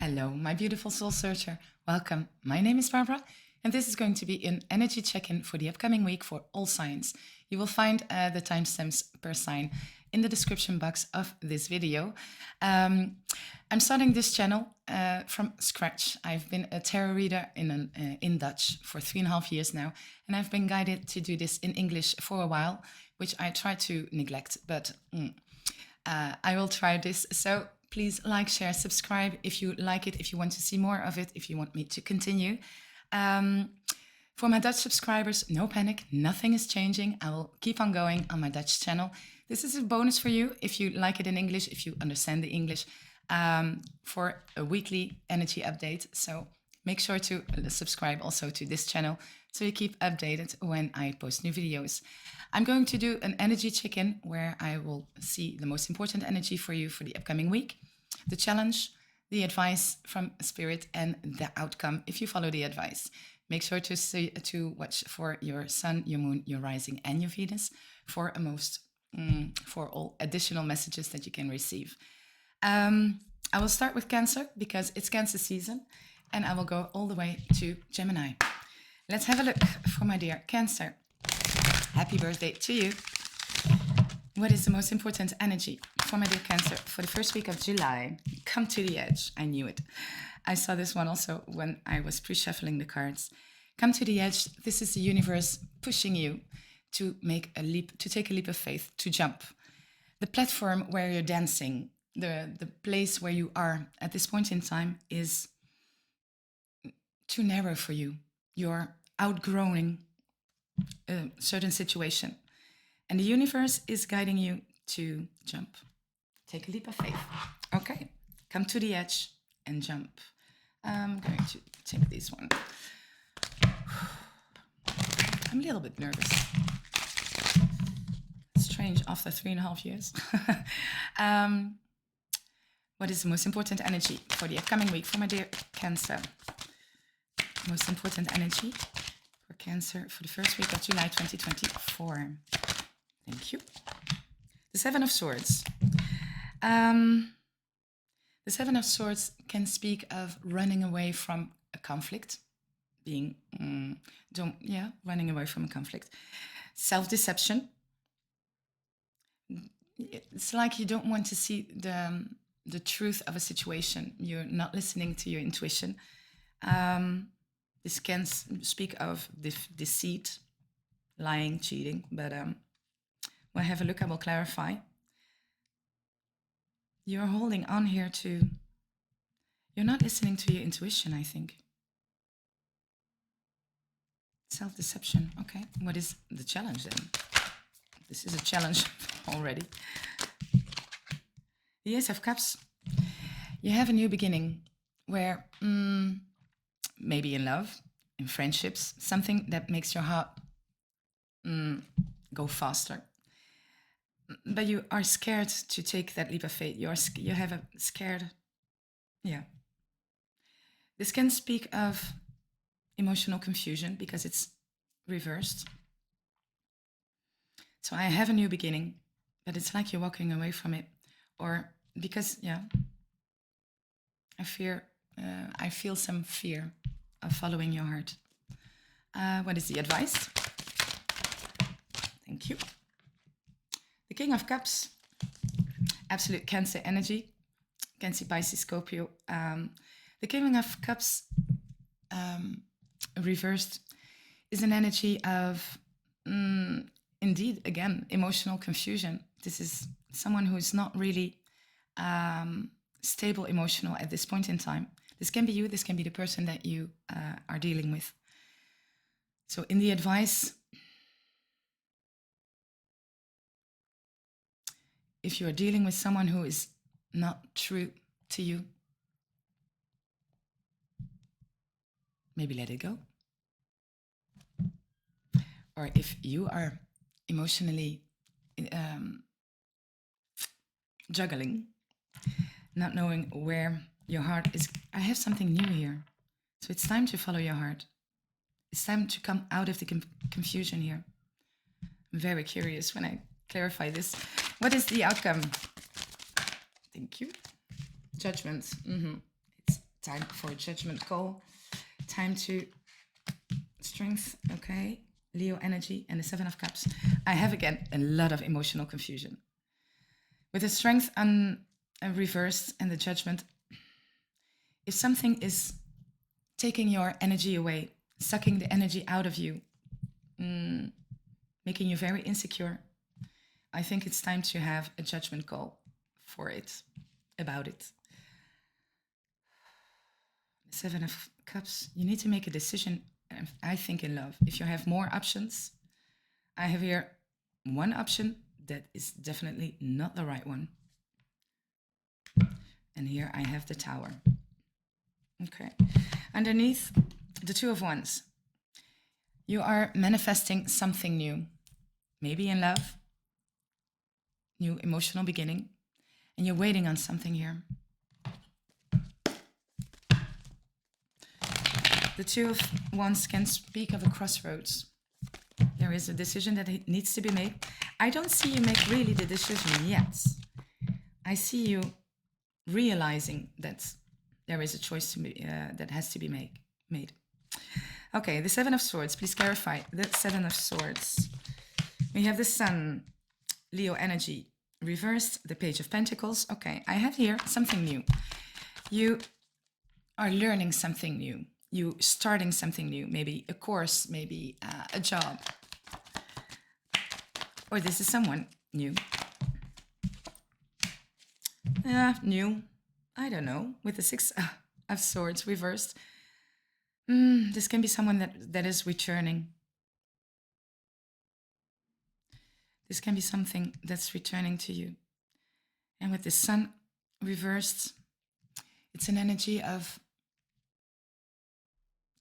Hello, my beautiful soul searcher. Welcome. My name is Barbara, and this is going to be an energy check-in for the upcoming week for all signs. You will find the timestamps per sign in the description box of this video. I'm starting this channel from scratch. I've been a tarot reader in Dutch for 3.5 years now, and I've been guided to do this in English for a while, which I try to neglect, but I will try this. So please like, share, subscribe if you like it, if you want to see more of it, if you want me to continue. For my Dutch subscribers, no panic, nothing is changing. I will keep on going on my Dutch channel. This is a bonus for you if you like it in English, if you understand the English, for a weekly energy update. So make sure to subscribe also to this channel so you keep updated when I post new videos. I'm going to do an energy check-in where I will see the most important energy for you for the upcoming week, the challenge, the advice from Spirit, and the outcome if you follow the advice. Make sure to watch for your Sun, your Moon, your Rising, and your Venus for for all additional messages that you can receive. I will start with Cancer because it's Cancer season, and I will go all the way to Gemini. Let's have a look for my dear Cancer. Happy birthday to you. What is the most important energy for my dear Cancer for the first week of July? Come to the edge. I knew it. I saw this one also when I was pre-shuffling the cards. Come to the edge. This is the universe pushing you to make a leap, to take a leap of faith, to jump. The platform where you're dancing, the place where you are at this point in time is too narrow for you. You're outgrowing a certain situation. And the universe is guiding you to jump. Take a leap of faith. Okay, come to the edge and jump. I'm going to take this one. I'm a little bit nervous. Strange after 3.5 years. What is the most important energy for the upcoming week for my dear Cancer? Most important energy for Cancer for the first week of July 2024. Thank you. The Seven of Swords. The Seven of Swords can speak of running away from a conflict, running away from a conflict. Self-deception. It's like you don't want to see the truth of a situation. You're not listening to your intuition. This can speak of deceit, lying, cheating, but we'll have a look, I will clarify. You're holding on here to, you're not listening to your intuition, I think. Self-deception, okay. What is the challenge then? This is a challenge already. The Ace of Cups. You have a new beginning where maybe in love, in friendships, something that makes your heart go faster. But you are scared to take that leap of faith. You have a scared, This can speak of emotional confusion because it's reversed. So I have a new beginning, but it's like you're walking away from it, or because I feel some fear of following your heart. What is the advice? Thank you. The King of Cups, absolute Cancer energy, Cancer, Pisces, Scorpio. The King of Cups reversed is an energy of, indeed, again, emotional confusion. This is someone who is not really stable emotional at this point in time. This can be you, this can be the person that you are dealing with. So in the advice, if you are dealing with someone who is not true to you, maybe let it go. Or if you are emotionally juggling, not knowing where your heart is, I have something new here. So it's time to follow your heart. It's time to come out of the confusion here. I'm very curious when I clarify this. What is the outcome? Thank you. Judgment. It's time for a judgment call. Time to strength, okay. Leo energy and the Seven of Cups. I have, again, a lot of emotional confusion. With the strength reversed and the judgment, if something is taking your energy away, sucking the energy out of you, making you very insecure, I think it's time to have a judgment call for it, about it. The Seven of Cups, you need to make a decision, I think, in love. If you have more options, I have here one option that is definitely not the right one. And here I have the Tower. Okay. Underneath, the Two of Wands. You are manifesting something new. Maybe in love. New emotional beginning. And you're waiting on something here. The Two of Wands can speak of a crossroads. There is a decision that needs to be made. I don't see you make really the decision yet. I see you realizing that there is a choice to be, that has to be made. Okay, the Seven of Swords. Please clarify. The Seven of Swords. We have the Sun, Leo energy, reversed, the Page of Pentacles. Okay, I have here something new. You are learning something new. You starting something new. Maybe a course, maybe a job. Or this is someone new. New. I don't know. With the Six of Swords reversed. This can be someone that is returning. This can be something that's returning to you. And with the Sun reversed, it's an energy of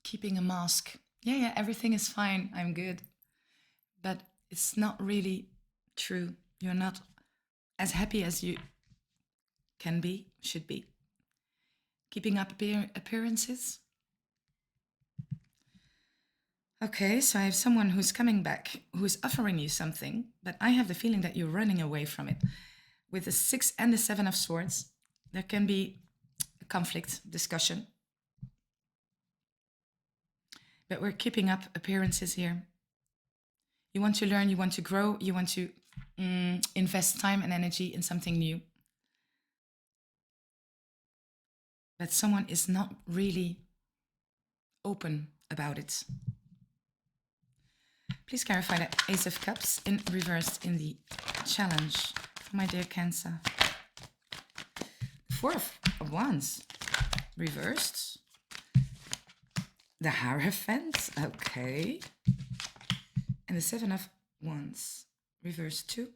keeping a mask. Yeah, everything is fine. I'm good. But it's not really true. You're not as happy as you can be, should be. Keeping up appearances. Okay, so I have someone who's coming back, who's offering you something, but I have the feeling that you're running away from it. With the Six and the Seven of Swords, there can be a conflict, discussion. But we're keeping up appearances here. You want to learn, you want to grow, you want to invest time and energy in something new. But someone is not really open about it. Please clarify the Ace of Cups in reversed in the challenge for my dear Cancer. Four of Wands reversed. The Hierophant, okay. And the Seven of Wands reversed too.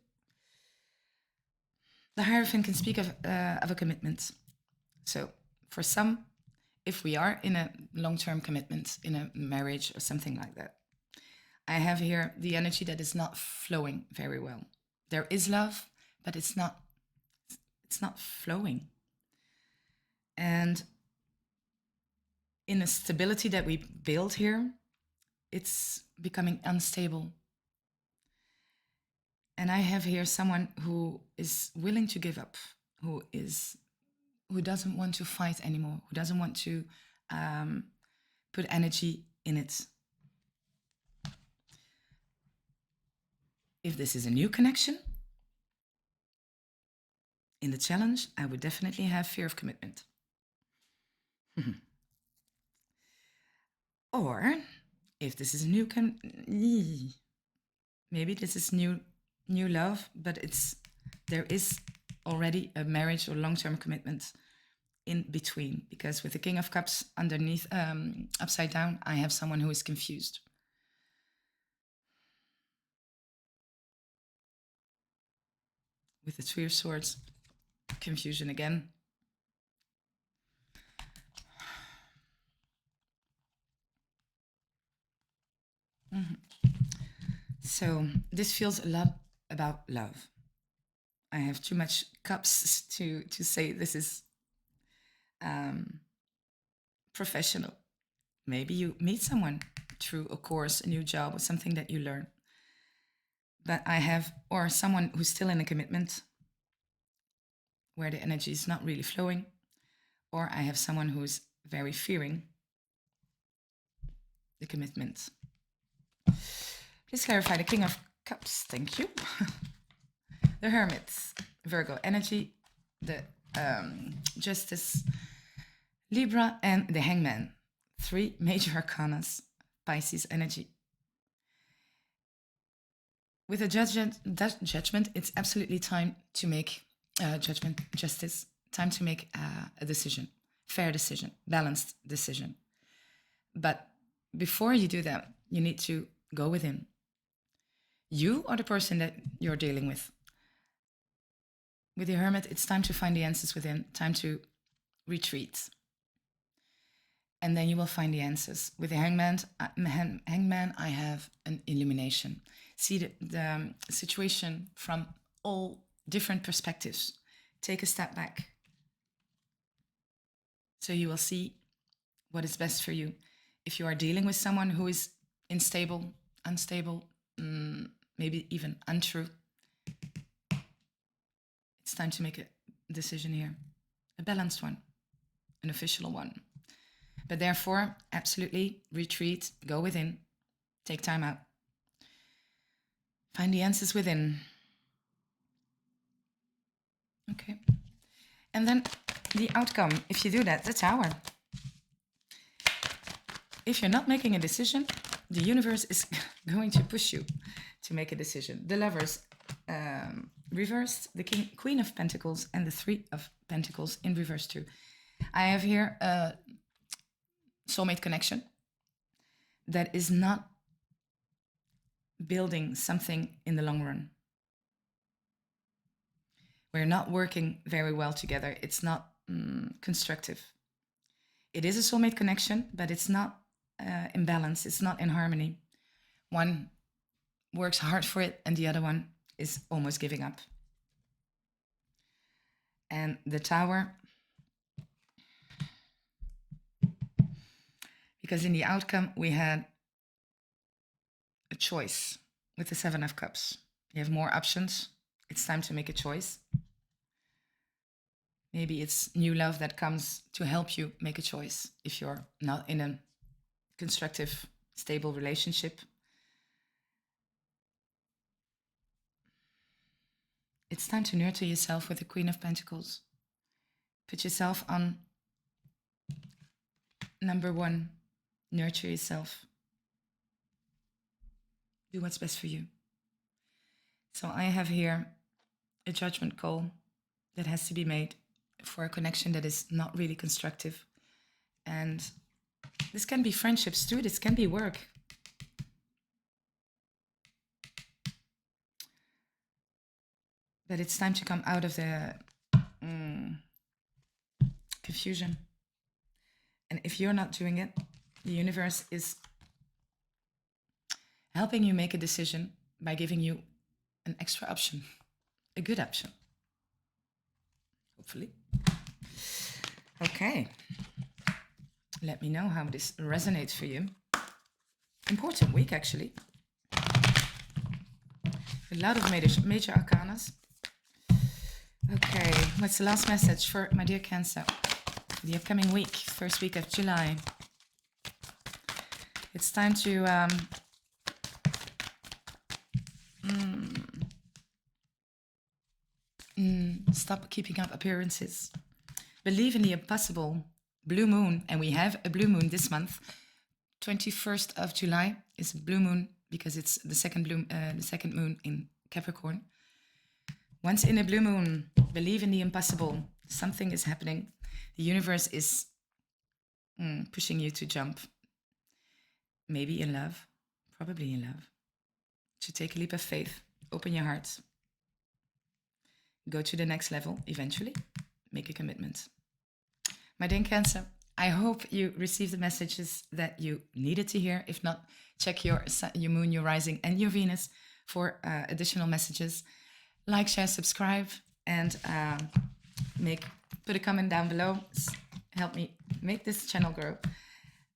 The Hierophant can speak of a commitment. So for some, if we are in a long-term commitment, in a marriage or something like that, I have here the energy that is not flowing very well. There is love, but it's not flowing. And in the stability that we build here, it's becoming unstable. And I have here someone who is willing to give up, who doesn't want to fight anymore, who doesn't want to put energy in it. If this is a new connection, in the challenge, I would definitely have fear of commitment. Or if this is a new maybe this is new love, but there is already a marriage or long-term commitment in between, because with the King of Cups underneath, upside down, I have someone who is confused. With the Three of Swords, confusion again. So this feels a lot about love. I have too much cups to say this is professional. Maybe you meet someone through a course, a new job, or something that you learn. But I have, or someone who's still in a commitment where the energy is not really flowing, or I have someone who's very fearing the commitment. Please clarify the King of Cups. Thank you. The Hermit, Virgo energy, the Justice, Libra, and the Hangman. 3 major arcanas, Pisces energy. With a judgment, it's absolutely time to make justice, time to make a decision, fair decision, balanced decision. But before you do that, you need to go within. You are the person that you're dealing with. With the Hermit, it's time to find the answers within, time to retreat. And then you will find the answers. With the Hangman, I have an illumination. See the situation from all different perspectives. Take a step back. So you will see what is best for you. If you are dealing with someone who is unstable, maybe even untrue, it's time to make a decision here. A balanced one, an official one. But therefore, absolutely retreat, go within, take time out. Find the answers within. Okay. And then the outcome, if you do that, the Tower. If you're not making a decision, the universe is going to push you to make a decision. The Lovers reversed, the Queen of Pentacles, and the 3 of Pentacles in reverse too. I have here a soulmate connection that is not building something in the long run. We're not working very well together. It's not constructive. It is a soulmate connection, but it's not in balance. It's not in harmony. One works hard for it and the other one is almost giving up. And the Tower, because in the outcome we had a choice with the 7 of Cups. You have more options. It's time to make a choice. Maybe it's new love that comes to help you make a choice if you're not in a constructive, stable relationship. It's time to nurture yourself with the Queen of Pentacles. Put yourself on number 1. Nurture yourself. Do what's best for you. So I have here a judgment call that has to be made for a connection that is not really constructive. And this can be friendships too. This can be work. But it's time to come out of the confusion. And if you're not doing it, the universe is helping you make a decision by giving you an extra option, a good option, hopefully. Okay. Let me know how this resonates for you. Important week, actually. A lot of major arcanas. Okay, what's the last message for my dear Cancer? The upcoming week, first week of July. It's time to stop keeping up appearances. Believe in the impossible. Blue moon, and we have a blue moon this month. 21st of July is a blue moon because it's the second moon in Capricorne. Once in a blue moon, believe in the impossible. Something is happening. The universe is pushing you to jump. Maybe in love, probably in love. To take a leap of faith, open your heart. Go to the next level eventually. Make a commitment. My dear Cancer, I hope you received the messages that you needed to hear. If not, check your moon, your rising, and your Venus for additional messages. Like, share, subscribe, and put a comment down below. Help me make this channel grow.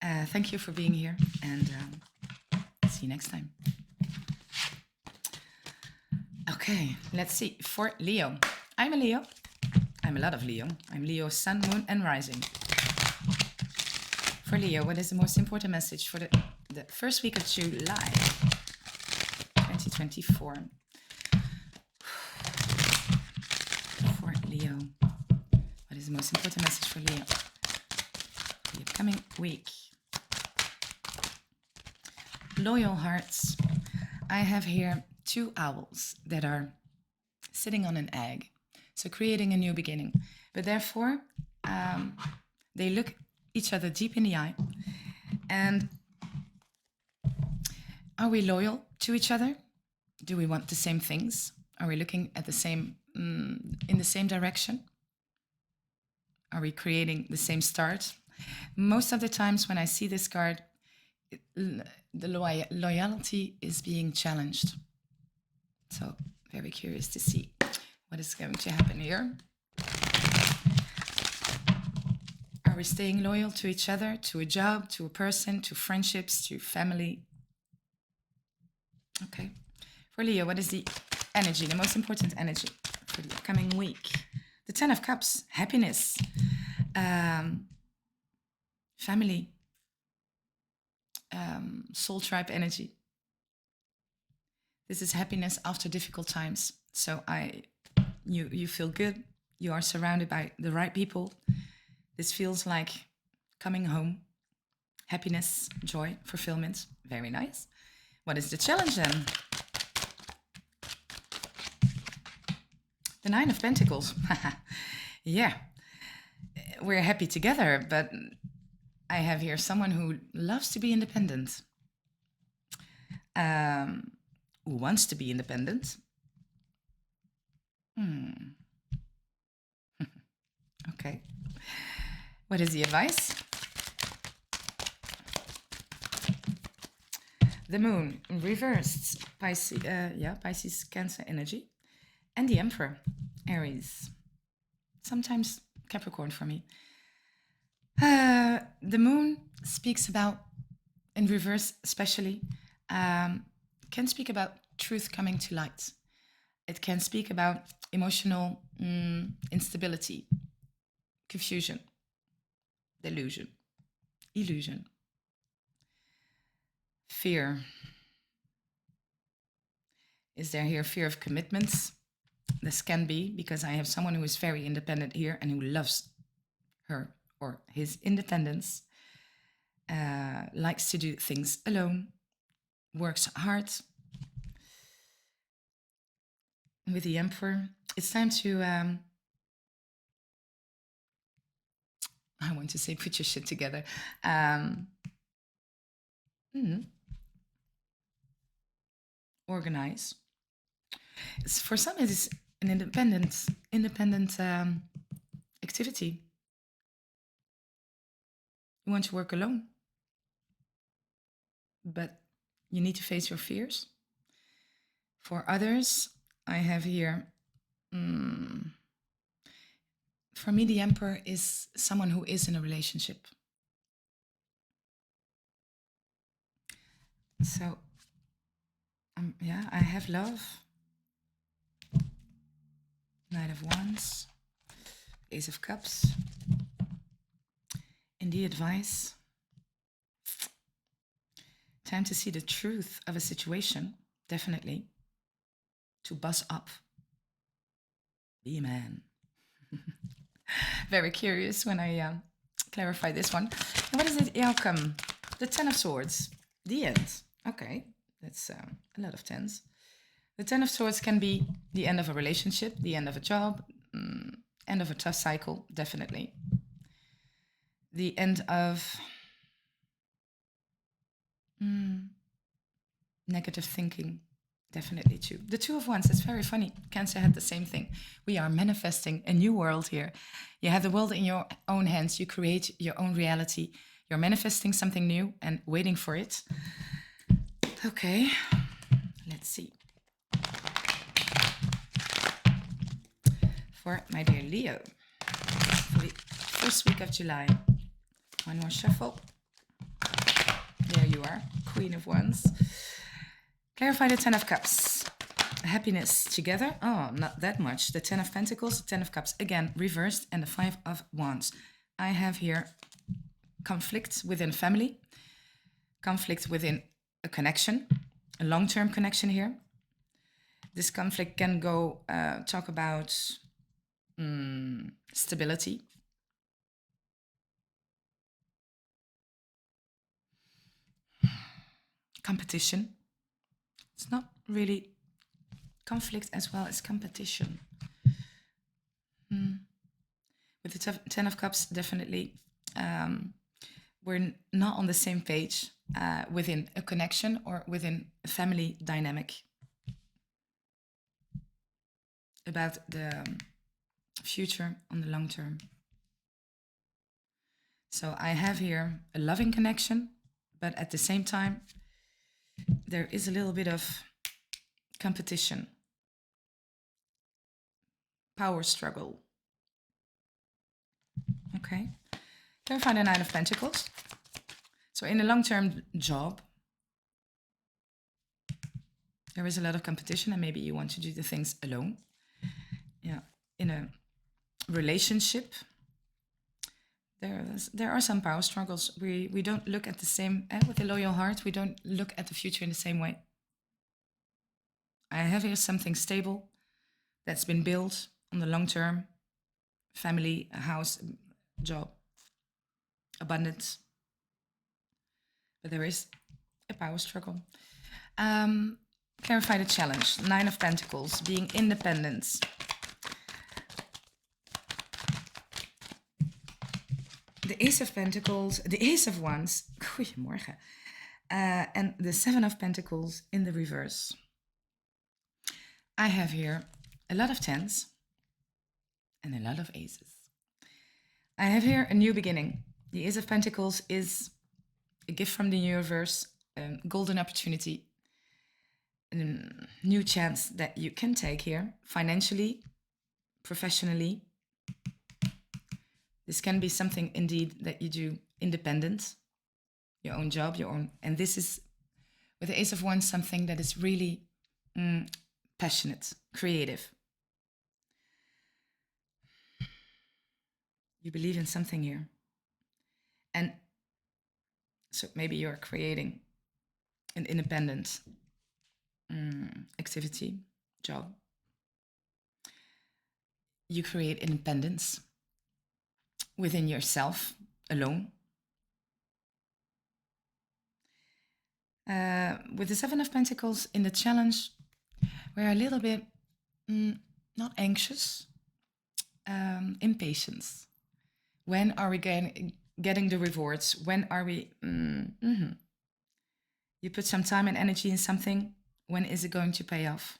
Thank you for being here, and see you next time. Okay, let's see. For Leo. I'm a Leo. I'm a lot of Leo. I'm Leo, Sun, Moon, and Rising. For Leo, what is the most important message for the first week of July 2024? For Leo, what is the most important message for Leo? The upcoming week. Loyal hearts. I have here 2 owls that are sitting on an egg, so creating a new beginning. But therefore, they look each other deep in the eye. And are we loyal to each other? Do we want the same things? Are we looking at the same, in the same direction? Are we creating the same start? Most of the times when I see this card, the loyalty is being challenged. So very curious to see what is going to happen here. Are we staying loyal to each other, to a job, to a person, to friendships, to family? Okay. For Leo, what is the energy, the most important energy for the upcoming week? The 10 of Cups, happiness, family, soul tribe energy. This is happiness after difficult times. So you feel good. You are surrounded by the right people. This feels like coming home. Happiness, joy, fulfillment. Very nice. What is the challenge then? The 9 of Pentacles. Yeah. We're happy together, but I have here someone who loves to be independent. Who wants to be independent. Okay. What is the advice? The Moon, reversed, Pisces, Cancer energy. And the Emperor, Aries. Sometimes Capricorn for me. The Moon speaks about, in reverse especially, can speak about truth coming to light. It can speak about emotional instability, confusion, delusion, illusion, fear. Is there here fear of commitments? This can be because I have someone who is very independent here and who loves her or his independence, likes to do things alone, works hard. With the Emperor, it's time to, I want to say put your shit together. Organize. For some, it is an independent activity. You want to work alone, but you need to face your fears. For others, I have here, for me, the Emperor is someone who is in a relationship. So, yeah, I have love. Knight of Wands, Ace of Cups. In the advice, time to see the truth of a situation, definitely. To buzz up. Be a man. Very curious when I clarify this one. And what is the outcome? The 10 of Swords. The end. Okay, that's a lot of 10s. The 10 of Swords can be the end of a relationship, the end of a job, end of a tough cycle, definitely. The end of negative thinking, definitely too. The 2 of Wands, that's very funny. Cancer had the same thing. We are manifesting a new world here. You have the world in your own hands. You create your own reality. You're manifesting something new and waiting for it. Okay, let's see. For my dear Leo, for the first week of July. One more shuffle. There you are, Queen of Wands. Clarify the 10 of Cups. Happiness together. Oh, not that much. The 10 of Pentacles, the 10 of Cups. Again, reversed, and the 5 of Wands. I have here conflict within family, conflict within a connection, a long-term connection here. This conflict can go talk about stability, competition. It's not really conflict as well as competition. With the Ten of Cups, definitely we're not on the same page within a connection or within a family dynamic about the future on the long term. So I have here a loving connection, but at the same time, there is a little bit of competition, power struggle. Okay. Clarify the Nine of Pentacles. So in a long-term job, there is a lot of competition and maybe you want to do the things alone. Yeah. In a relationship, there are some power struggles. We don't look at the same, with a loyal heart, we don't look at the future in the same way. I have here something stable that's been built on the long term, family, a house, job, abundance. But there is a power struggle. Clarify the challenge. Nine of Pentacles, being independent. The Ace of Pentacles, the Ace of Wands, goedemorgen, and the Seven of Pentacles in the reverse. I have here a lot of tens and a lot of aces. I have here a new beginning. The Ace of Pentacles is a gift from the universe, a golden opportunity, a new chance that you can take here, financially, professionally. This can be something indeed that you do independent, your own job, your own, and this is, with the Ace of Wands, something that is really passionate, creative. You believe in something here. And so maybe you're creating an independent activity, job. You create independence within yourself, alone. With the Seven of Pentacles in the challenge, we're a little bit not anxious, impatience. When are we getting the rewards? When are we... You put some time and energy in something. When is it going to pay off?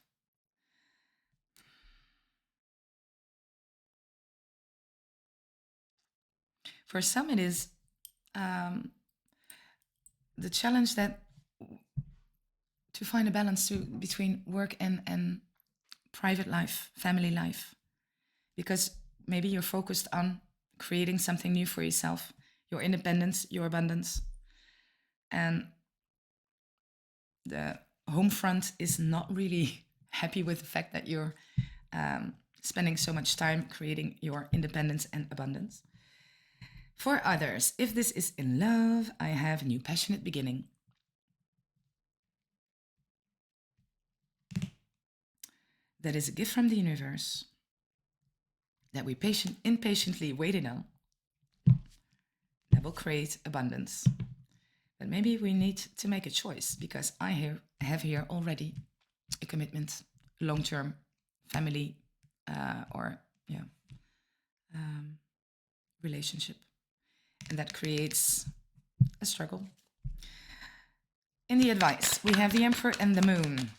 For some, it is the challenge that to find a balance between work and private life, family life. Because maybe you're focused on creating something new for yourself, your independence, your abundance. And the home front is not really happy with the fact that you're spending so much time creating your independence and abundance. For others, if this is in love, I have a new passionate beginning. That is a gift from the universe that we impatiently waited on. That will create abundance. But maybe we need to make a choice, because I have here already a commitment, long-term, family, relationship. And that creates a struggle. In the advice, we have the Emperor and the Moon.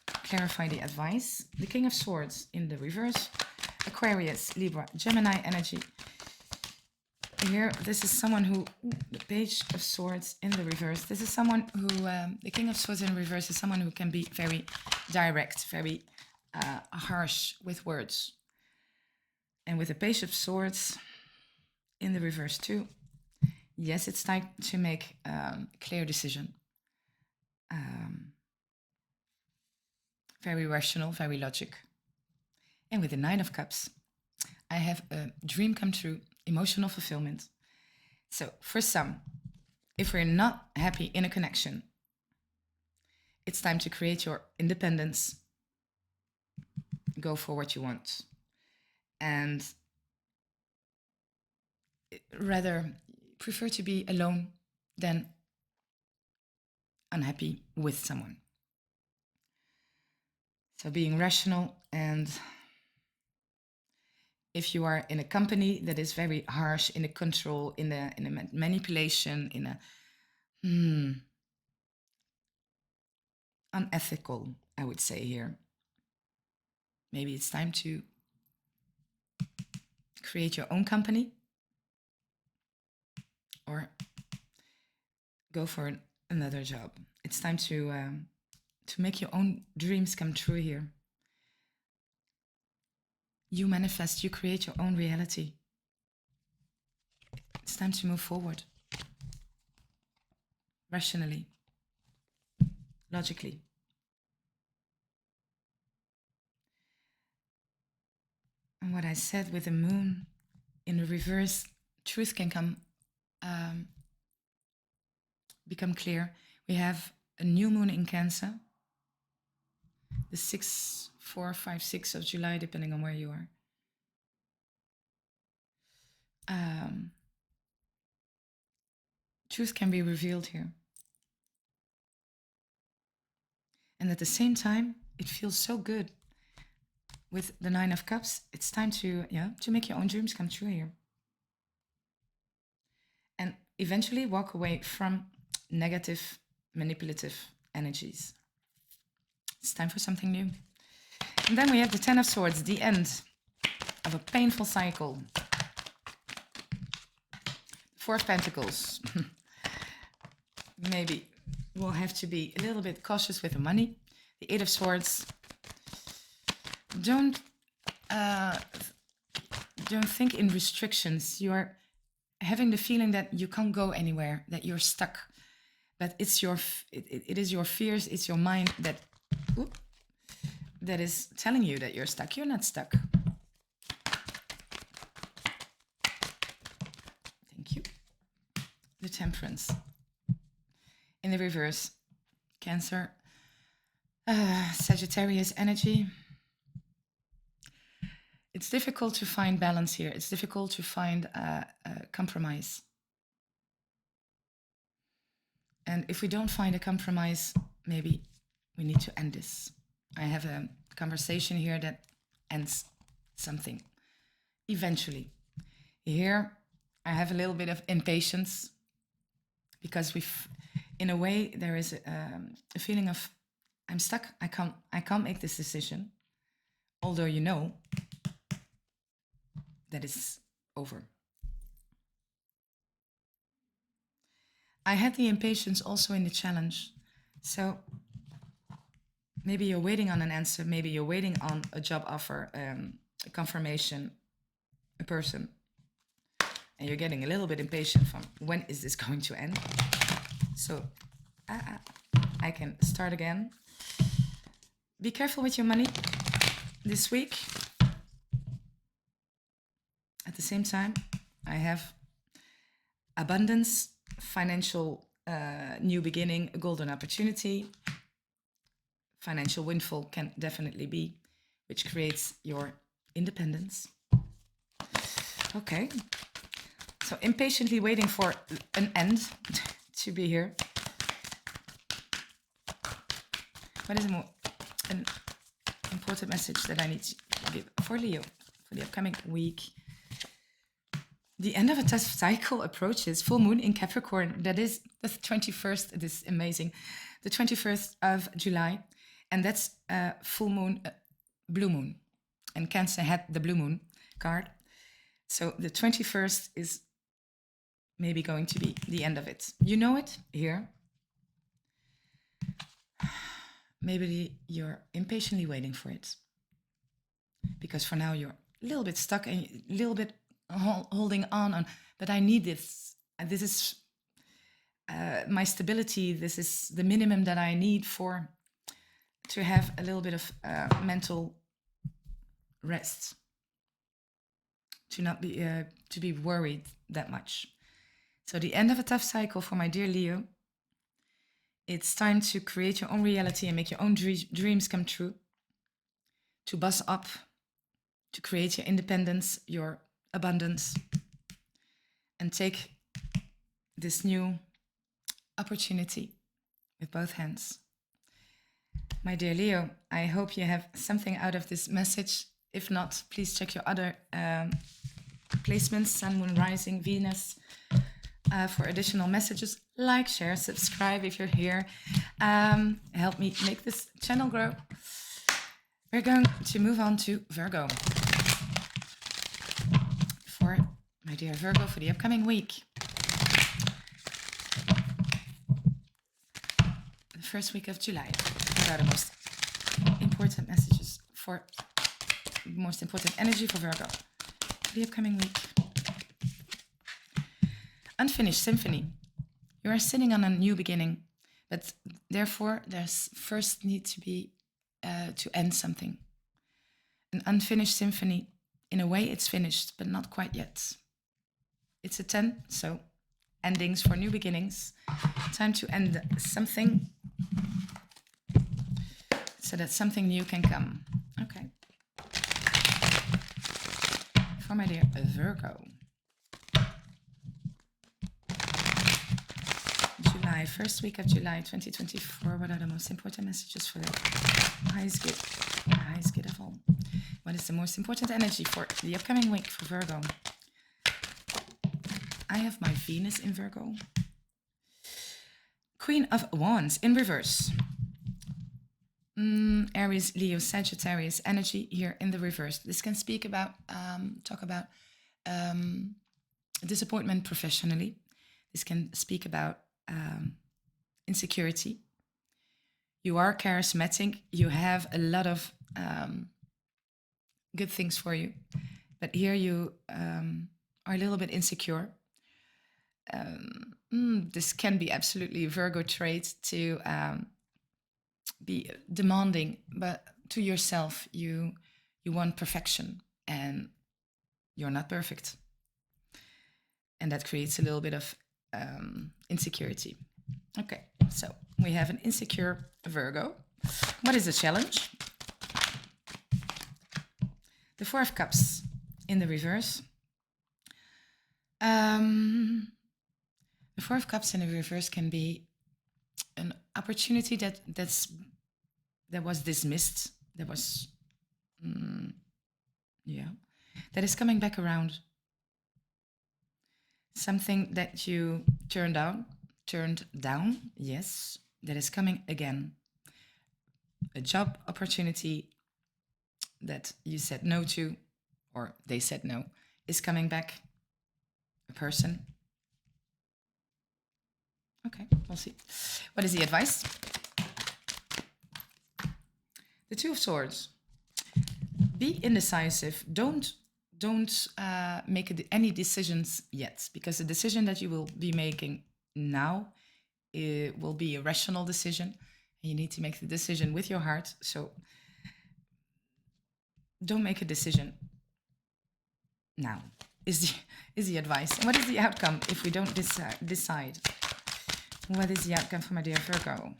Clarify the advice. The King of Swords in the reverse. Aquarius, Libra, Gemini energy. Here, this is someone who, the Page of Swords in the reverse. This is someone who, the King of Swords in reverse is someone who can be very direct, very harsh with words. And with the Page of Swords in the reverse too, yes, it's time to make a clear decision. Very rational, very logic. And with the Nine of Cups, I have a dream come true, emotional fulfillment. So for some, if we're not happy in a connection, it's time to create your independence, go for what you want, and rather prefer to be alone than unhappy with someone. So being rational, and if you are in a company that is very harsh, in a control, in a manipulation, in a unethical, I would say here, maybe it's time to create your own company or go for another job. It's time to make your own dreams come true here. You manifest, you create your own reality. It's time to move forward. Rationally. Logically. And what I said with the moon in the reverse, truth can become clear. We have a new moon in Cancer, the 6, 4, 5, 6 of July, depending on where you are. Truth can be revealed here. And at the same time, it feels so good. With the 9 of Cups, it's time to make your own dreams come true here. And eventually walk away from negative, manipulative energies. It's time for something new. And then we have the 10 of Swords, the end of a painful cycle. 4 of Pentacles. Maybe we'll have to be a little bit cautious with the money. The 8 of Swords. Don't think in restrictions. You are having the feeling that you can't go anywhere, that you're stuck. But it is your fears, it's your mind that is telling you that you're stuck. You're not stuck. Thank you. The Temperance. In the reverse, Cancer, Sagittarius energy. It's difficult to find balance here. It's difficult to find a compromise. And if we don't find a compromise, maybe we need to end this. I have a conversation here that ends something eventually. Here, I have a little bit of impatience because in a way, there is a feeling of I'm stuck. I can't make this decision, although you know that it's over. I had the impatience also in the challenge. So maybe you're waiting on an answer. Maybe you're waiting on a job offer, a confirmation, a person. And you're getting a little bit impatient from when is this going to end? So I can start again. Be careful with your money this week. At the same time, I have abundance, financial new beginning, a golden opportunity. Financial windfall can definitely be, which creates your independence. Okay. So impatiently waiting for an end to be here. What is an important message that I need to give for Leo for the upcoming week? The end of a tough cycle approaches. Full moon in Capricorne. That is the 21st. It is amazing. The 21st of July. And that's full moon, blue moon. And Cancer had the blue moon card. So the 21st is maybe going to be the end of it. You know it here. Maybe you're impatiently waiting for it. Because for now you're a little bit stuck and a little bit holding on, but I need this. This is my stability. This is the minimum that I need to have a little bit of mental rest, to not be to be worried that much. So the end of a tough cycle for my dear Leo. It's time to create your own reality and make your own dreams come true. To buzz up, to create your independence, your abundance, and take this new opportunity with both hands. My dear Leo, I hope you have something out of this message. If not, please check your other placements, Sun, Moon, Rising, Venus, for additional messages. Like, share, subscribe if you're here. Help me make this channel grow. We're going to move on to Virgo. For my dear Virgo, for the upcoming week. The first week of July. What are the most important messages for most important energy for Virgo for the upcoming week? Unfinished symphony. You are sitting on a new beginning, but therefore there's first need to be to end something. An unfinished symphony, in a way it's finished, but not quite yet. It's a 10, so endings for new beginnings. Time to end something so that something new can come. Okay. For my dear Virgo. July, first week of July 2024. What are the most important messages for the highest good of all? What is the most important energy for the upcoming week for Virgo? I have my Venus in Virgo. Queen of Wands in reverse. Aries, Leo, Sagittarius energy here in the reverse. This can speak about, talk about disappointment professionally. This can speak about insecurity. You are charismatic. You have a lot of good things for you. But here you are a little bit insecure. This can be absolutely a Virgo trait to be demanding, but to yourself, you want perfection and you're not perfect. And that creates a little bit of insecurity. Okay, so we have an insecure Virgo. What is the challenge? The Four of Cups in the reverse. The Four of Cups in the reverse can be an opportunity that was dismissed. That was, that is coming back around. Something that you turned down, yes, that is coming again. A job opportunity that you said no to, or they said no, is coming back. A person. Okay, we'll see. What is the advice? The Two of Swords. Be indecisive. Don't make any decisions yet, because the decision that you will be making now will be a rational decision, and you need to make the decision with your heart. So don't make a decision now. Is the advice. And what is the outcome if we don't decide? What is the outcome for my dear Virgo?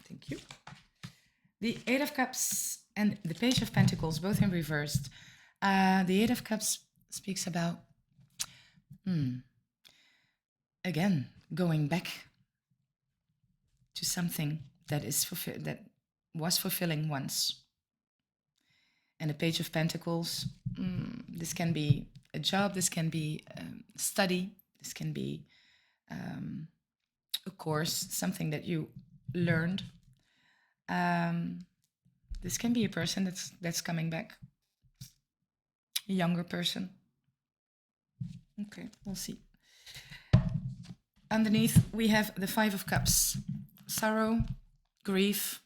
Thank you. The Eight of Cups and the Page of Pentacles, both in reversed. The Eight of Cups speaks about, again, going back to something that was fulfilling once. And the Page of Pentacles, this can be a job, this can be study, this can be a course, something that you learned. This can be a person that's coming back. A younger person. Okay, we'll see. Underneath, we have the Five of Cups. Sorrow, grief,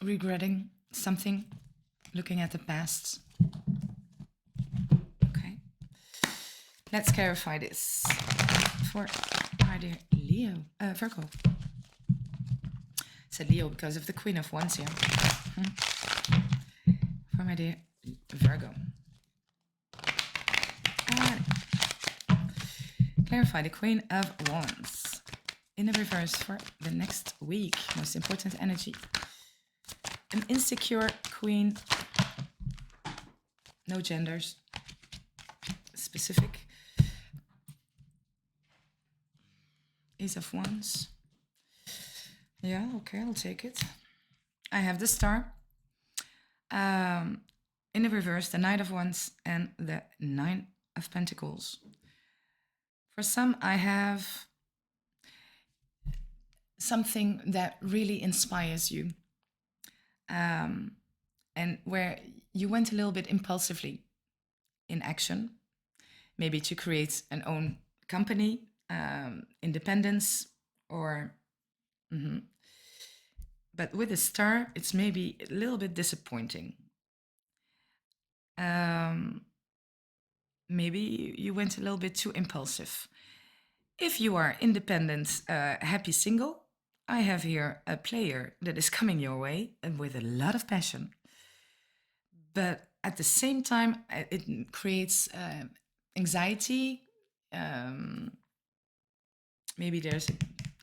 regretting something, looking at the past. Okay. Let's clarify this for my dear Virgo. I said Leo because of the Queen of Wands here. For my dear Virgo. clarify the Queen of Wands in the reverse for the next week. Most important energy. An insecure queen. No genders. Specific. Ace of Wands. Yeah, okay, I'll take it. I have the Star. In the reverse, the Knight of Wands and the Nine of Pentacles. For some, I have something that really inspires you. And where you went a little bit impulsively in action. Maybe to create an own company, independence, or... But with a Star, it's maybe a little bit disappointing. Maybe you went a little bit too impulsive. If you are independent, happy single, I have here a player that is coming your way and with a lot of passion. But at the same time, it creates anxiety. Maybe there's an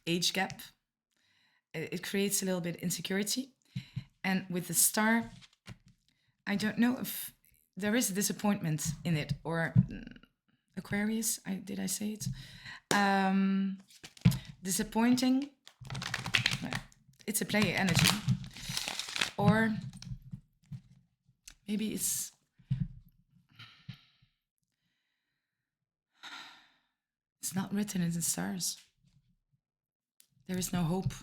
age gap. It creates a little bit insecurity. And with the Star, I don't know if there is disappointment in it, or Aquarius, did I say it? Disappointing. It's a player energy. Or maybe it's not written in the stars. There is no hope.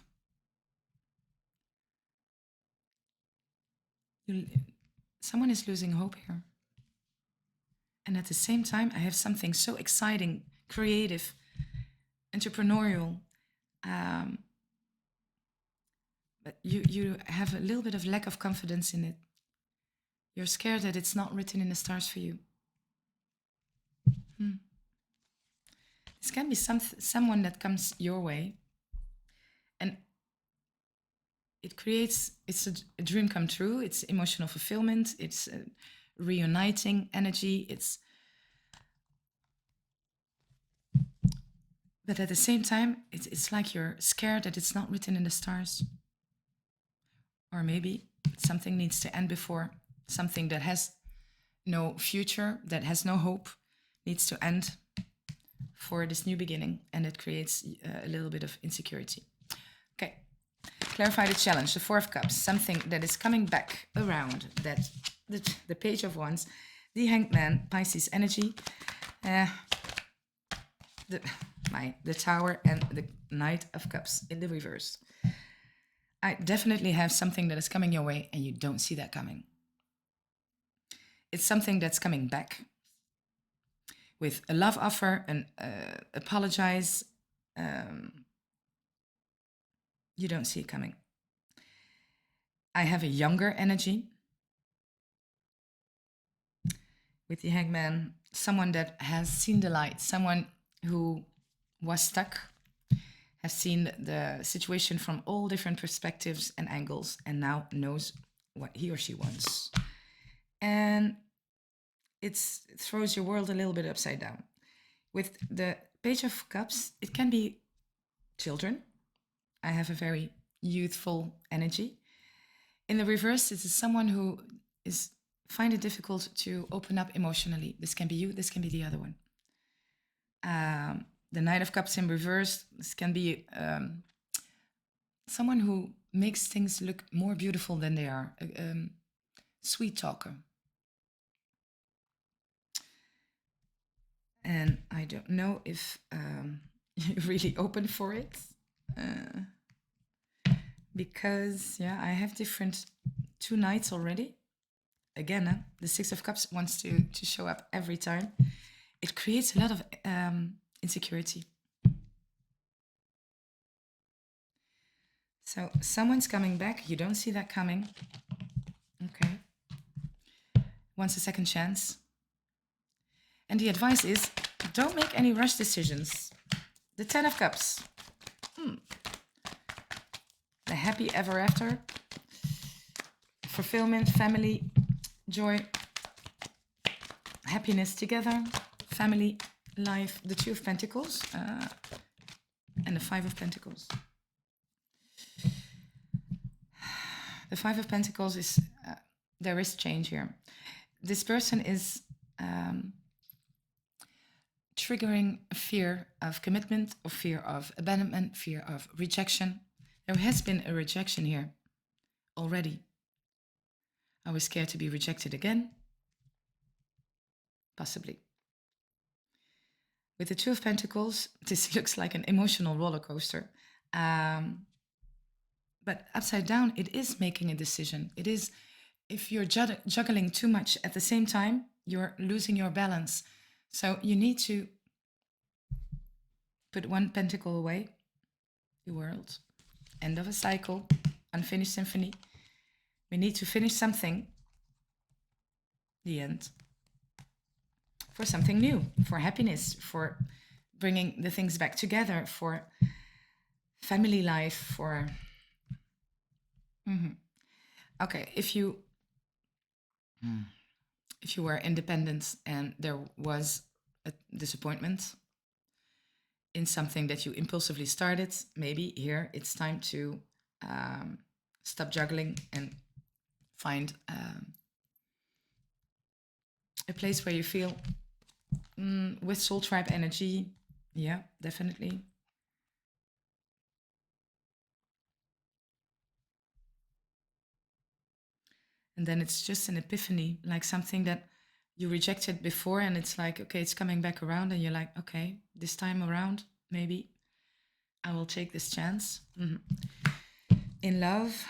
Someone is losing hope here. And at the same time, I have something so exciting, creative, entrepreneurial. But you have a little bit of lack of confidence in it. You're scared that it's not written in the stars for you. This can be someone that comes your way. And it's a dream come true. It's emotional fulfillment. It's a reuniting energy. But at the same time, it's like you're scared that it's not written in the stars. Or maybe something needs to end before. Something that has no future, that has no hope, needs to end for this new beginning. And it creates a little bit of insecurity. Okay. Clarify the challenge, the Four of Cups, something that is coming back around, that the Page of Wands, the Hanged Man, Pisces energy, the Tower, and the Knight of Cups in the reverse. I definitely have something that is coming your way and you don't see that coming. It's something that's coming back with a love offer, and apologize. You don't see it coming. I have a younger energy with the Hanged Man, someone that has seen the light, someone who was stuck, has seen the situation from all different perspectives and angles, and now knows what he or she wants. And it throws your world a little bit upside down. With the Page of Cups, it can be children. I have a very youthful energy. In the reverse, it is someone who find it difficult to open up emotionally. This can be you, this can be the other one. The Knight of Cups in reverse, this can be someone who makes things look more beautiful than they are. Sweet talker. And I don't know if you're really open for it. Because, I have two knights already. Again, the Six of Cups wants to show up every time. It creates a lot of insecurity. So someone's coming back. You don't see that coming. Okay. Wants a second chance. And the advice is, don't make any rush decisions. The Ten of Cups. The happy ever after. Fulfillment, family, joy, happiness together, family, life, the Two of Pentacles and the Five of Pentacles. The Five of Pentacles is, there is change here. This person is triggering a fear of commitment, or fear of abandonment, fear of rejection. There has been a rejection here already. I was scared to be rejected again. Possibly. With the Two of Pentacles, this looks like an emotional roller coaster. But upside down, it is making a decision. It is, if you're juggling too much at the same time, you're losing your balance. So you need to put one pentacle away, the world, end of a cycle, unfinished symphony. We need to finish something, the end, for something new, for happiness, for bringing the things back together, for family life, for... Okay, if you were independent and there was a disappointment in something that you impulsively started, maybe here it's time to stop juggling and find a place where you feel with soul tribe energy. Yeah, definitely. And then it's just an epiphany, like something that you rejected before, and it's like, okay, it's coming back around, and you're like, okay, this time around, maybe I will take this chance. In love,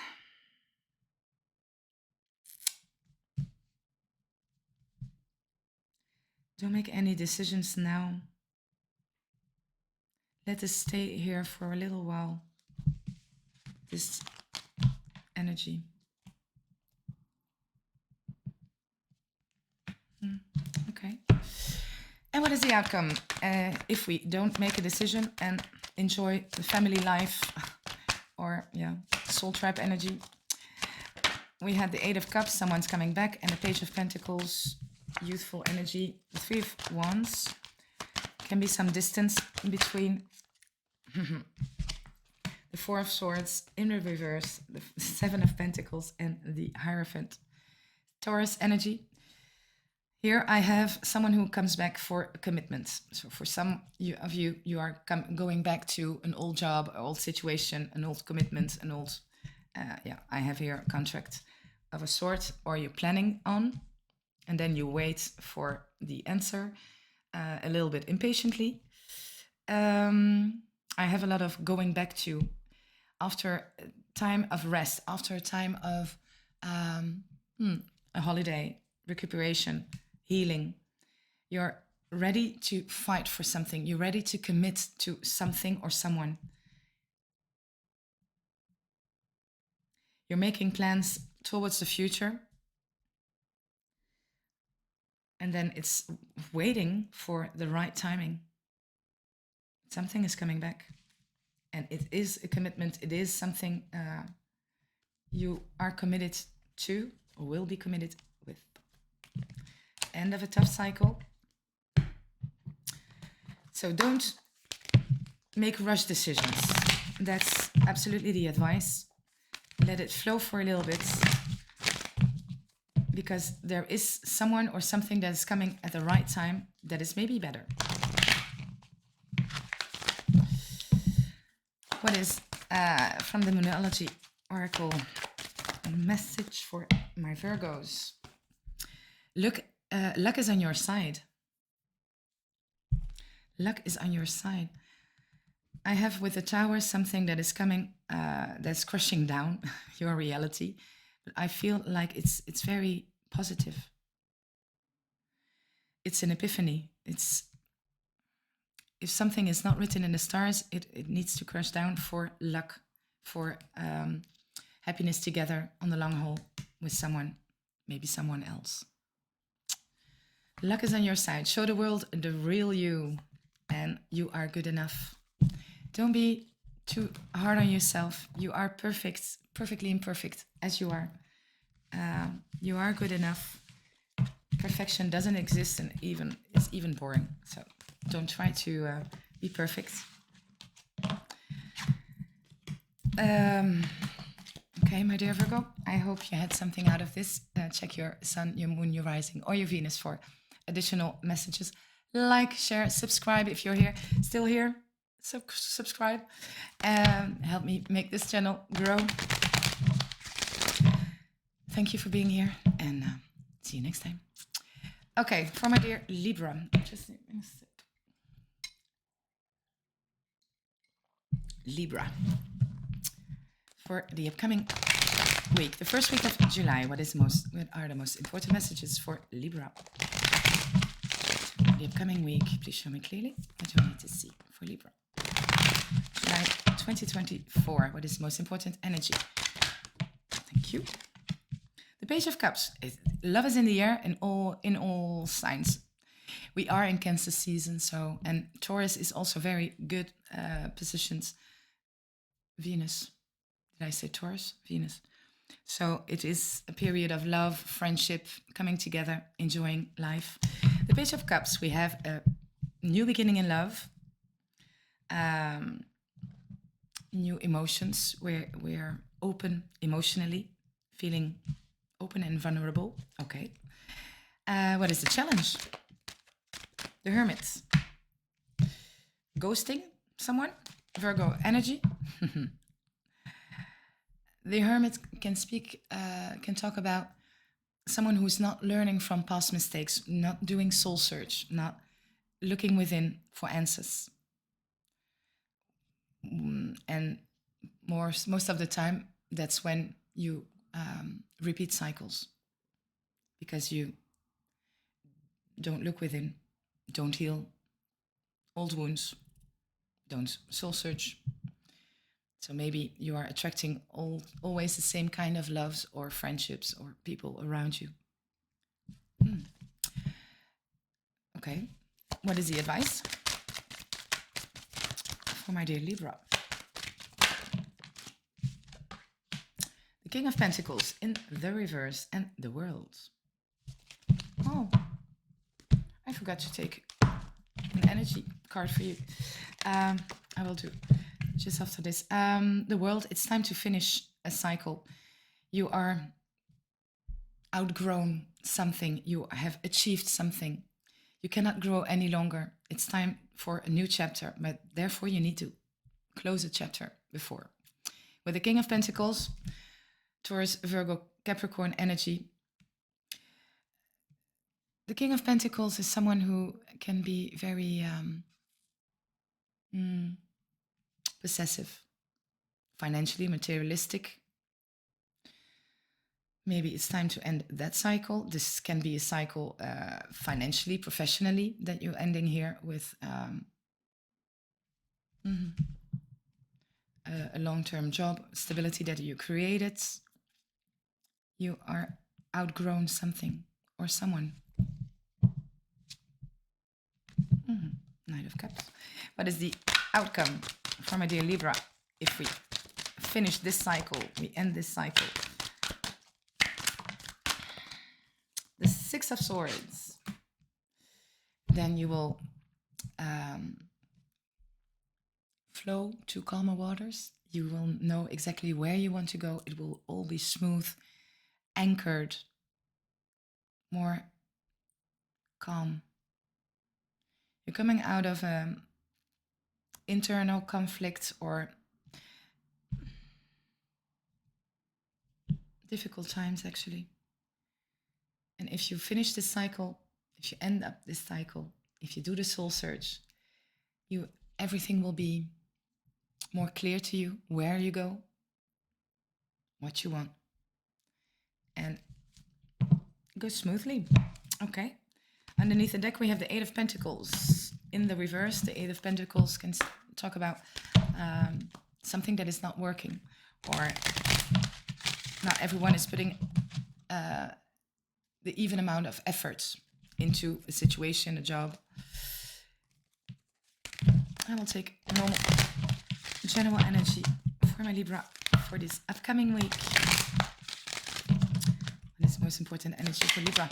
don't make any decisions now. Let us stay here for a little while. This energy. Okay. And what is the outcome if we don't make a decision and enjoy the family life, or soul tribe energy? We had the Eight of Cups, someone's coming back, and the Page of Pentacles, youthful energy. The Three of Wands, can be some distance in between. The Four of Swords in reverse, the Seven of Pentacles, and the Hierophant. Taurus energy. Here I have someone who comes back for a commitment. So for some of you, you are going back to an old job, an old situation, an old commitment, an old... I have here a contract of a sort, or you're planning on, and then you wait for the answer a little bit impatiently. I have a lot of going back to after a time of rest, after a time of a holiday, recuperation, healing. You're ready to fight for something. You're ready to commit to something or someone. You're making plans towards the future. And then it's waiting for the right timing. Something is coming back. And it is a commitment. It is something you are committed to, or will be committed with. End of a tough cycle. So don't make rush decisions. That's absolutely the advice. Let it flow for a little bit, because there is someone or something that is coming at the right time that is maybe better. What is from the Moonology Oracle a message for my Virgos? Look, luck is on your side. Luck is on your side. I have with the Tower something that is coming, that's crushing down your reality. But I feel like it's very positive. It's an epiphany. It's, if something is not written in the stars, it needs to crash down for luck, for happiness together on the long haul with someone, maybe someone else. Luck is on your side. Show the world the real you, and you are good enough. Don't be too hard on yourself. You are perfect, perfectly imperfect as you are. You are good enough. Perfection doesn't exist, and it's even boring. So Don't try to be perfect. Okay, my dear Virgo, I hope you had something out of this. Check your sun, your moon, your rising, or your Venus for additional messages. Like, share, subscribe if you're here, still here. Subscribe and help me make this channel grow. Thank you for being here, and see you next time. Okay, for my dear Libra, just Libra for the upcoming week, the first week of July. What are the most important messages for Libra? The upcoming week, please show me clearly. What do I need to see for Libra? July 2024. What is the most important energy? Thank you. The Page of Cups. Love is in the air in all signs. We are in Cancer season, and Taurus is also very good positions. Venus. Did I say Taurus? Venus. So it is a period of love, friendship, coming together, enjoying life. The Page of Cups, we have a new beginning in love, new emotions. We're open emotionally, feeling open and vulnerable. Okay. What is the challenge? The Hermit. Ghosting someone? Virgo energy. The Hermit can talk about someone who's not learning from past mistakes, not doing soul search, not looking within for answers. And most of the time, that's when you repeat cycles, because you don't look within, don't heal old wounds, don't soul search. So maybe you are attracting always the same kind of loves or friendships or people around you. Okay, what is the advice for my dear Libra? The King of Pentacles in the reverse and the World. Oh, I forgot to take an energy card for you. I will do just after this. The World, it's time to finish a cycle. You are outgrown something. You have achieved something. You cannot grow any longer. It's time for a new chapter, but therefore you need to close a chapter before. With the King of Pentacles, Taurus, Virgo, Capricorne energy. The King of Pentacles is someone who can be very possessive, financially, materialistic. Maybe it's time to end that cycle. This can be a cycle financially, professionally, that you're ending here with a long-term job, stability that you created. You are outgrown something or someone. Knight of Cups. What is the outcome for my dear Libra if we finish this cycle, we end this cycle? The Six of Swords. Then you will flow to calmer waters. You will know exactly where you want to go. It will all be smooth, anchored, more calm. You're coming out of internal conflict or difficult times, actually. And if you finish this cycle, if you end up this cycle, if you do the soul search, everything will be more clear to you, where you go, what you want, and go smoothly. Okay. Underneath the deck, we have the Eight of Pentacles. In the reverse, the Eight of Pentacles can talk about something that is not working, or not everyone is putting the even amount of effort into a situation, a job. I will take normal general energy for my Libra for this upcoming week. What is the most important energy for Libra?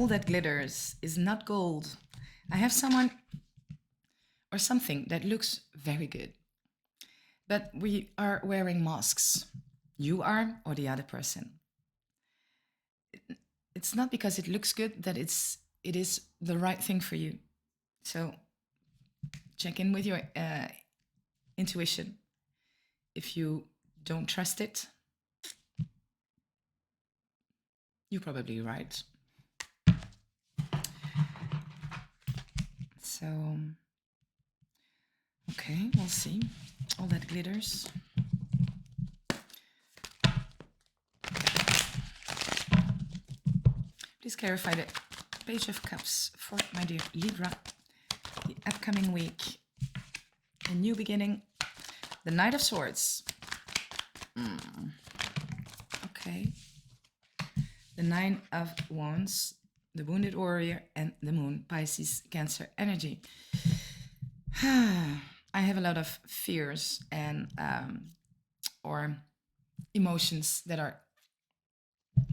all that glitters is not gold. I have someone or something that looks very good, but we are wearing masks. You are, or the other person. It's not because it looks good that it is the right thing for you. So check in with your intuition. If you don't trust it, you're probably right. So, okay, we'll see. All that glitters. Please clarify the Page of Cups for my dear Libra. The upcoming week. A new beginning. The Knight of Swords. Okay. The Nine of Wands. The Wounded Warrior and the Moon. Pisces, Cancer energy. I have a lot of fears and or emotions that are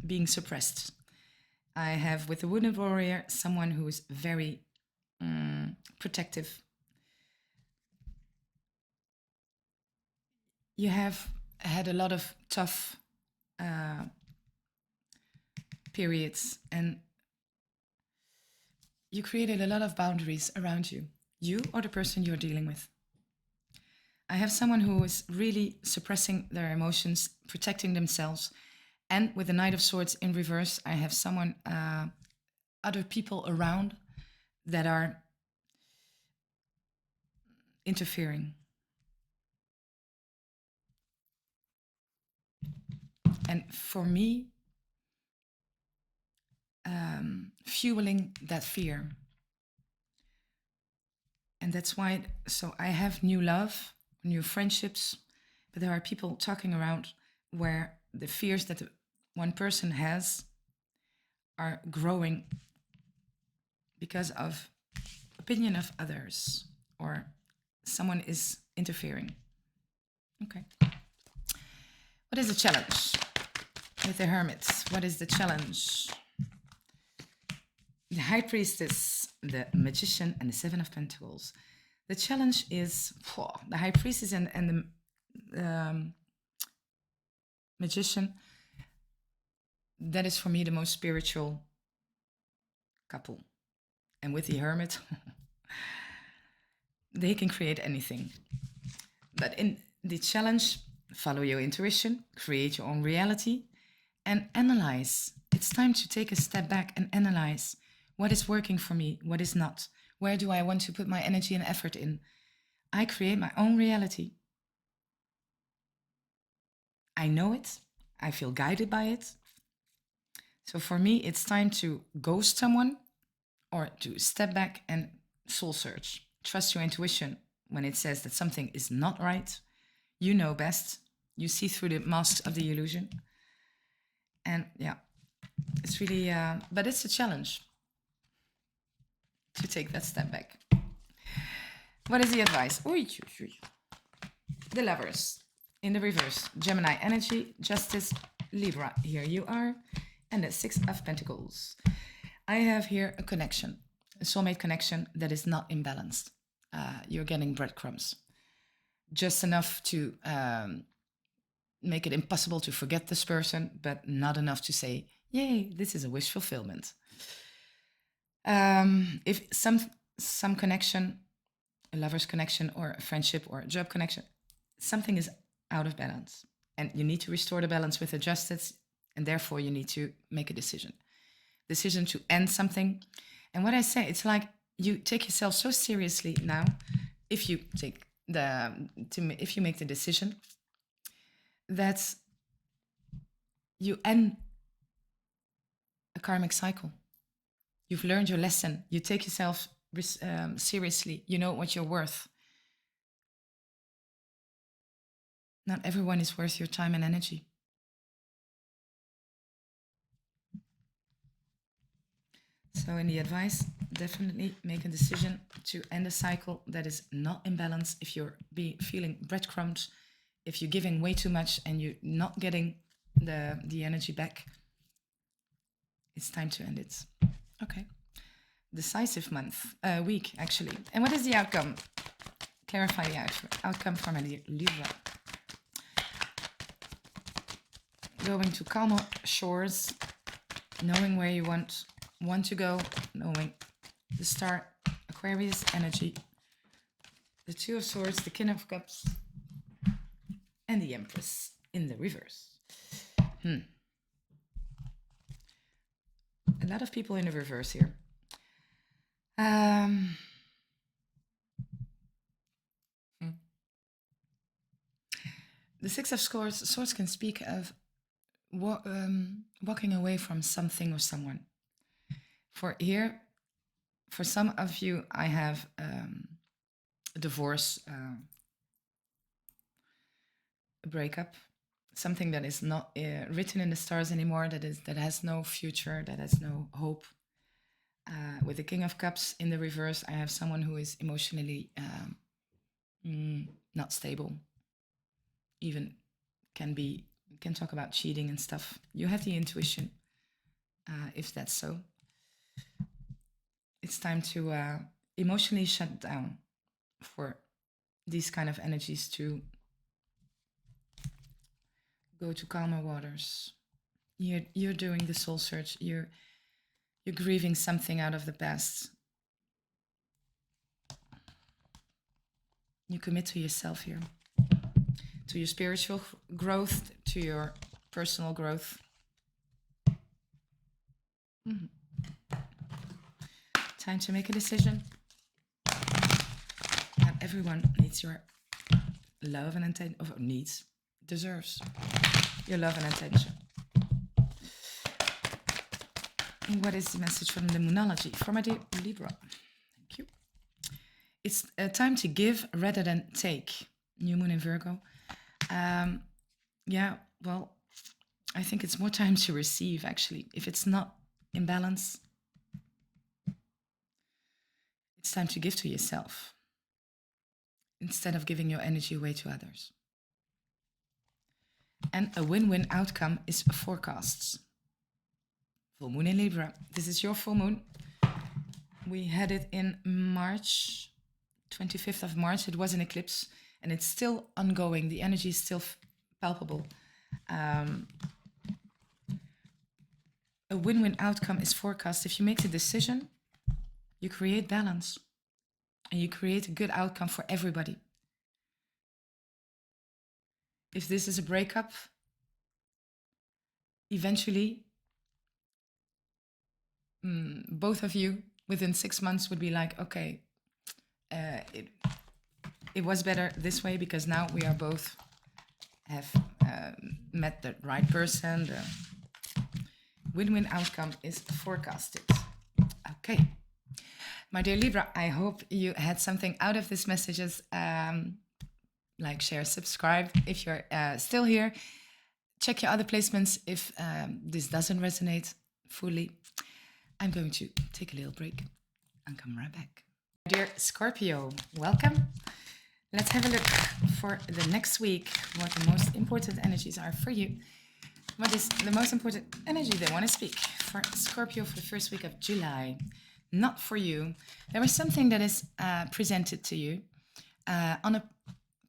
being suppressed. I have with the Wounded Warrior someone who is very protective. You have had a lot of tough periods, and you created a lot of boundaries around you. You or the person you're dealing with. I have someone who is really suppressing their emotions, protecting themselves. And with the Knight of Swords in reverse, I have someone, other people around that are interfering. And for me, fueling that fear. And that's why, so I have new love, new friendships, but there are people talking around where the fears that one person has are growing because of opinion of others, or someone is interfering. Okay. What is the challenge with the Hermits? What is the challenge? The High Priestess, the Magician, and the Seven of Pentacles. The challenge is the High Priestess and the Magician. That is for me the most spiritual couple. And with the Hermit, they can create anything. But in the challenge, follow your intuition, create your own reality, and analyze. It's time to take a step back and analyze what is working for me, what is not. Where do I want to put my energy and effort in? I create my own reality. I know it. I feel guided by it. So for me, it's time to ghost someone or to step back and soul search. Trust your intuition when it says that something is not right. You know best. You see through the masks of the illusion. And yeah, it's really, but it's a challenge to take that step back. What is the advice? The Lovers in the reverse. Gemini energy, Justice, Libra. Here you are. And the Six of Pentacles. I have here a connection, a soulmate connection that is not imbalanced. You're getting breadcrumbs. Just enough to make it impossible to forget this person, but not enough to say, yay, this is a wish fulfillment. If some connection, a lover's connection or a friendship or a job connection, something is out of balance and you need to restore the balance with the Justice, and therefore you need to make a decision to end something. And what I say, it's like you take yourself so seriously now. If you if you make the decision that you end a karmic cycle. You've learned your lesson. You take yourself seriously. You know what you're worth. Not everyone is worth your time and energy. So in the advice, definitely make a decision to end a cycle that is not in balance. If you're feeling breadcrumbs, if you're giving way too much and you're not getting the energy back, it's time to end it. Okay. Decisive week, actually. And what is the outcome? Clarify the outcome for my Libra. Going to calmer shores, knowing where you want to go, knowing the star, Aquarius energy, the Two of Swords, the King of Cups, and the Empress in the reverse. A lot of people in the reverse here. The Six of Swords can speak of walking away from something or someone. For some of you, I have a divorce, a breakup, something that is not written in the stars anymore, that has no future, that has no hope. With the King of Cups in the reverse, I have someone who is emotionally not stable. Even can talk about cheating and stuff. You have the intuition, if that's so. It's time to emotionally shut down for these kind of energies to go to calmer waters. You're doing the soul search. You're grieving something out of the past. You commit to yourself here, to your spiritual growth, to your personal growth. Time to make a decision. Not everyone needs your love and attention, deserves your love and attention. And what is the message from the Moonology for my dear Libra? Thank you. It's time to give rather than take. New moon in Virgo. Well, I think it's more time to receive, actually. If it's not in balance, it's time to give to yourself instead of giving your energy away to others. And a win-win outcome is forecasts. Full moon in Libra. This is your full moon. We had it in March, 25th of March. It was an eclipse, and it's still ongoing. The energy is still palpable. A win-win outcome is forecast. If you make the decision, you create balance, and you create a good outcome for everybody. If this is a breakup, eventually, both of you within 6 months would be like, okay, it was better this way because now we are both have met the right person. The win-win outcome is forecasted. Okay. My dear Libra, I hope you had something out of these messages. Like, share, subscribe. If you're still here, check your other placements if this doesn't resonate fully. I'm going to take a little break and come right back. Dear Scorpio, welcome. Let's have a look for the next week, what the most important energies are for you. What is the most important energy they want to speak for Scorpio for the first week of July? Not for you. There is something that is presented to you on a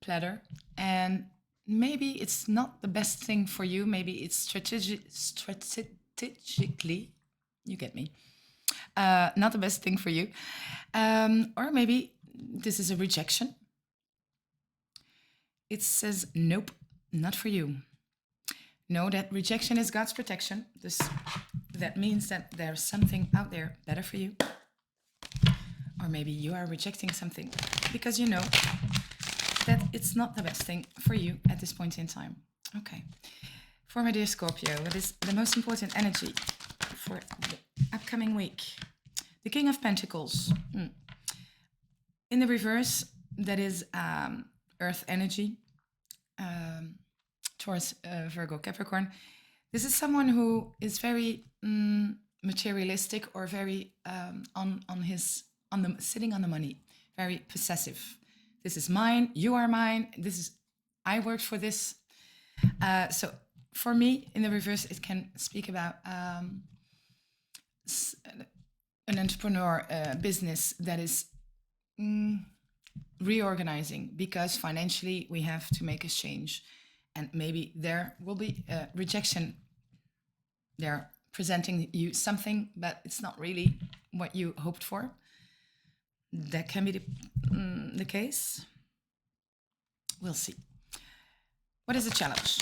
platter, and maybe it's not the best thing for you. Maybe it's strategically, you get me, not the best thing for you. Or maybe this is a rejection. It says, nope, not for you. Know that rejection is God's protection. That means that there's something out there better for you. Or maybe you are rejecting something because you know that it's not the best thing for you at this point in time. Okay. For my dear Scorpio, what is the most important energy for the upcoming week? The King of Pentacles. In the reverse, that is Earth energy. Taurus, Virgo, Capricorne. This is someone who is very materialistic or very sitting on the money, very possessive. This is mine, you are mine. I worked for this. So for me, in the reverse, it can speak about an entrepreneur business that is reorganizing, because financially we have to make a change, and maybe there will be rejection. They're presenting you something, but it's not really what you hoped for. That can be the case. We'll see. What is the challenge?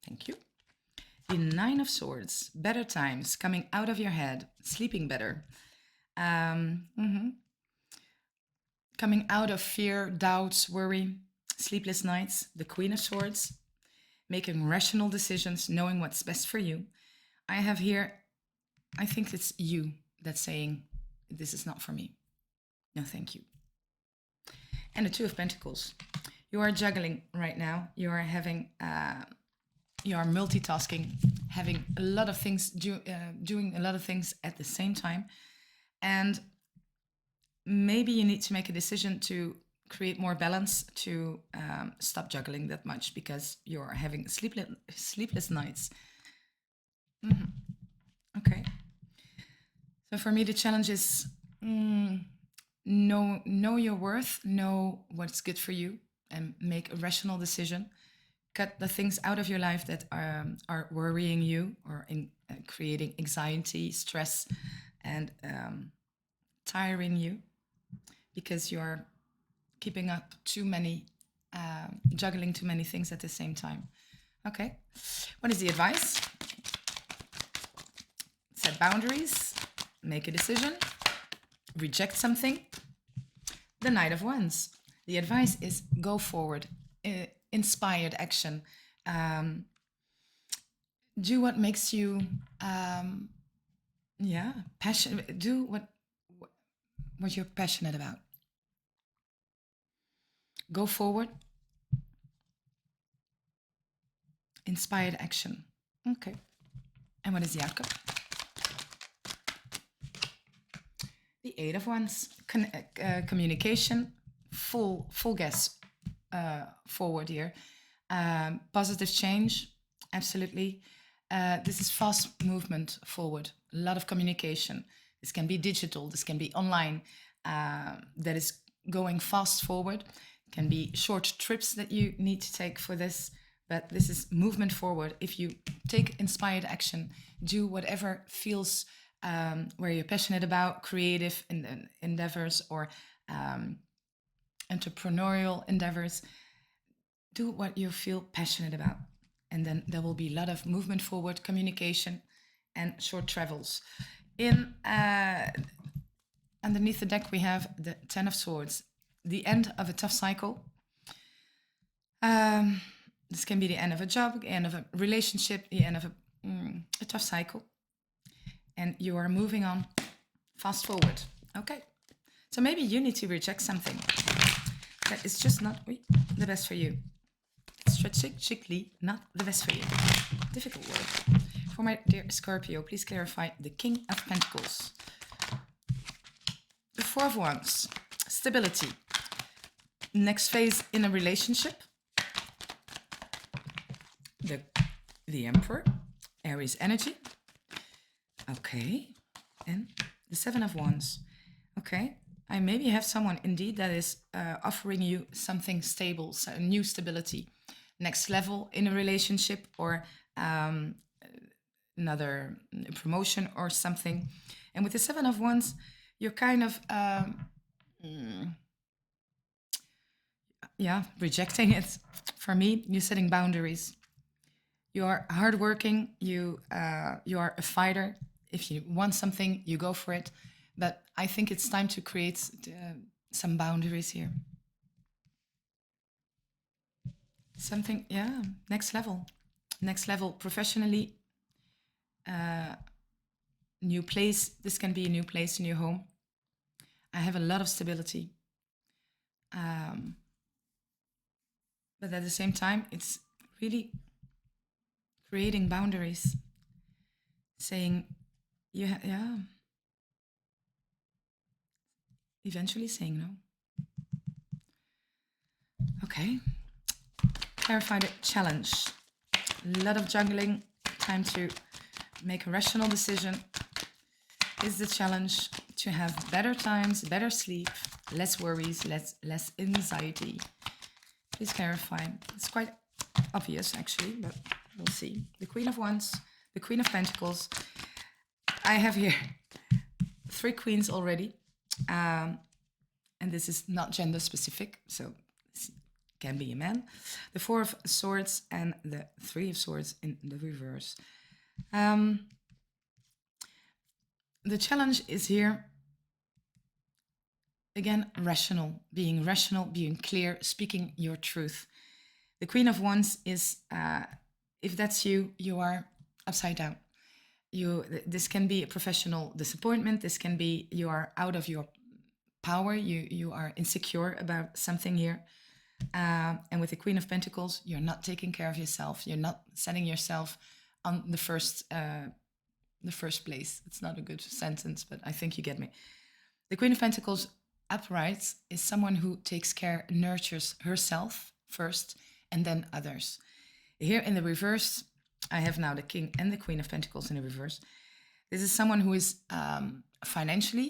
Thank you. The Nine of Swords. Better times. Coming out of your head. Sleeping better. Coming out of fear, doubts, worry, sleepless nights. The Queen of Swords. Making rational decisions, knowing what's best for you. I have here, I think it's you that's saying, this is not for me. No, thank you. And the Two of Pentacles. You are juggling right now. You are having, you are multitasking, having a lot of things, doing a lot of things at the same time. And maybe you need to make a decision to create more balance, to stop juggling that much, because you're having sleepless nights. Okay. So for me, the challenge is know your worth, know what's good for you, and make a rational decision. Cut the things out of your life that are worrying you or creating anxiety, stress, and tiring you, because you're keeping up too many, juggling too many things at the same time. Okay. What is the advice? Set boundaries, make a decision, reject something. The Knight of Wands. The advice is go forward, inspired action. Do what makes you, passionate. Do what you're passionate about. Go forward. Inspired action. Okay. And what is the outcome? The Eight of Wands. Communication. Full gas forward here. Positive change. Absolutely. This is fast movement forward. A lot of communication. This can be digital. This can be online. That is going fast forward. Can be short trips that you need to take for this, but this is movement forward. If you take inspired action, do whatever feels where you're passionate about, creative endeavors or entrepreneurial endeavors, do what you feel passionate about. And then there will be a lot of movement forward, communication, and short travels. Underneath the deck, we have the Ten of Swords. The end of a tough cycle. This can be the end of a job, the end of a relationship, the end of a tough cycle. And you are moving on fast forward. Okay. So maybe you need to reject something that is just not the best for you. Strategically not the best for you. Difficult word. For my dear Scorpio, please clarify the King of Pentacles. The Four of Wands. Stability. Next phase in a relationship. The Emperor. Aries energy. Okay. And the Seven of Wands. Okay. I maybe have someone indeed that is offering you something stable, so a new stability. Next level in a relationship, or another promotion or something. And with the Seven of Wands, you're kind of rejecting it. For me, you're setting boundaries. You are hardworking. You are a fighter. If you want something, you go for it. But I think it's time to create some boundaries here. Something, next level. Next level professionally. New place. This can be a new place in your home. I have a lot of stability. But at the same time, it's really creating boundaries. Saying, eventually saying no. Okay. Clarify the challenge. A lot of juggling, time to make a rational decision. Is the challenge to have better times, better sleep, less worries, less anxiety? Please clarify. It's quite obvious, actually, but we'll see. The Queen of Wands, the Queen of Pentacles. I have here 3 queens already. And this is not gender specific, so it can be a man. The 4 of Swords and the 3 of Swords in the reverse. The challenge is here, again, rational, being clear, speaking your truth. The Queen of Wands is, if that's you, you are upside down. This can be a professional disappointment. This can be you are out of your power. You are insecure about something here. And with the Queen of Pentacles, you're not taking care of yourself. You're not setting yourself on the first place. It's not a good sentence, but I think you get me. The Queen of Pentacles upright is someone who takes care, nurtures herself first, and then others. Here in the reverse, I have now the King and the Queen of Pentacles in the reverse. This is someone who is financially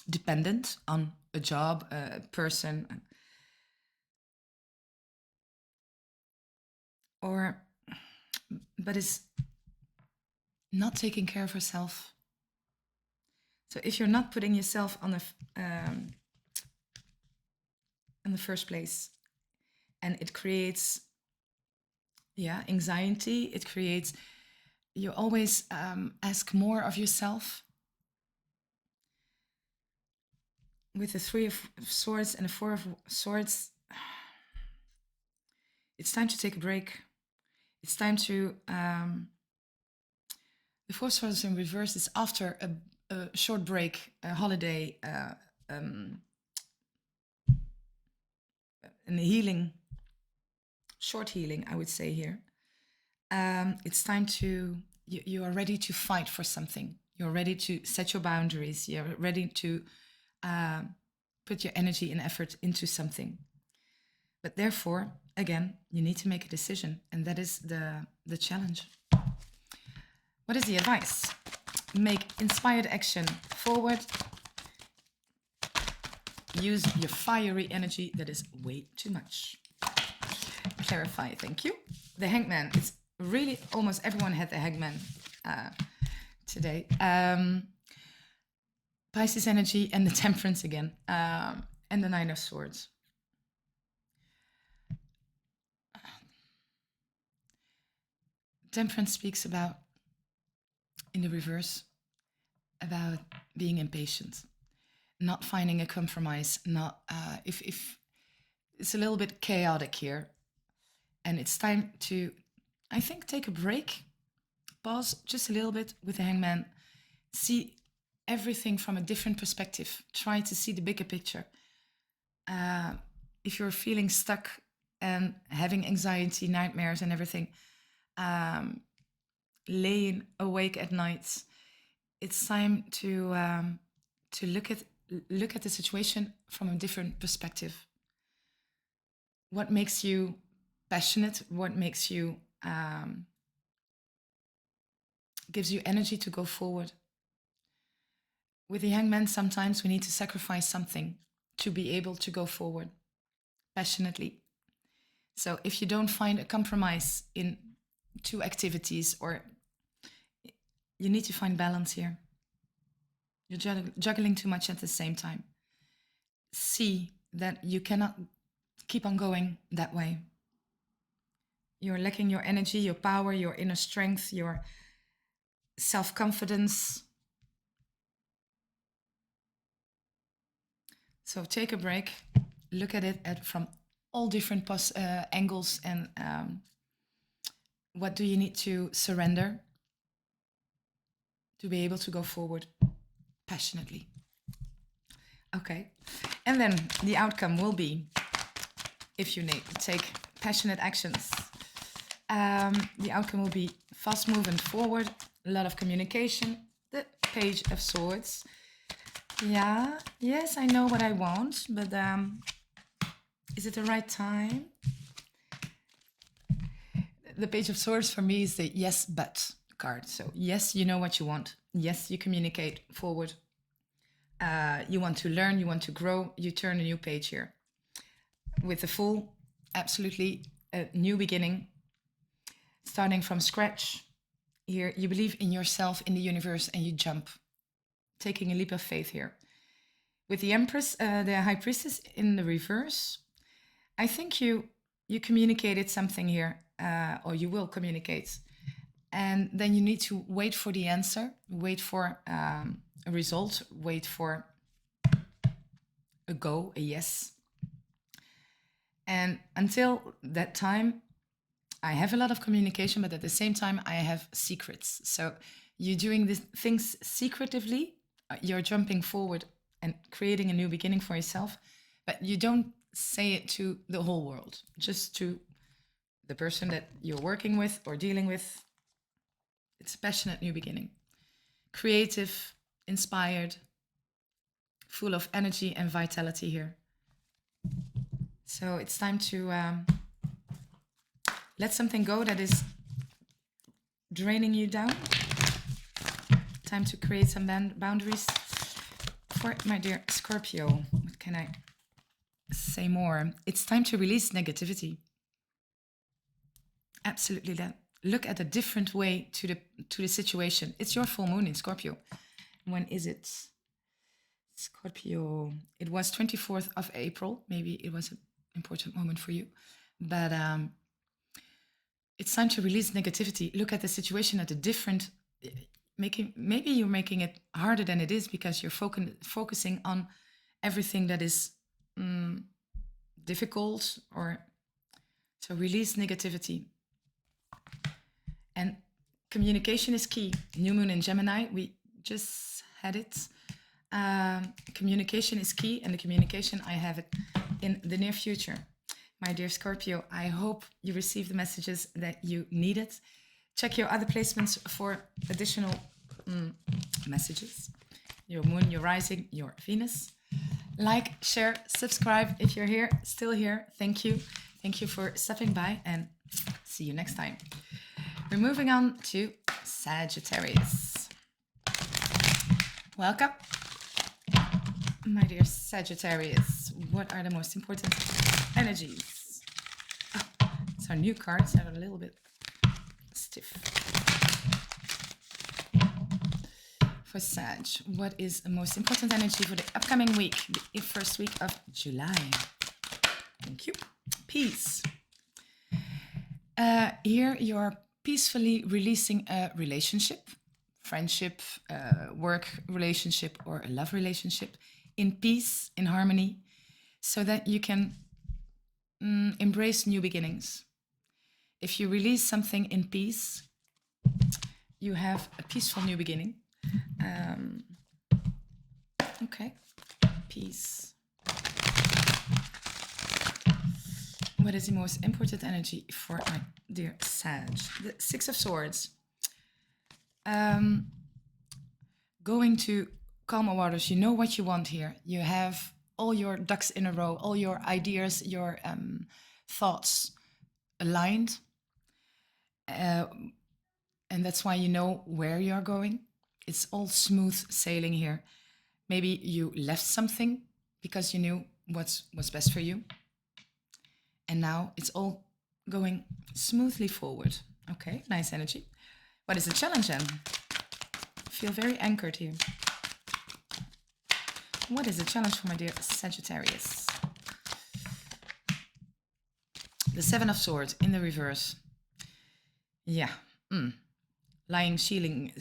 dependent on a job, a person, but is not taking care of herself. So if you're not putting yourself on the first place, and it creates, anxiety. It creates, you always ask more of yourself. With the 3 of Swords and the 4 of Swords, it's time to take a break. It's time to, the 4 of Swords in reverse is after a short break, a holiday, and a healing, short healing, I would say here. It's time to, you are ready to fight for something. You're ready to set your boundaries. You're ready to put your energy and effort into something. But therefore, again, you need to make a decision, and that is the challenge. What is the advice? Make inspired action forward. Use your fiery energy that is way too much. Clarify, thank you. The Hangman, it's really almost everyone had the Hangman today. Pisces energy and the Temperance again, and the 9 of Swords. Temperance speaks about, in the reverse, about being impatient, not finding a compromise, not if it's a little bit chaotic here, and it's time to, I think, take a break, pause just a little bit with the Hangman, see everything from a different perspective, try to see the bigger picture. If you're feeling stuck and having anxiety, nightmares and everything, laying awake at night, it's time to look at the situation from a different perspective. What makes you passionate? What makes you gives you energy to go forward? With the Hangman, sometimes we need to sacrifice something to be able to go forward passionately. So if you don't find a compromise in 2 activities, or you need to find balance here. You're juggling too much at the same time. See that you cannot keep on going that way. You're lacking your energy, your power, your inner strength, your self-confidence. So take a break, look at it from all different angles, and what do you need to surrender to be able to go forward passionately. Okay, and then the outcome will be, if you need to take passionate actions, the outcome will be fast movement forward, a lot of communication, the Page of Swords. Yeah, yes, I know what I want, but is it the right time? the Page of Swords for me is the yes, but card. So yes, you know what you want. Yes, you communicate forward. You want to learn, you want to grow, you turn a new page here. With the Fool, absolutely a new beginning, starting from scratch. Here, you believe in yourself, in the universe, and you jump, taking a leap of faith here. With the Empress, the High Priestess in the reverse, I think you communicated something here, or you will communicate. And then you need to wait for the answer, wait for a result, wait for a go, a yes. And until that time, I have a lot of communication, but at the same time, I have secrets. So you're doing these things secretively, you're jumping forward and creating a new beginning for yourself, but you don't say it to the whole world, just to the person that you're working with or dealing with. It's a passionate new beginning. Creative, inspired, full of energy and vitality here. So it's time to let something go that is draining you down. Time to create some boundaries for my dear Scorpio. What can I say more? It's time to release negativity. Absolutely that. Look at a different way to the situation. It's your full moon in Scorpio. When is it? Scorpio. It was 24th of April. Maybe it was an important moment for you. But it's time to release negativity. Look at the situation at a different... Maybe you're making it harder than it is because you're focusing on everything that is difficult. So release negativity. And communication is key. New moon in Gemini, we just had it. Communication is key, and the communication, I have it in the near future. My dear Scorpio, I hope you receive the messages that you needed. Check your other placements for additional messages. Your moon, your rising, your Venus. Like, share, subscribe if you're here, still here. Thank you. Thank you for stopping by, and see you next time. We're moving on to Sagittarius. Welcome, my dear Sagittarius. What are the most important energies? Oh, it's our new cards. They're a little bit stiff. For Sag, what is the most important energy for the upcoming week, the first week of July? Thank you. Peace. Here you're peacefully releasing a relationship, friendship, work relationship, or a love relationship in peace, in harmony, so that you can embrace new beginnings. If you release something in peace, you have a peaceful new beginning. Okay, peace. What is the most important energy for my dear Sag? The Six of Swords. Going to calmer waters. You know what you want here. You have all your ducks in a row, all your ideas, your thoughts aligned. And that's why you know where you're going. It's all smooth sailing here. Maybe you left something because you knew what was best for you. And now it's all going smoothly forward. Okay, nice energy. What is the challenge then? I feel very anchored here. What is the challenge for my dear Sagittarius? The Seven of Swords in the reverse. Yeah. Lying, cheating,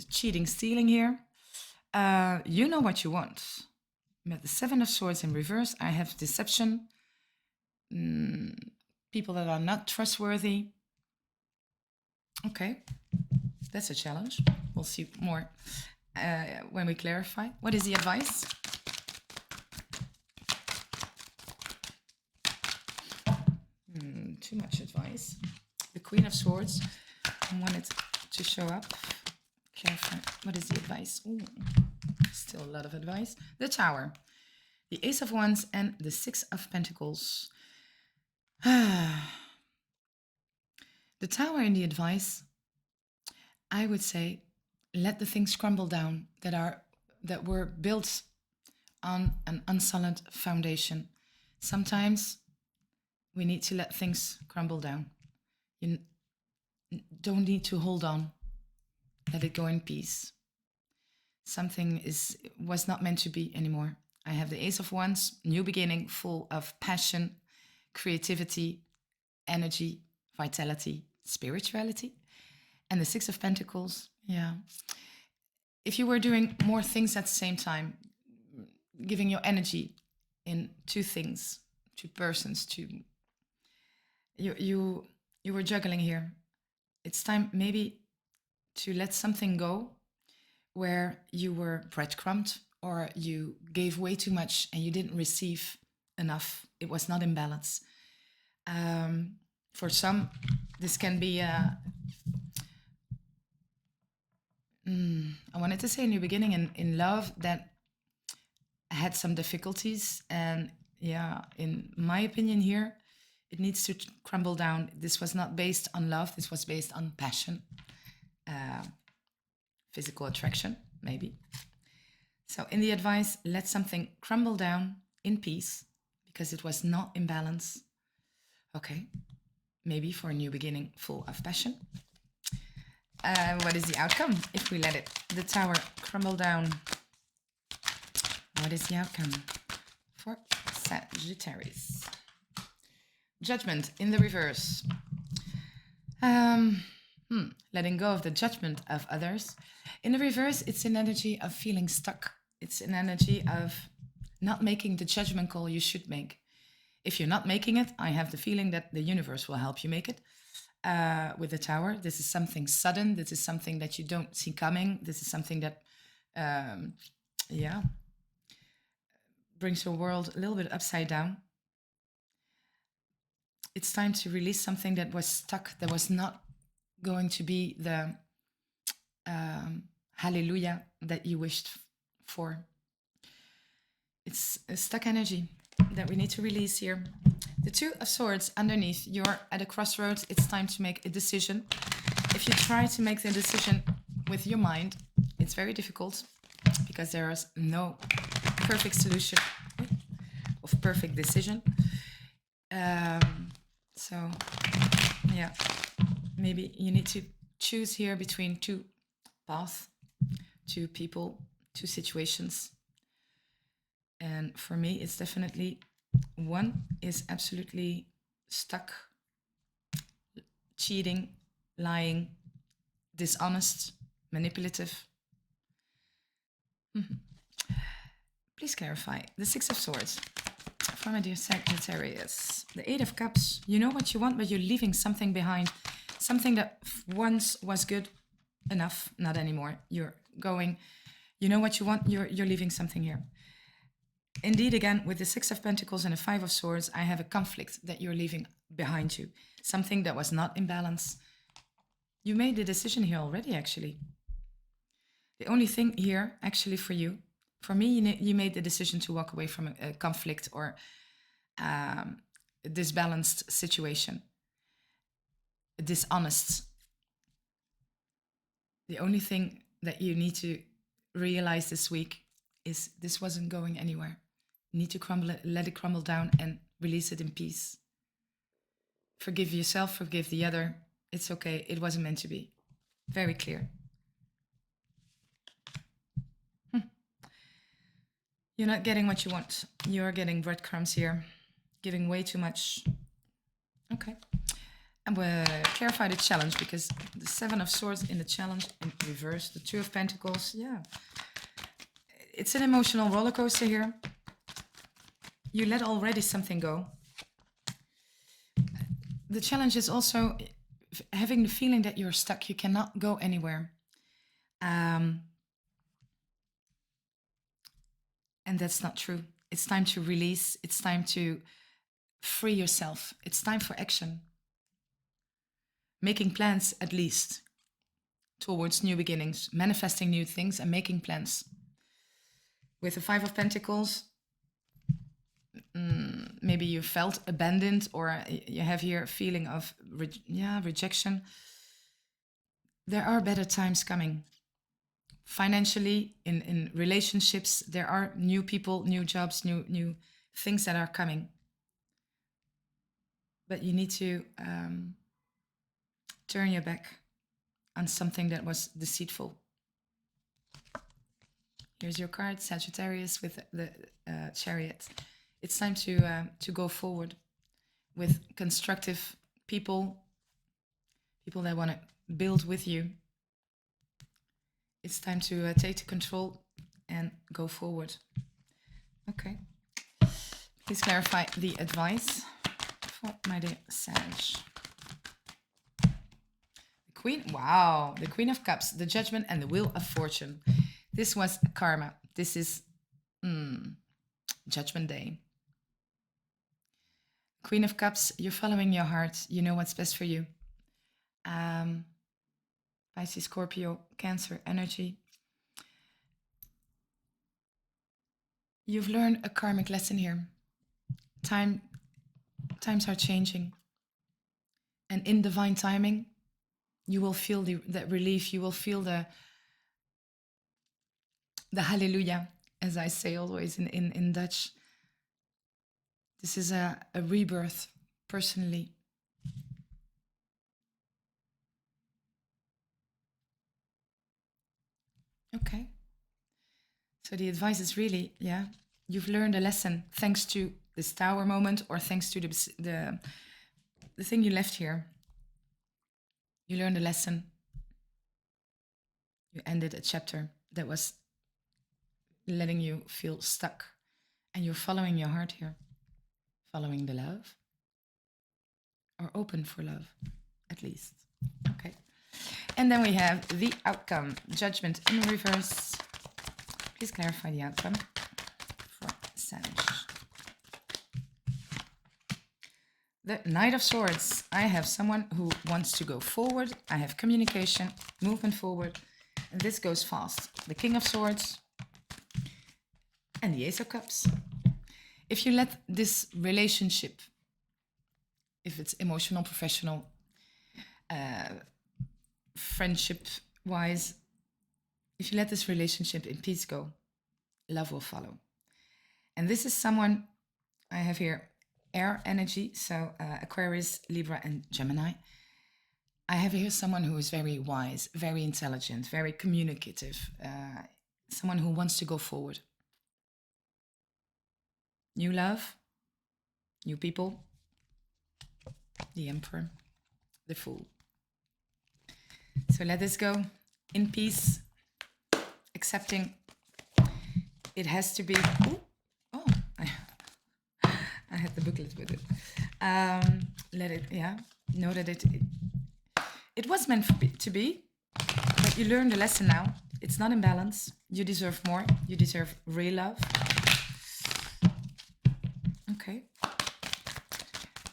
stealing here. You know what you want. With the Seven of Swords in reverse, I have deception. People that are not trustworthy. Okay, that's a challenge. We'll see more when we clarify. What is the advice? Too much advice. The Queen of Swords. I wanted to show up. Clarify. What is the advice? Ooh, still a lot of advice. The Tower. The Ace of Wands and the Six of Pentacles. The Tower in the advice, I would say, let the things crumble down that were built on an unsolid foundation. Sometimes we need to let things crumble down. You don't need to hold on. Let it go in peace. Something was not meant to be anymore. I have the Ace of Wands, new beginning, full of passion, creativity, energy, vitality, spirituality. And the Six of Pentacles, yeah. If you were doing more things at the same time, giving your energy in two things, two persons, you were juggling here. It's time maybe to let something go where you were breadcrumbed or you gave way too much and you didn't receive enough. It was not in balance. For some, this can be I wanted to say a new beginning in love that had some difficulties. And yeah, in my opinion here, it needs to crumble down. This was not based on love. This was based on passion, physical attraction, maybe. So in the advice, let something crumble down in peace because it was not in balance. Okay, maybe for a new beginning full of passion. What is the outcome if we let the Tower crumble down? What is the outcome for Sagittarius? Judgment in the reverse. Letting go of the judgment of others. In the reverse, it's an energy of feeling stuck. It's an energy of not making the judgment call you should make. If you're not making it, I have the feeling that the universe will help you make it. With the Tower, this is something sudden. This is something that you don't see coming. This is something that, brings your world a little bit upside down. It's time to release something that was stuck, that was not going to be the hallelujah that you wished for. It's a stuck energy that we need to release here. The Two of Swords underneath, you're at a crossroads. It's time to make a decision. If you try to make the decision with your mind, it's very difficult because there is no perfect solution of perfect decision. So, yeah, maybe you need to choose here between two paths, two people, two situations. And for me, it's definitely one is absolutely stuck, cheating, lying, dishonest, manipulative. Please clarify. The Six of Swords. For my dear Sagittarius. The Eight of Cups. You know what you want, but you're leaving something behind. Something that once was good enough, not anymore. You're going, you know what you want, you're leaving something here. Indeed, again, with the Six of Pentacles and the Five of Swords, I have a conflict that you're leaving behind you. Something that was not in balance. You made the decision here already, actually. The only thing here, actually, for you, for me, you made the decision to walk away from a conflict or a disbalanced situation. Dishonest. The only thing that you need to realize this week is this wasn't going anywhere. You need to crumble it, let it crumble down and release it in peace. Forgive yourself, forgive the other. It's okay. It wasn't meant to be. Very clear. You're not getting what you want. You're getting breadcrumbs here. Giving way too much. Okay. And we'll clarify the challenge because the Seven of Swords in the challenge in reverse. The Two of Pentacles. Yeah. It's an emotional roller coaster here. You let already something go. The challenge is also having the feeling that you're stuck. You cannot go anywhere. And that's not true. It's time to release. It's time to free yourself. It's time for action. Making plans, at least, towards new beginnings. Manifesting new things and making plans. With the Five of Pentacles, maybe you felt abandoned, or you have here a feeling of rejection. There are better times coming. Financially, in relationships, there are new people, new jobs, new things that are coming. But you need to turn your back on something that was deceitful. Here's your card, Sagittarius with the Chariot. It's time to go forward with constructive people that want to build with you. It's time to take control and go forward. Okay. Please clarify the advice for my dear Sag. The Queen, wow, the Queen of Cups, the Judgment, and the Wheel of Fortune. This was karma. This is Judgment Day. Queen of Cups, you're following your heart. You know what's best for you. Pisces, Scorpio, Cancer energy. You've learned a karmic lesson here. Times are changing. And in divine timing, you will feel that relief. You will feel the hallelujah, as I say always in Dutch. This is a rebirth, personally. Okay. So the advice is really, you've learned a lesson thanks to this tower moment, or thanks to the thing you left here. You learned a lesson. You ended a chapter that was letting you feel stuck. And you're following your heart here. Following the love. Or open for love, at least. Okay. And then we have the outcome. Judgment in reverse. Please clarify the outcome for Sag. The Knight of Swords. I have someone who wants to go forward. I have communication, movement forward. And this goes fast. The King of Swords. And the Ace of Cups. If you let this relationship, if it's emotional, professional, friendship-wise, if you let this relationship in peace go, love will follow. And this is someone, I have here air energy, so Aquarius, Libra, and Gemini. I have here someone who is very wise, very intelligent, very communicative, someone who wants to go forward. New love, new people, the Emperor, the Fool. So let this go in peace, accepting it has to be. I had the booklet with it. Let it, know that it was meant to be, but you learned the lesson now. It's not in balance. You deserve more. You deserve real love. Okay.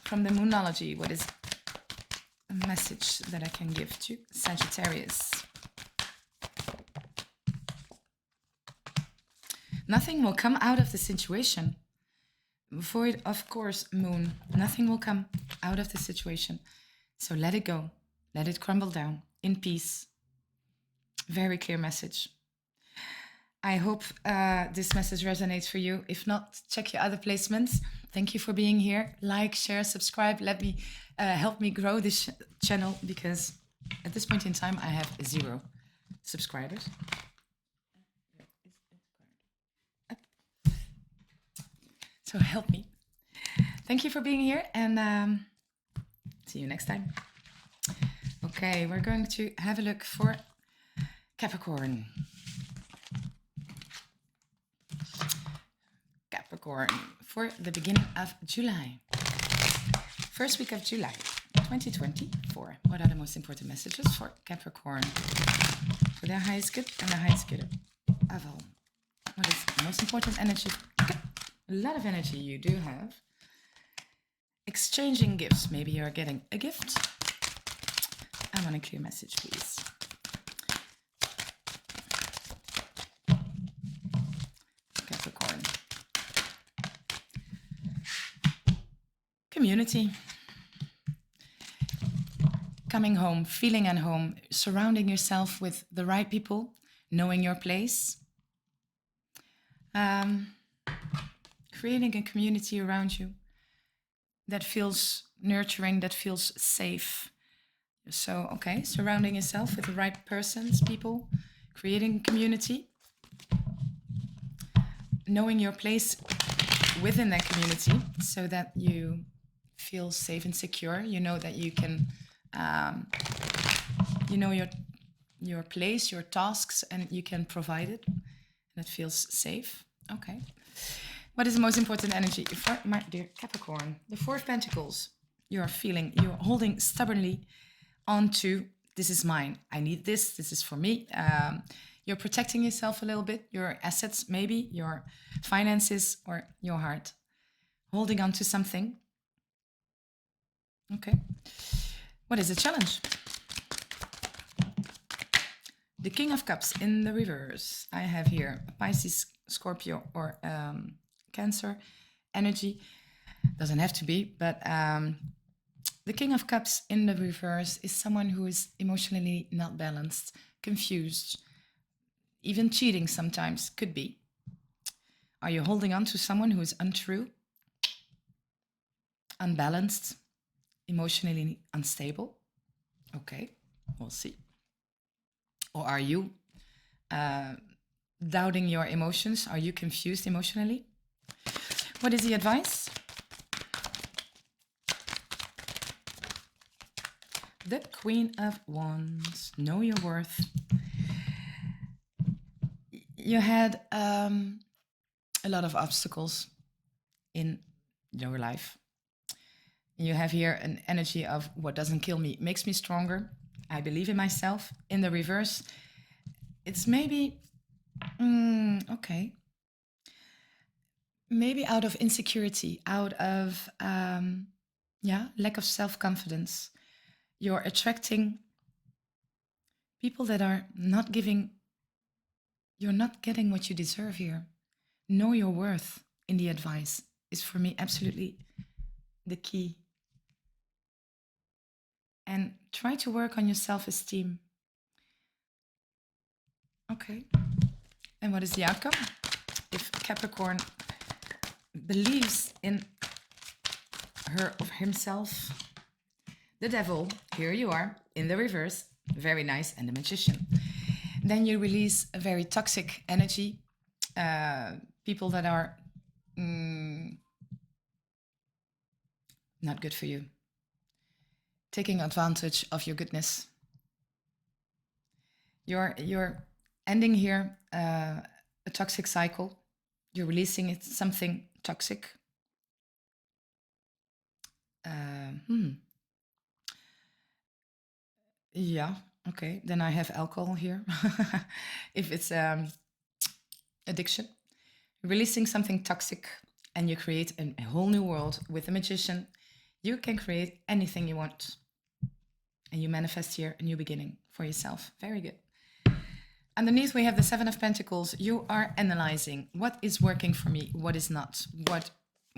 From the Moonology, what is a message that I can give to Sagittarius? Nothing will come out of the situation. Void, of course, Moon. Nothing will come out of the situation. So let it go. Let it crumble down in peace. Very clear message. I hope this message resonates for you. If not, check your other placements. Thank you for being here. Like, share, subscribe. Let me help me grow this channel, because at this point in time, I have 0 subscribers. So help me. Thank you for being here, and see you next time. Okay, we're going to have a look for Capricorn. Capricorn for the beginning of July. First week of July 2024. What are the most important messages for Capricorn? For their highest good and the highest good of all. What is the most important energy? A lot of energy you do have. Exchanging gifts. Maybe you're getting a gift. I want a clear message, please. Capricorn. Community. Coming home, feeling at home, surrounding yourself with the right people, knowing your place. Creating a community around you that feels nurturing, that feels safe. So, okay, surrounding yourself with the right persons, people, creating community, knowing your place within that community so that you feel safe and secure. You know that you can, you know your place, your tasks, and you can provide it. And it feels safe. Okay. What is the most important energy for my dear Capricorn? The Four of Pentacles. You're holding stubbornly onto, this is mine. I need this. This is for me. You're protecting yourself a little bit, your assets, maybe your finances or your heart. Holding on to something. Okay. What is the challenge? The King of Cups in the reverse. I have here Pisces, Scorpio, or Cancer energy. Doesn't have to be, but the King of Cups in the reverse is someone who is emotionally not balanced, confused, even cheating sometimes, could be. Are you holding on to someone who is untrue, unbalanced, emotionally unstable? Okay, we'll see. Or are you doubting your emotions? Are you confused emotionally? What is the advice? The Queen of Wands. Know your worth. You had a lot of obstacles in your life. You have here an energy of what doesn't kill me makes me stronger. I believe in myself. In the reverse, it's maybe, okay. Maybe out of insecurity, out of, lack of self-confidence. You're attracting people that are not giving, you're not getting what you deserve here. Know your worth in the advice is for me absolutely the key. And try to work on your self-esteem. Okay. And what is the outcome? If Capricorn believes in her or himself, the Devil, here you are, in the reverse, very nice, and the Magician. Then you release a very toxic energy, people that are not good for you, taking advantage of your goodness. You're ending here a toxic cycle. You're releasing it, something toxic. Yeah, okay. Then I have alcohol here. If it's addiction, releasing something toxic, and you create a whole new world with the Magician. You can create anything you want. And you manifest here a new beginning for yourself. Very good. Underneath, we have the Seven of Pentacles. You are analyzing what is working for me, what is not.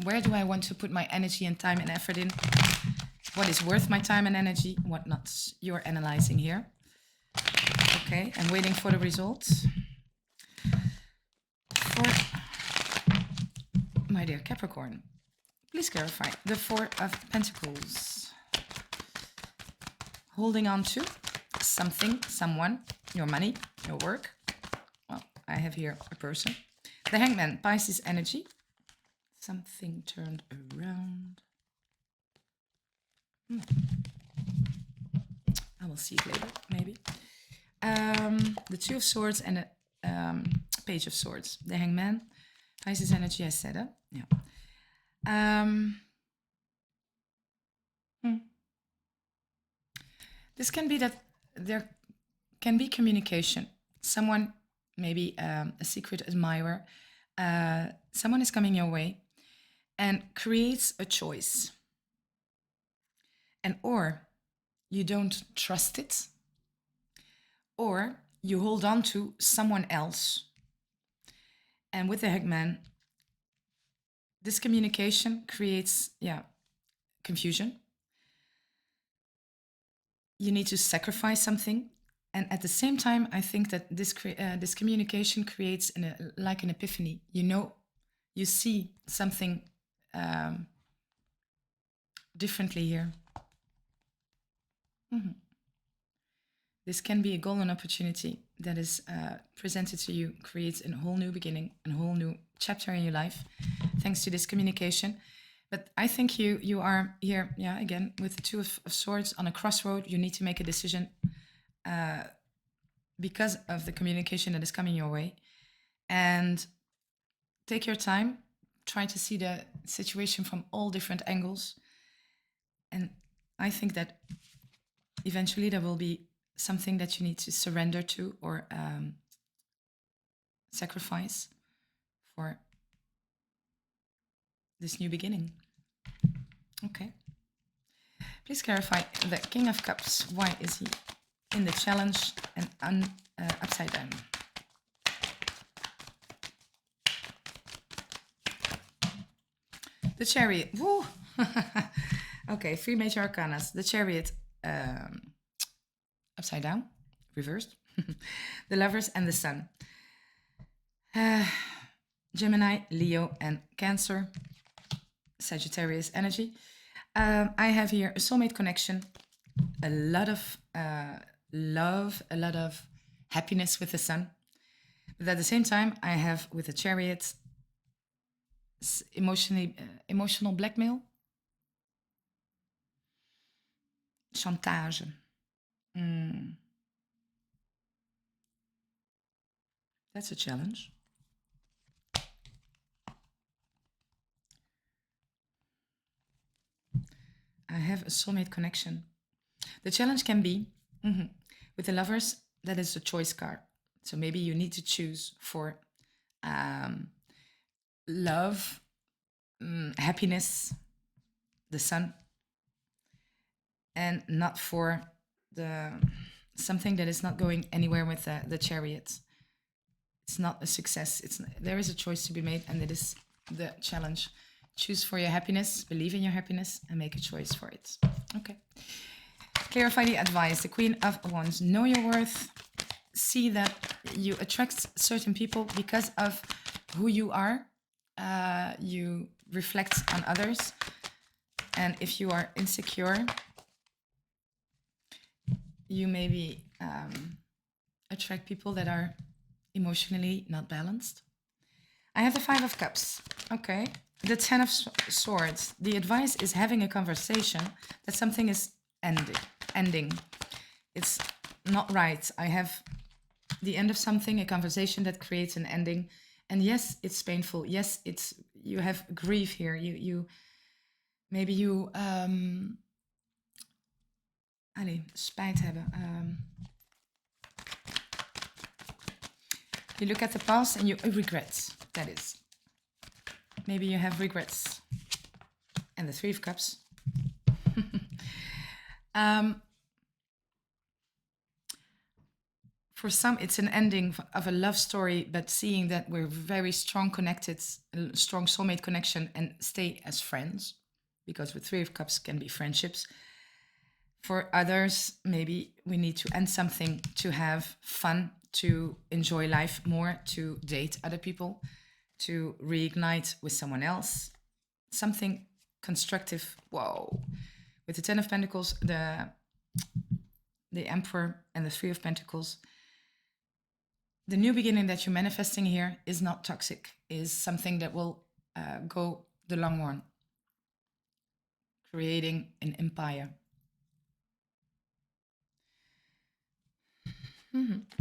Where do I want to put my energy and time and effort in? What is worth my time and energy, what not? You're analyzing here. Okay, I'm waiting for the results. For my dear Capricorn, please clarify. The Four of Pentacles. Holding on to something, someone, your money, your work. Well, I have here a person. The Hangman, Pisces energy. Something turned around. I will see it later, maybe. The Two of Swords and the Page of Swords. The Hangman, Pisces energy, I said it. Yeah. This can be that there can be communication. Someone, maybe a secret admirer, someone is coming your way and creates a choice. And or you don't trust it, or you hold on to someone else. And with the Hangman, this communication creates, confusion. You need to sacrifice something. And at the same time, I think that this communication creates like an epiphany. You know, you see something differently here. This can be a golden opportunity that is presented to you, creates a whole new beginning, a whole new chapter in your life, thanks to this communication. But I think you are here, yeah, again, with the Two of Swords on a crossroad. You need to make a decision because of the communication that is coming your way. And take your time, try to see the situation from all different angles. And I think that eventually there will be something that you need to surrender to or sacrifice for this new beginning. Okay. Please clarify the King of Cups. Why is he in the challenge and upside down? The Chariot. Woo! Okay, 3 major arcanas. The Chariot upside down, reversed. The Lovers and the Sun. Gemini, Leo, and Cancer. Sagittarius energy. I have here a soulmate connection, a lot of love, a lot of happiness with the Sun. But at the same time, I have with the Chariot emotional blackmail, chantage. That's a challenge. I have a soulmate connection. The challenge can be with the Lovers, that is a choice card. So maybe you need to choose for love, happiness, the Sun, and not for something that is not going anywhere with the Chariot. It's not a success. There is a choice to be made, and it is the challenge. Choose for your happiness, believe in your happiness, and make a choice for it. Okay. Clarify the advice. The Queen of Wands. Know your worth. See that you attract certain people because of who you are. You reflect on others. And if you are insecure, you maybe attract people that are emotionally not balanced. I have the 5 of Cups. Okay. The 10 of Swords. The advice is having a conversation that something is ending. It's not right. I have the end of something, a conversation that creates an ending. And yes, it's painful. Yes, you have grief here. You spijt hebben. You look at the past and you regret. That is. Maybe you have regrets. And the 3 of Cups. For some, it's an ending of a love story, but seeing that we're very strong connected, a strong soulmate connection, and stay as friends, because with 3 of Cups can be friendships. For others, maybe we need to end something to have fun, to enjoy life more, to date other people, to reignite with someone else. Something constructive. Whoa. With the 10 of Pentacles, the Emperor, and the 3 of Pentacles. The new beginning that you're manifesting here is not toxic, is something that will go the long run, creating an empire.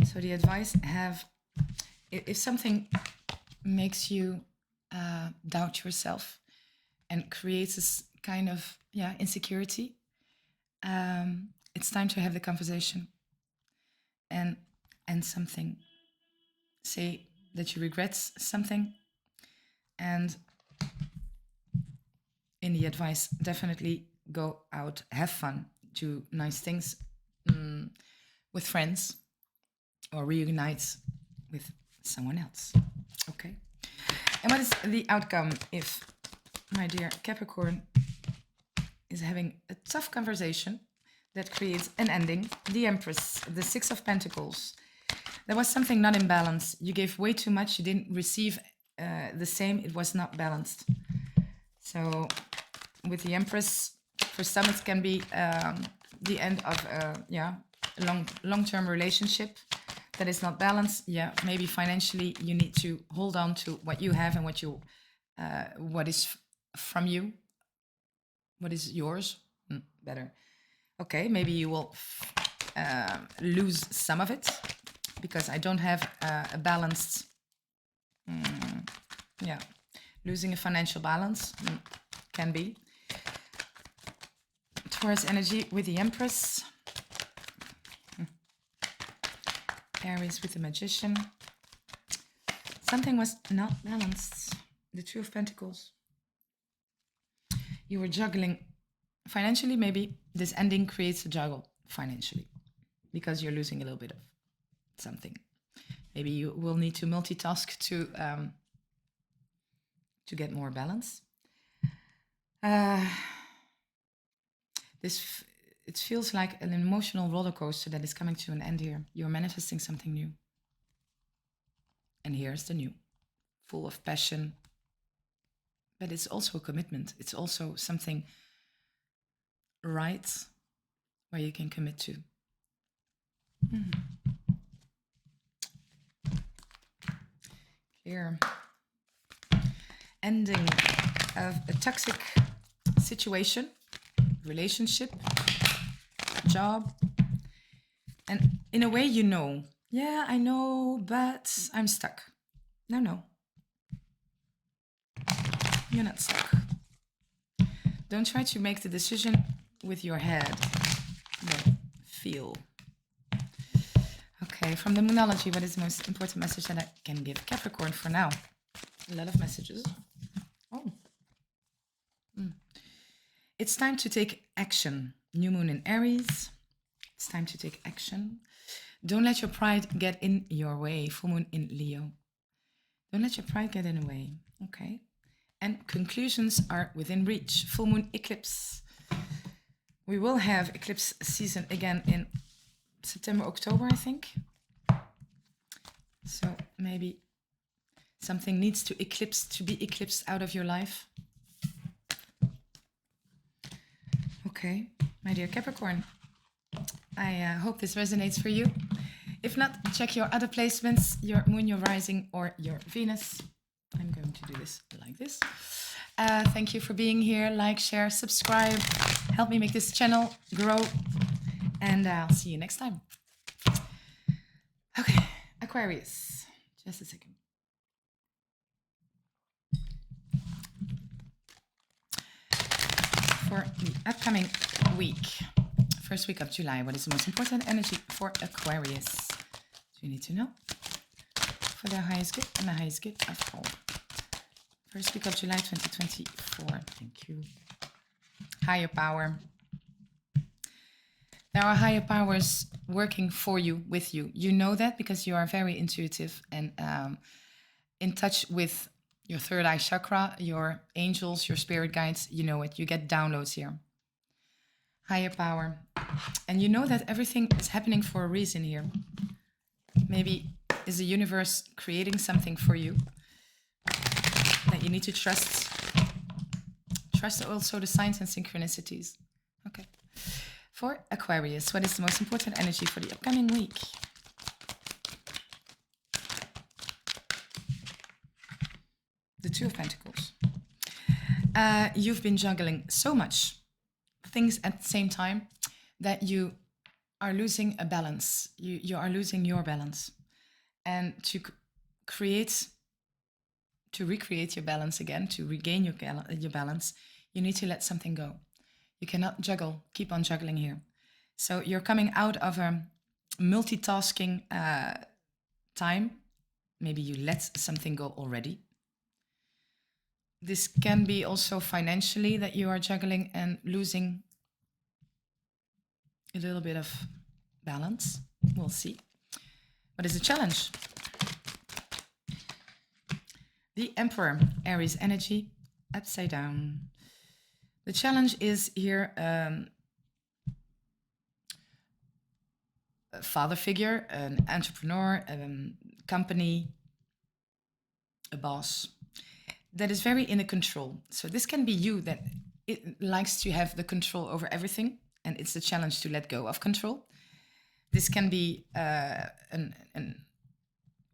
So the advice if something makes you doubt yourself and creates this kind of insecurity, it's time to have the conversation and something. Say that you regret something, and in the advice, definitely go out, have fun, do nice things with friends, or reunite with someone else. Okay. And what is the outcome if my dear Capricorn is having a tough conversation that creates an ending. The Empress, the Six of Pentacles. There was something not in balance. You gave way too much. You didn't receive the same. It was not balanced. So with the Empress, for some it can be the end of a long-term relationship that is not balanced. Yeah, maybe financially you need to hold on to what you have and what is from you, what is yours. Better. Okay, maybe you will lose some of it because I don't have a balanced. Losing a financial balance can be. Taurus energy with the Empress. Aries with the Magician. Something was not balanced. The Two of Pentacles. You were juggling financially. Maybe this ending creates a juggle financially because you're losing a little bit of something. Maybe you will need to multitask to get more balance. It feels like an emotional roller coaster that is coming to an end here. You're manifesting something new. And here's the new. Full of passion. But it's also a commitment. It's also something right where you can commit to. Here. Ending of a toxic situation, relationship, job. And in a way, you know, yeah, I know, but I'm stuck. No. You're not stuck. Don't try to make the decision with your head. No, feel. Okay, from the Moonology, what is the most important message that I can give Capricorn for now? A lot of messages. Oh. It's time to take action. New moon in Aries. It's time to take action. Don't let your pride get in your way. Full moon in Leo. Don't let your pride get in the way. Okay. And conclusions are within reach. Full moon eclipse. We will have eclipse season again in September, October, I think. So maybe something needs to be eclipsed out of your life. Okay, my dear Capricorn, I hope this resonates for you. If not, check your other placements, your moon, your rising, or your Venus. I'm going to do this like this. Thank you for being here. Like, share, subscribe. Help me make this channel grow. And I'll see you next time. Okay, Aquarius. Just a second. For the upcoming week, first week of July, what is the most important energy for Aquarius? Do you need to know? For the highest good and the highest good of all. First week of July 2024. Thank you. Higher power. There are higher powers working for you, with you. You know that because you are very intuitive and in touch with your third eye chakra, your angels, your spirit guides. You know it. You get downloads here. Higher power. And you know that everything is happening for a reason here. Maybe is the universe creating something for you that you need to trust. Trust also the signs and synchronicities. Okay. For Aquarius, what is the most important energy for the upcoming week? The Two of Pentacles. You've been juggling so much things at the same time that you are losing a balance. You are losing your balance. And to recreate your balance again, to regain your balance, you need to let something go. You cannot juggle, keep on juggling here. So you're coming out of a multitasking time. Maybe you let something go already. This can be also financially that you are juggling and losing a little bit of balance. We'll see. What is the challenge? The Emperor, Aries energy, upside down. The challenge is here a father figure, an entrepreneur, company, a boss that is very in a control. So this can be you that it likes to have the control over everything, and it's a challenge to let go of control. This can be an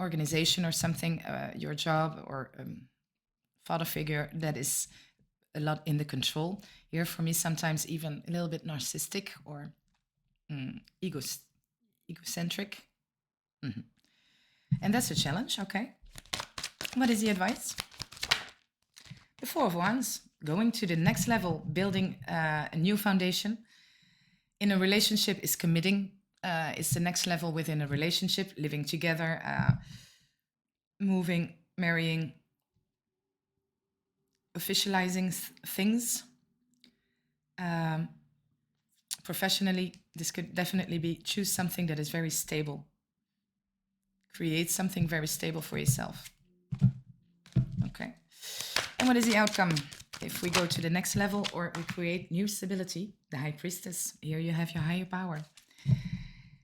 organization or something, your job or father figure that is a lot in the control. Here, for me, sometimes even a little bit narcissistic or egocentric. And that's a challenge, okay? What is the advice? The Four of Wands, going to the next level, building a new foundation. In a relationship is committing. It's the next level within a relationship, living together, moving, marrying, officializing things. Professionally, this could definitely be choose something that is very stable. Create something very stable for yourself. Okay. And what is the outcome? If we go to the next level or we create new stability, the High Priestess, here you have your higher power.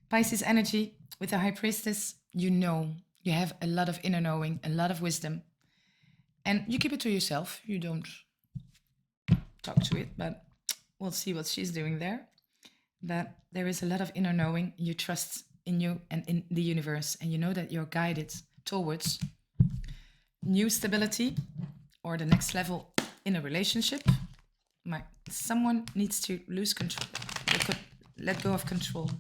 Pisces energy with the High Priestess, you know, you have a lot of inner knowing, a lot of wisdom, and you keep it to yourself. You don't talk to it, but we'll see what she's doing there. But there is a lot of inner knowing. You trust in you and in the universe, and you know that you're guided towards new stability or the next level in a relationship. Someone needs to lose control. They could let go of control.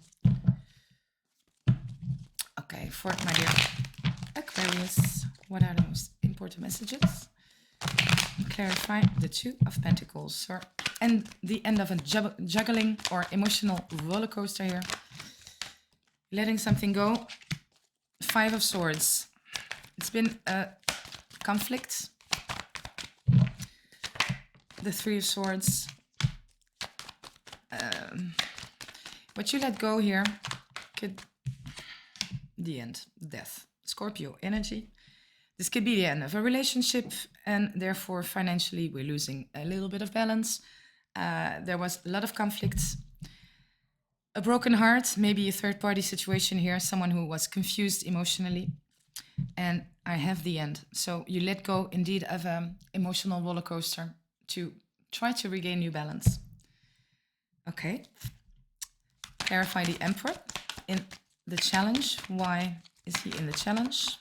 Okay, for my dear Aquarius, what are the most important messages? Clarify the Two of Pentacles, and the end of a juggling or emotional roller coaster here. Letting something go. Five of Swords. It's been a conflict. The Three of Swords. What you let go here could the end, death. Scorpio energy. This could be the end of a relationship, and therefore financially we're losing a little bit of balance. There was a lot of conflicts. A broken heart, maybe a third-party situation here, someone who was confused emotionally. And I have the end. So you let go indeed of an emotional roller coaster to try to regain new balance. Okay. Clarify the Emperor in the challenge. Why is he in the challenge?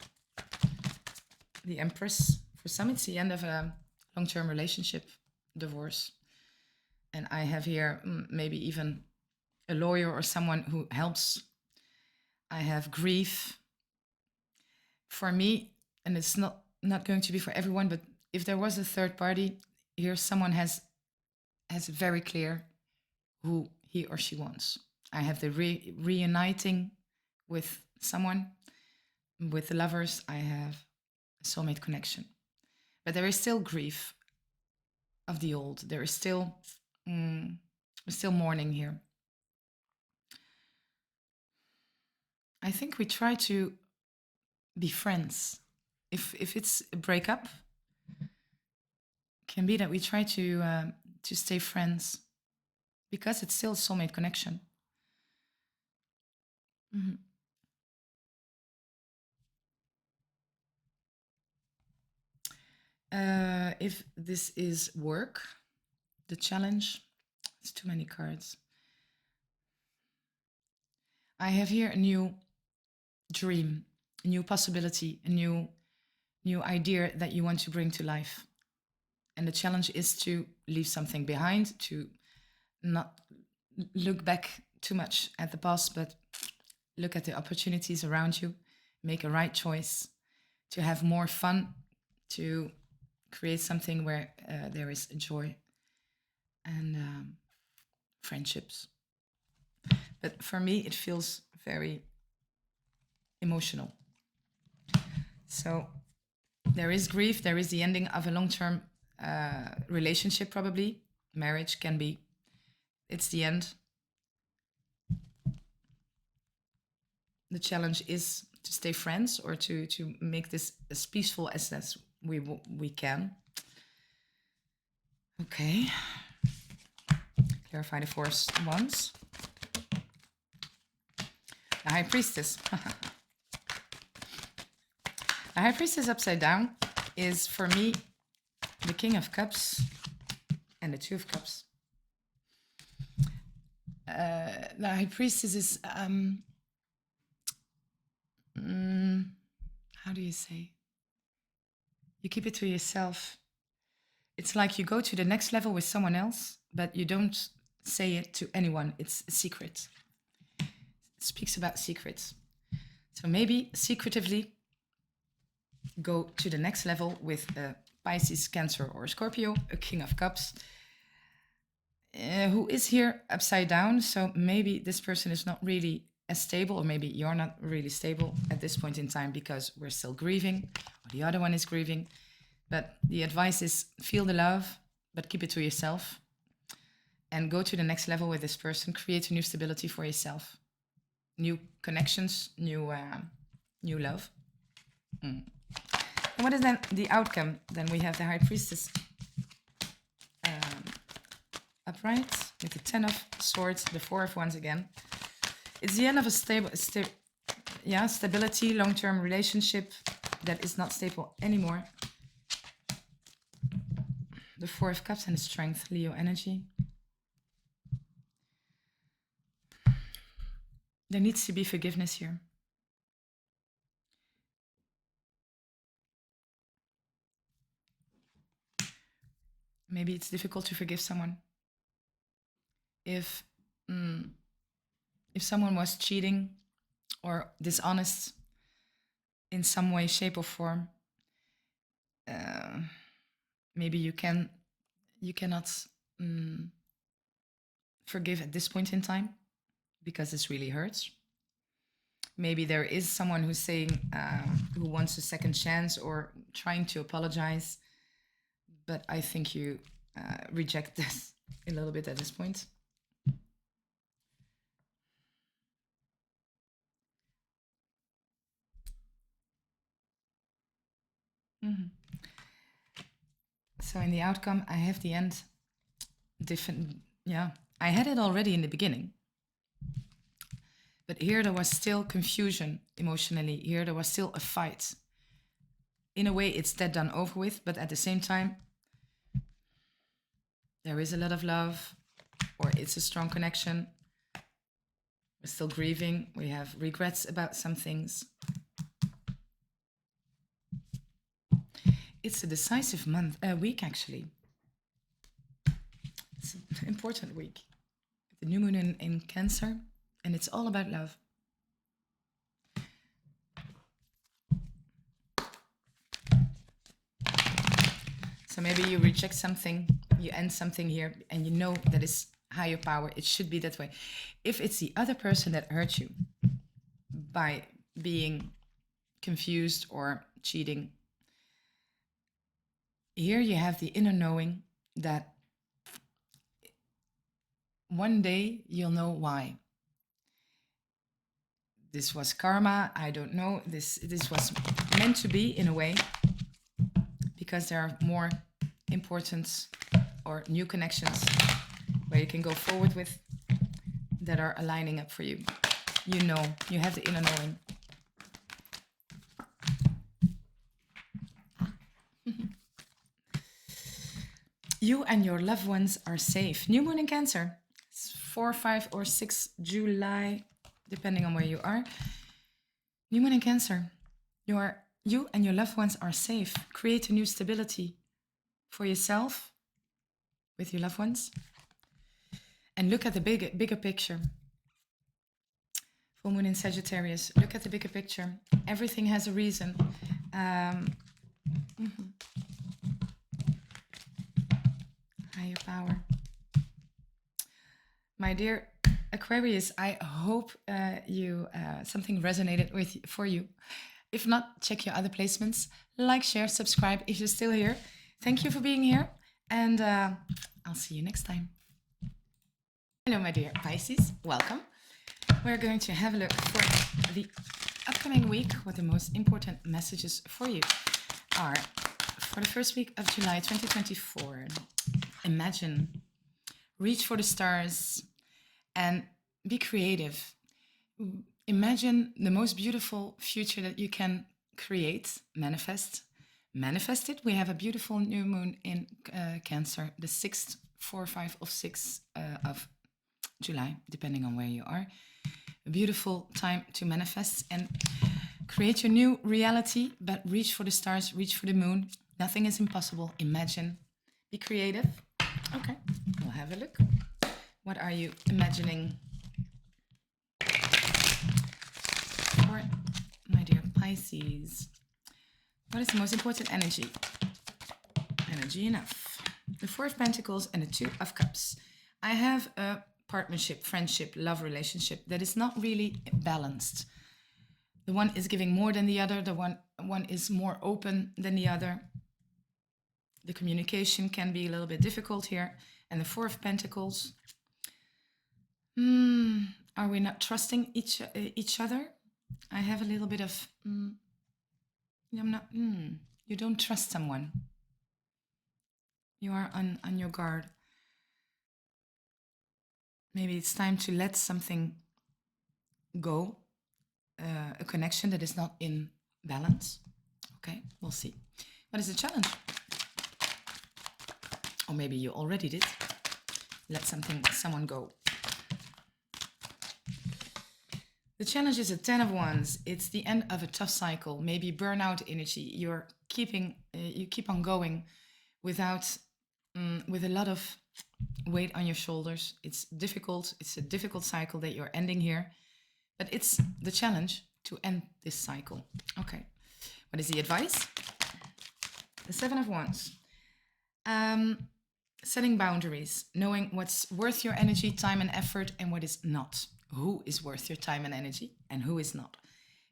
The Empress. For some, it's the end of a long-term relationship, divorce. And I have here maybe even a lawyer or someone who helps. I have grief. For me, and it's not going to be for everyone, but if there was a third party, here someone has very clear who he or she wants. I have the reuniting with someone. With the lovers, I have a soulmate connection. But there is still grief of the old. There is still mourning here. I think we try to be friends. If it's a breakup, can be that we try to stay friends because it's still a soulmate connection. Mm-hmm. If this is work, the challenge, it's too many cards. I have here a new dream, a new possibility, a new idea that you want to bring to life. And the challenge is to leave something behind, to not look back too much at the past, but look at the opportunities around you, make a right choice, to have more fun, to create something where there is joy and friendships. But for me, it feels very emotional. So there is grief, there is the ending of a long-term relationship, probably. Marriage can be, it's the end. The challenge is to stay friends or to make this as peaceful as we can. Okay. Clarify the Four of Wands. The High Priestess. The High Priestess upside down is, for me, the King of Cups and the Two of Cups. The High Priestess is, how do you say? You keep it to yourself. It's like you go to the next level with someone else, but you don't say it to anyone. It's a secret. It speaks about secrets. So maybe secretively go to the next level with a Pisces, Cancer, or Scorpio, a King of Cups, who is here upside down. So maybe this person is not really as stable, or maybe you're not really stable at this point in time because we're still grieving, or the other one is grieving. But the advice is feel the love, but keep it to yourself. And go to the next level with this person. Create a new stability for yourself. New connections, new love. And what is then the outcome? Then we have the High Priestess upright with the Ten of Swords, the Four of Wands again. It's the end of a stability, long-term relationship that is not stable anymore. The Four of Cups and the Strength, Leo energy. There needs to be forgiveness here. Maybe it's difficult to forgive someone. If someone was cheating or dishonest in some way, shape, or form, maybe you cannot forgive at this point in time because this really hurts. Maybe there is someone who's saying, who wants a second chance or trying to apologize, but I think you reject this a little bit at this point. So in the outcome, I have the end. I had it already in the beginning. But here there was still confusion emotionally. Here there was still a fight. In a way, it's dead, done, over with. But at the same time, there is a lot of love, or it's a strong connection. We're still grieving. We have regrets about some things. It's a decisive week, actually. It's an important week. The new moon in Cancer, and it's all about love. So maybe you reject something, you end something here, and you know that it's higher power. It should be that way. If it's the other person that hurt you by being confused or cheating, here you have the inner knowing that one day you'll know why. This was karma, I don't know. This was meant to be in a way, because there are more important or new connections where you can go forward with that are aligning up for you. You know, you have the inner knowing. You and your loved ones are safe. New moon in Cancer. It's 4, 5, or 6 July, depending on where you are. New moon in Cancer. You and your loved ones are safe. Create a new stability for yourself with your loved ones. And look at the bigger picture. Full moon in Sagittarius. Look at the bigger picture. Everything has a reason. Higher power. My dear Aquarius, I hope something resonated for you. If not, check your other placements. Like, share, subscribe if you're still here. Thank you for being here, and I'll see you next time. Hello, my dear Pisces. Welcome. We're going to have a look for the upcoming week, what the most important messages for you are. For the first week of July 2024, imagine reach for the stars, and be creative. Imagine the most beautiful future that you can create, manifest. Manifest it. We have a beautiful new moon in Cancer, the 6th, 4, 5 of 6 of July, depending on where you are. A beautiful time to manifest and create your new reality, but reach for the stars, reach for the moon. Nothing is impossible. Imagine. Be creative. Okay, we'll have a look. What are you imagining for my dear Pisces? What is the most important energy? Energy enough. The 4 of Pentacles and the 2 of Cups. I have a partnership, friendship, love relationship that is not really balanced. The one is giving more than the other. The one is more open than the other. The communication can be a little bit difficult here. And the 4 of Pentacles. Are we not trusting each other? I have a little bit of... I'm not... You don't trust someone. You are on your guard. Maybe it's time to let something go. A connection that is not in balance. Okay, we'll see. What is the challenge? Or maybe you already did. Let someone go. The challenge is a 10 of Wands. It's the end of a tough cycle. Maybe burnout energy. You keep on going without, with a lot of weight on your shoulders. It's difficult. It's a difficult cycle that you're ending here. But it's the challenge to end this cycle. Okay. What is the advice? The 7 of Wands. Setting boundaries. Knowing what's worth your energy, time, and effort, and what is not. Who is worth your time and energy, and who is not.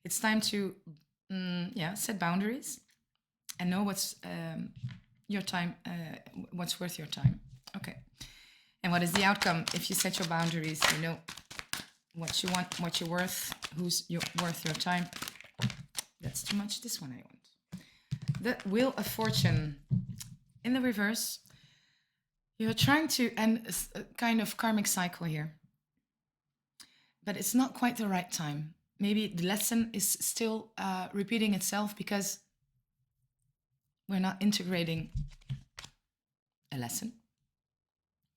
It's time to, set boundaries and know what's your time, what's worth your time. Okay. And what is the outcome? If you set your boundaries, you know what you want, what you're worth, worth your time. That's too much. This one I want. The Wheel of Fortune. In the reverse, you're trying to end a kind of karmic cycle here. But it's not quite the right time. Maybe the lesson is still repeating itself because we're not integrating a lesson.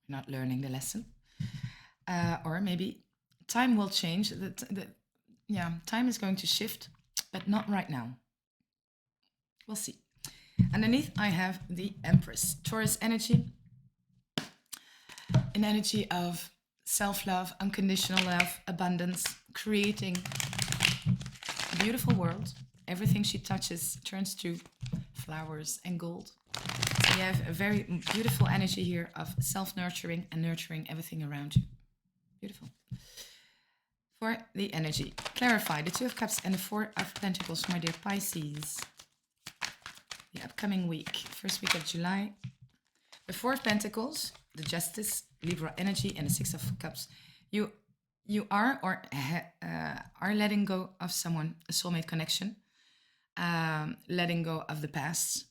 We're not learning the lesson. Or maybe time will change. Time is going to shift, but not right now. We'll see. Underneath, I have the Empress. Taurus energy. An energy of self-love, unconditional love, abundance, creating a beautiful world. Everything she touches turns to flowers and gold. So you have a very beautiful energy here of self-nurturing and nurturing everything around you. Beautiful. For the energy, clarify the 2 of Cups and the 4 of Pentacles, my dear Pisces. The upcoming week, first week of July. The 4 of Pentacles, the Justice, Libra energy, and the 6 of Cups. You are or are letting go of someone, a soulmate connection, letting go of the past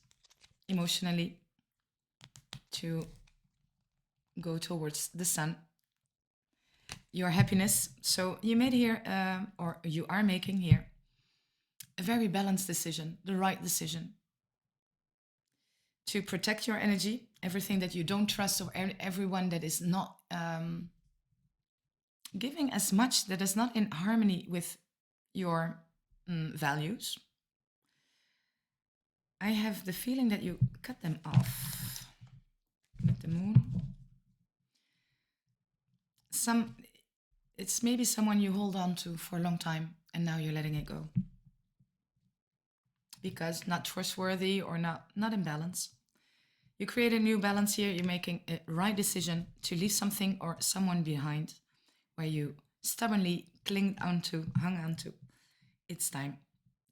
emotionally to go towards the sun. Your happiness. So you made here, or you are making here, a very balanced decision, the right decision. To protect your energy, everything that you don't trust or everyone that is not giving as much, that is not in harmony with your values. I have the feeling that you cut them off with the moon. It's maybe someone you hold on to for a long time and now you're letting it go. Because not trustworthy or not in balance. You create a new balance here. You're making a right decision to leave something or someone behind where you stubbornly hung onto. It's time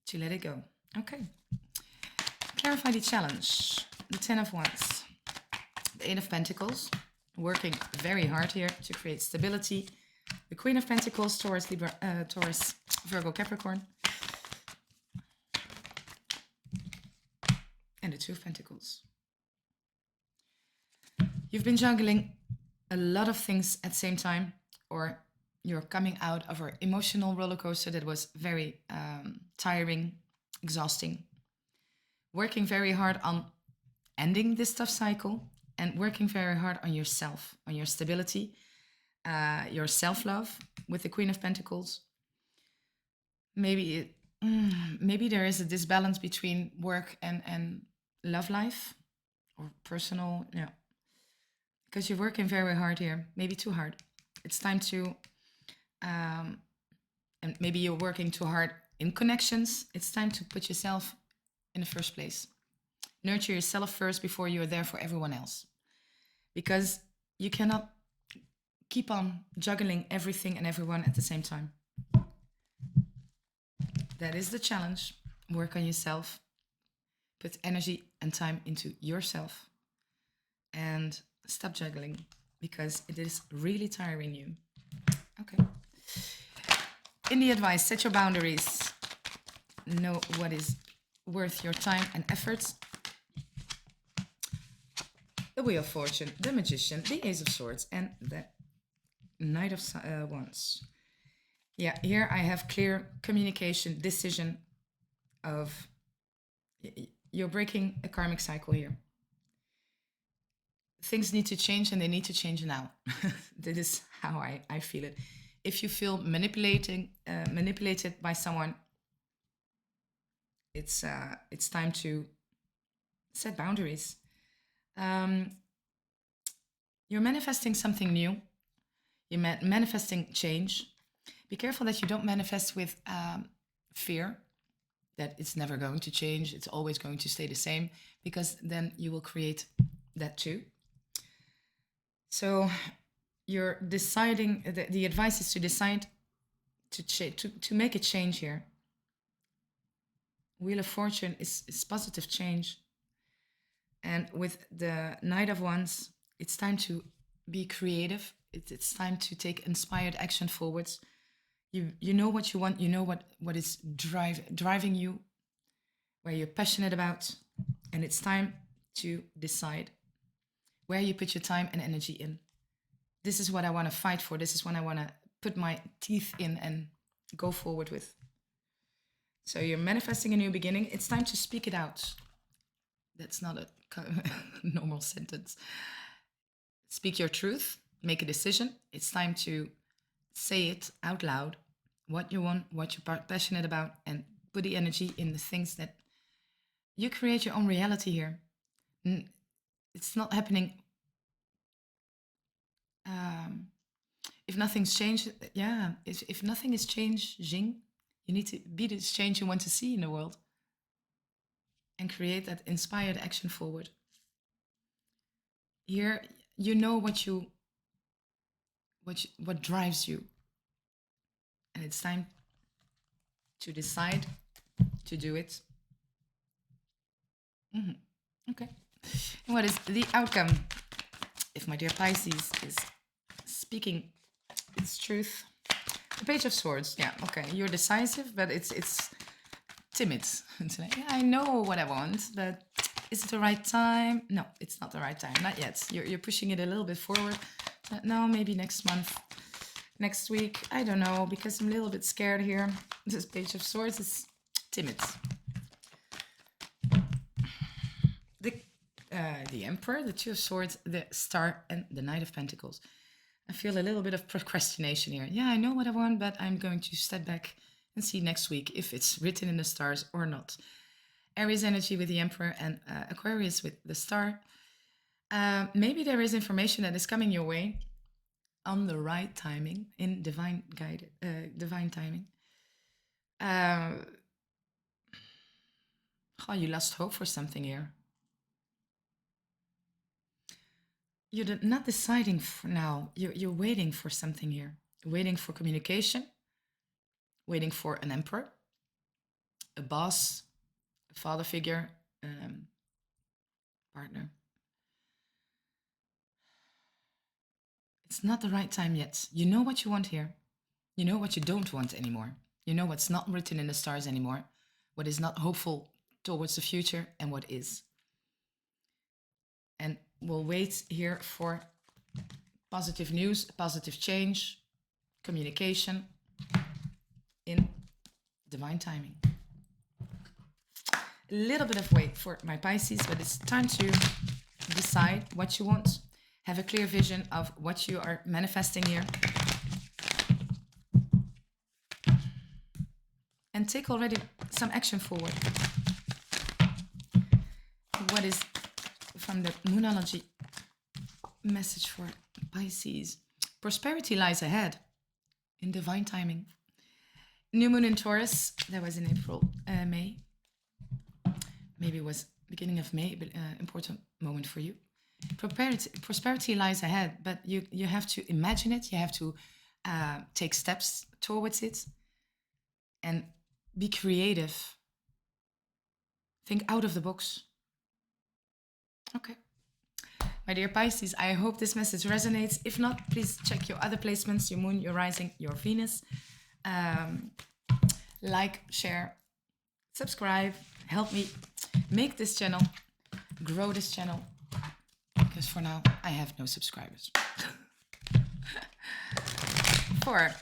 to let it go. Okay. Clarify the challenge. The 10 of Wands. The 8 of Pentacles. Working very hard here to create stability. The Queen of Pentacles, Taurus, Libra, Taurus, Virgo, Capricorne. And the 2 of Pentacles. You've been juggling a lot of things at the same time, or you're coming out of an emotional roller coaster that was very tiring, exhausting, working very hard on ending this tough cycle and working very hard on yourself, on your stability, your self-love with the Queen of Pentacles. Maybe there is a disbalance between work and love life or personal, yeah, because you're working very hard here, maybe too hard. It's time to, and maybe you're working too hard in connections. It's time to put yourself in the first place. Nurture yourself first before you are there for everyone else. Because you cannot keep on juggling everything and everyone at the same time. That is the challenge. Work on yourself. Put energy and time into yourself. And stop juggling, because it is really tiring you. Okay. In the advice, set your boundaries. Know what is worth your time and efforts. The Wheel of Fortune, the Magician, the Ace of Swords, and the Knight of Wands. Yeah, here I have clear communication, decision of you're breaking a karmic cycle here. Things need to change, and they need to change now. That is how I feel it. If you feel manipulated by someone, it's time to set boundaries. You're manifesting something new. You're manifesting change. Be careful that you don't manifest with fear that it's never going to change. It's always going to stay the same, because then you will create that too. So you're deciding, the advice is to decide to make a change here. Wheel of Fortune is positive change. And with the Knight of Wands, it's time to be creative. It's time to take inspired action forwards. You know what you want. You know what is driving you, where you're passionate about. And it's time to decide where you put your time and energy in. This is what I want to fight for. This is what I want to put my teeth in and go forward with. So you're manifesting a new beginning. It's time to speak it out. That's not a normal sentence. Speak your truth. Make a decision. It's time to say it out loud, what you want, what you're passionate about, and put the energy in the things that you create your own reality here. It's not happening. If nothing's changed, yeah, if nothing is changing, you need to be this change you want to see in the world and create that inspired action forward. Here, you know what drives you. And it's time to decide to do it. Okay. And what is the outcome? If my dear Pisces is speaking its truth. The Page of Swords. Yeah, okay. You're decisive, but it's timid. Yeah, I know what I want, but is it the right time? No, it's not the right time. Not yet. You're pushing it a little bit forward. No, maybe next month. Next week. I don't know, because I'm a little bit scared here. This Page of Swords is timid. The Emperor, the Two of Swords, the Star, and the Knight of Pentacles. I feel a little bit of procrastination here. Yeah, I know what I want, but I'm going to step back and see next week if it's written in the stars or not. Aries energy with the Emperor and Aquarius with the Star. Maybe there is information that is coming your way on the right timing, in divine timing. You lost hope for something here. You're not deciding for now. You're waiting for something here. Waiting for communication. Waiting for an emperor. A boss. A father figure. Partner. It's not the right time yet. You know what you want here. You know what you don't want anymore. You know what's not written in the stars anymore. What is not hopeful towards the future and what is. And we'll wait here for positive news, positive change, communication in divine timing. A little bit of wait for my Pisces, but it's time to decide what you want. Have a clear vision of what you are manifesting here. And take already some action forward. What is from the Moonology message for Pisces? Prosperity lies ahead in divine timing. New moon in Taurus, that was in April, May. Maybe it was beginning of May, but important moment for you. Prosperity lies ahead, but you have to imagine it. You have to take steps towards it and be creative. Think out of the box. Okay. My dear Pisces, I hope this message resonates. If not, please check your other placements, your moon, your rising, your Venus. Like, share, subscribe, help me make this channel, grow this channel, because for now I have no subscribers. For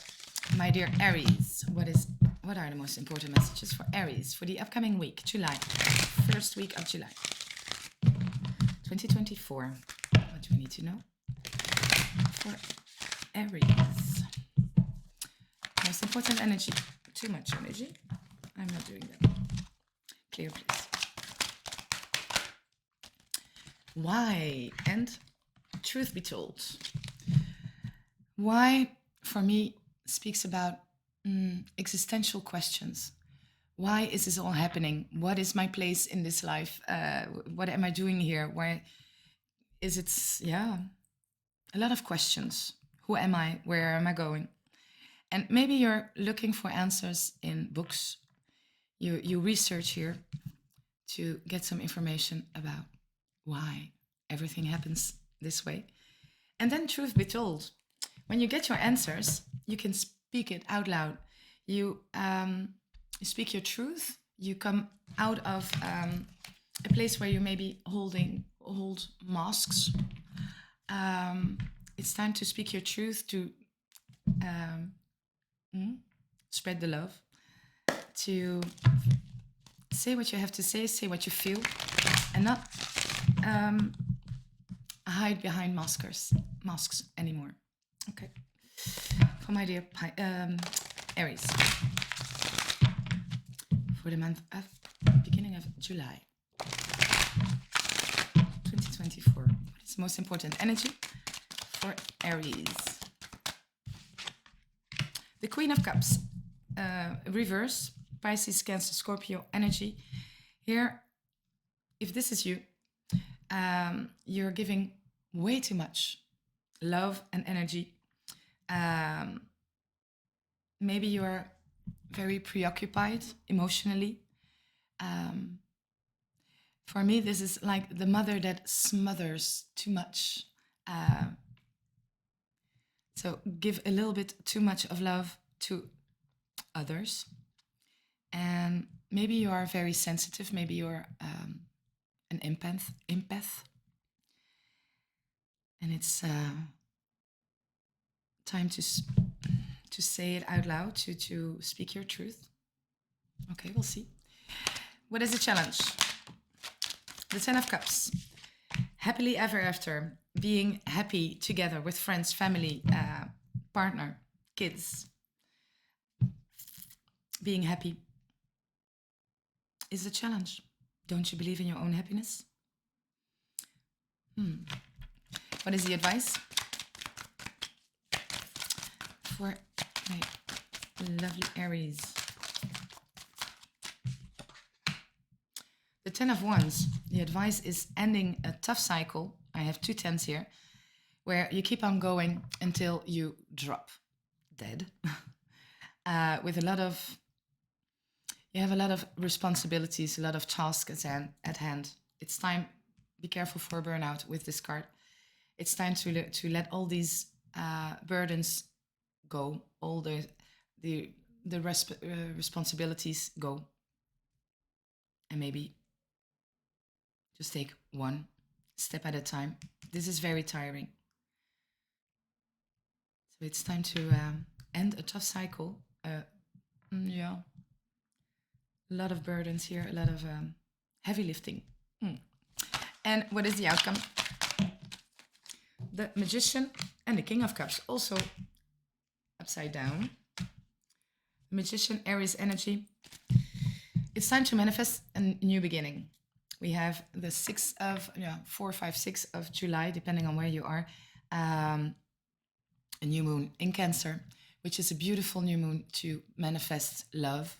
my dear Aries, what are the most important messages for Aries for the upcoming week, July, first week of July 2024? What do we need to know for Aries? Most important energy. Too much energy. I'm not doing that. Clear, please. Why? And truth be told, why for me speaks about existential questions. Why is this all happening? What is my place in this life? What am I doing here? Why is it? Yeah, a lot of questions. Who am I? Where am I going? And maybe you're looking for answers in books. You research here to get some information about why everything happens this way. And then truth be told, when you get your answers, you can speak it out loud. You speak your truth. You come out of a place where you maybe hold masks. It's time to speak your truth, to spread the love, to say what you have to say what you feel, and not hide behind masks anymore. Okay. For my dear Aries, for the month of beginning of July 2024, what is the most important energy for Aries? The Queen of Cups, reverse, Pisces, Cancer, Scorpio energy. Here, if this is you, you're giving way too much love and energy. Maybe you're very preoccupied emotionally. For me, this is like the mother that smothers too much. So give a little bit too much of love to others. And maybe you are very sensitive. Maybe you're an empath. And it's time to say it out loud, to speak your truth. Okay, we'll see. What is the challenge? The Ten of Cups. Happily ever after. Being happy together with friends, family, partner, kids. Being happy is the challenge. Don't you believe in your own happiness? What is the advice for my lovely Aries? The Ten of Wands. The advice is ending a tough cycle. I have 2 tens here, where you keep on going until you drop dead. With you have a lot of responsibilities, a lot of tasks at hand. It's time. Be careful for burnout with this card. It's time to let all these burdens go, all the responsibilities go, and maybe just take one step at a time. This is very tiring. So it's time to end a tough cycle. Yeah, a lot of burdens here, a lot of heavy lifting. And what is the outcome? The Magician and the King of Cups, also upside down. The Magician, Aries energy. It's time to manifest a new beginning. We have the 6th of, 4, 5, 6 of July, depending on where you are. A new moon in Cancer, which is a beautiful new moon to manifest love,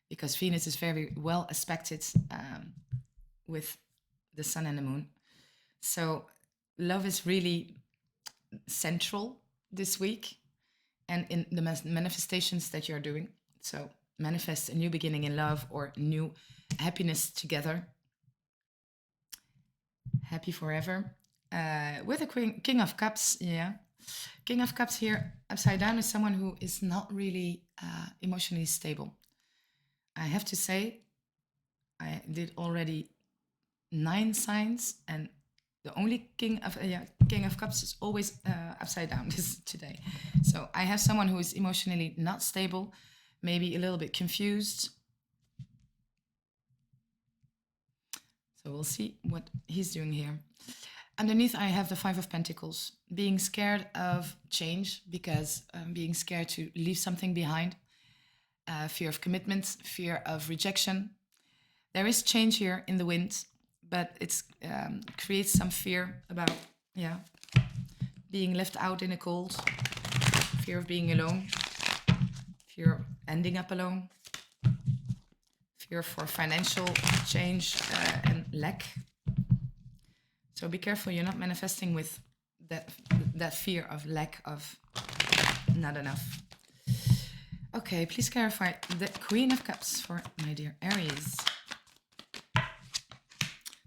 because Venus is very well aspected with the sun and the moon. So love is really central this week and in the manifestations that you're doing. So manifest a new beginning in love or new happiness together. Happy forever. With the King of Cups, yeah. King of Cups here, upside down, is someone who is not really emotionally stable. I have to say, I did already 9 signs, and the only King of Cups is always upside down today. So I have someone who is emotionally not stable, maybe a little bit confused. So we'll see what he's doing here. Underneath, I have the 5 of Pentacles, being scared of change, because being scared to leave something behind, fear of commitment, fear of rejection. There is change here in the wind, but it creates some fear about, being left out in the cold, fear of being alone, fear of ending up alone, fear for financial change and lack. So be careful, you're not manifesting with that fear of lack, of not enough. Okay, please clarify the Queen of Cups for my dear Aries.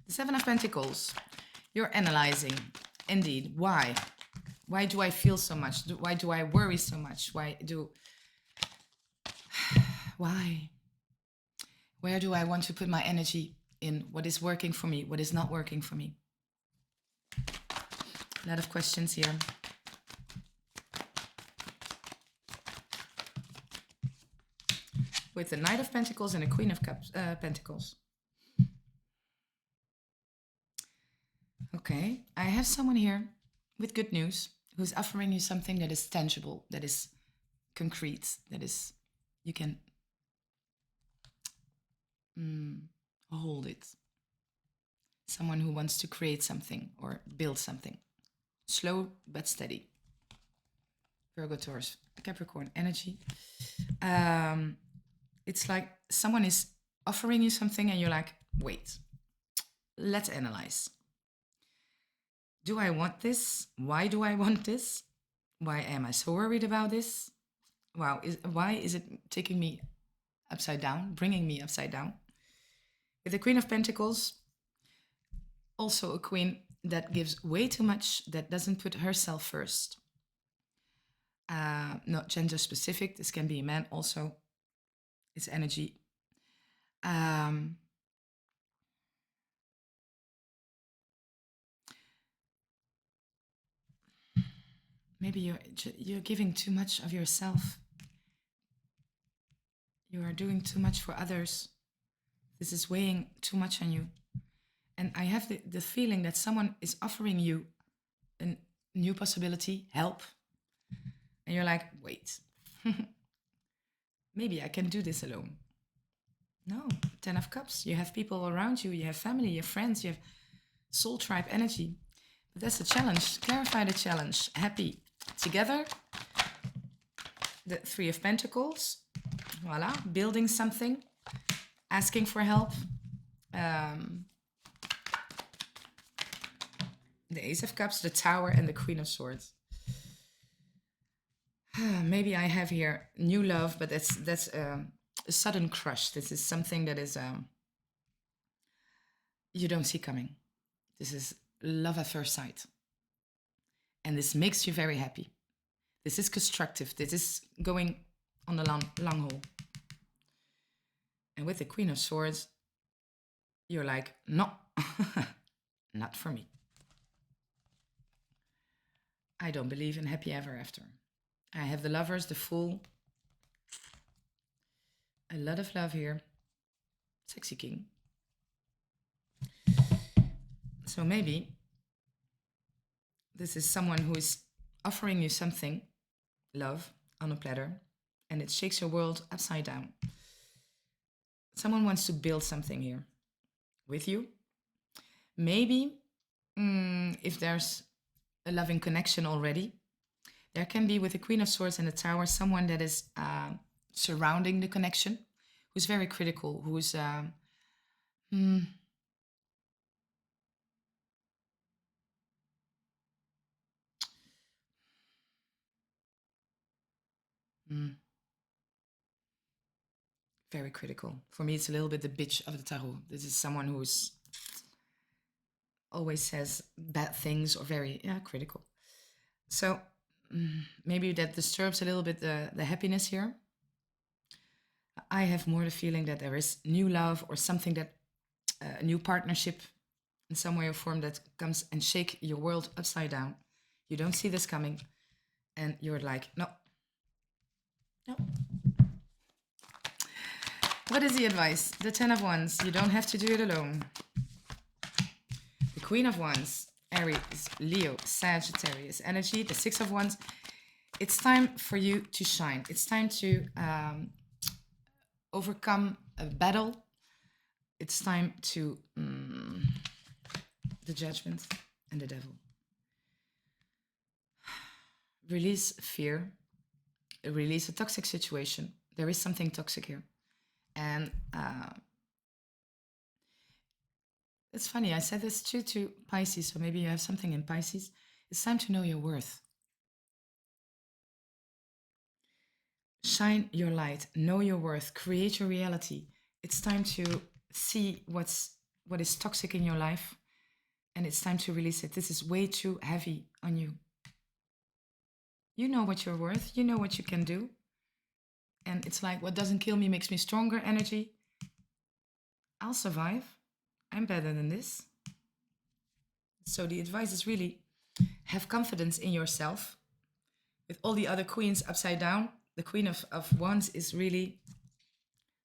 The 7 of Pentacles. You're analyzing. Indeed. Why? Why do I feel so much? Why do I worry so much? Why? Where do I want to put my energy in? What is working for me? What is not working for me? A lot of questions here. With the Knight of Pentacles and the Queen of Pentacles. Okay, I have someone here with good news who's offering you something that is tangible, that is concrete, that is, you can hold it. Someone who wants to create something or build something. Slow but steady. Virgo, Taurus, Capricorne energy. It's like someone is offering you something and you're like, wait, let's analyze. Do I want this? Why do I want this? Why am I so worried about this? Wow, why is it taking me upside down, bringing me upside down? With the Queen of Pentacles, also a queen that gives way too much, that doesn't put herself first. Not gender specific, this can be a man also. It's energy. Maybe you're giving too much of yourself. You are doing too much for others. This is weighing too much on you. And I have the feeling that someone is offering you a new possibility, help. And you're like, wait, maybe I can do this alone. No, 10 of Cups. You have people around you, you have family, you have friends, you have soul tribe energy. But that's a challenge. Clarify the challenge. Happy together. The 3 of Pentacles. Voila. Building something. Asking for help. The Ace of Cups, the Tower, and the Queen of Swords. Maybe I have here new love, but that's a sudden crush. This is something that is you don't see coming. This is love at first sight. And this makes you very happy. This is constructive. This is going on the long haul. And with the Queen of Swords, you're like, no, not for me. I don't believe in happy ever after. I have the Lovers, the Fool. A lot of love here. Sexy King. So maybe this is someone who is offering you something, love, on a platter, and it shakes your world upside down. Someone wants to build something here with you. Maybe if there's a loving connection already, there can be with the Queen of Swords and the Tower someone that is surrounding the connection, who's very critical, who's very critical. For me, it's a little bit the bitch of the tarot. This is someone who's always says bad things or very critical. So maybe that disturbs a little bit the happiness here. I have more the feeling that there is new love or something that a new partnership in some way or form that comes and shake your world upside down. You don't see this coming and you're like, no. What is the advice? The 10 of Wands. You don't have to do it alone. The Queen of Wands. Aries, Leo, Sagittarius energy. The 6 of Wands. It's time for you to shine. It's time to overcome a battle. It's time to the Judgment and the Devil. Release fear. Release a toxic situation. There is something toxic here. And it's funny, I said this too to Pisces, so maybe you have something in Pisces. It's time to know your worth. Shine your light, know your worth, create your reality. It's time to see what is toxic in your life, and it's time to release it. This is way too heavy on you. You know what you're worth, you know what you can do. And it's like, what doesn't kill me makes me stronger energy. I'll survive. I'm better than this. So the advice is really have confidence in yourself. With all the other queens upside down, the Queen of Wands is really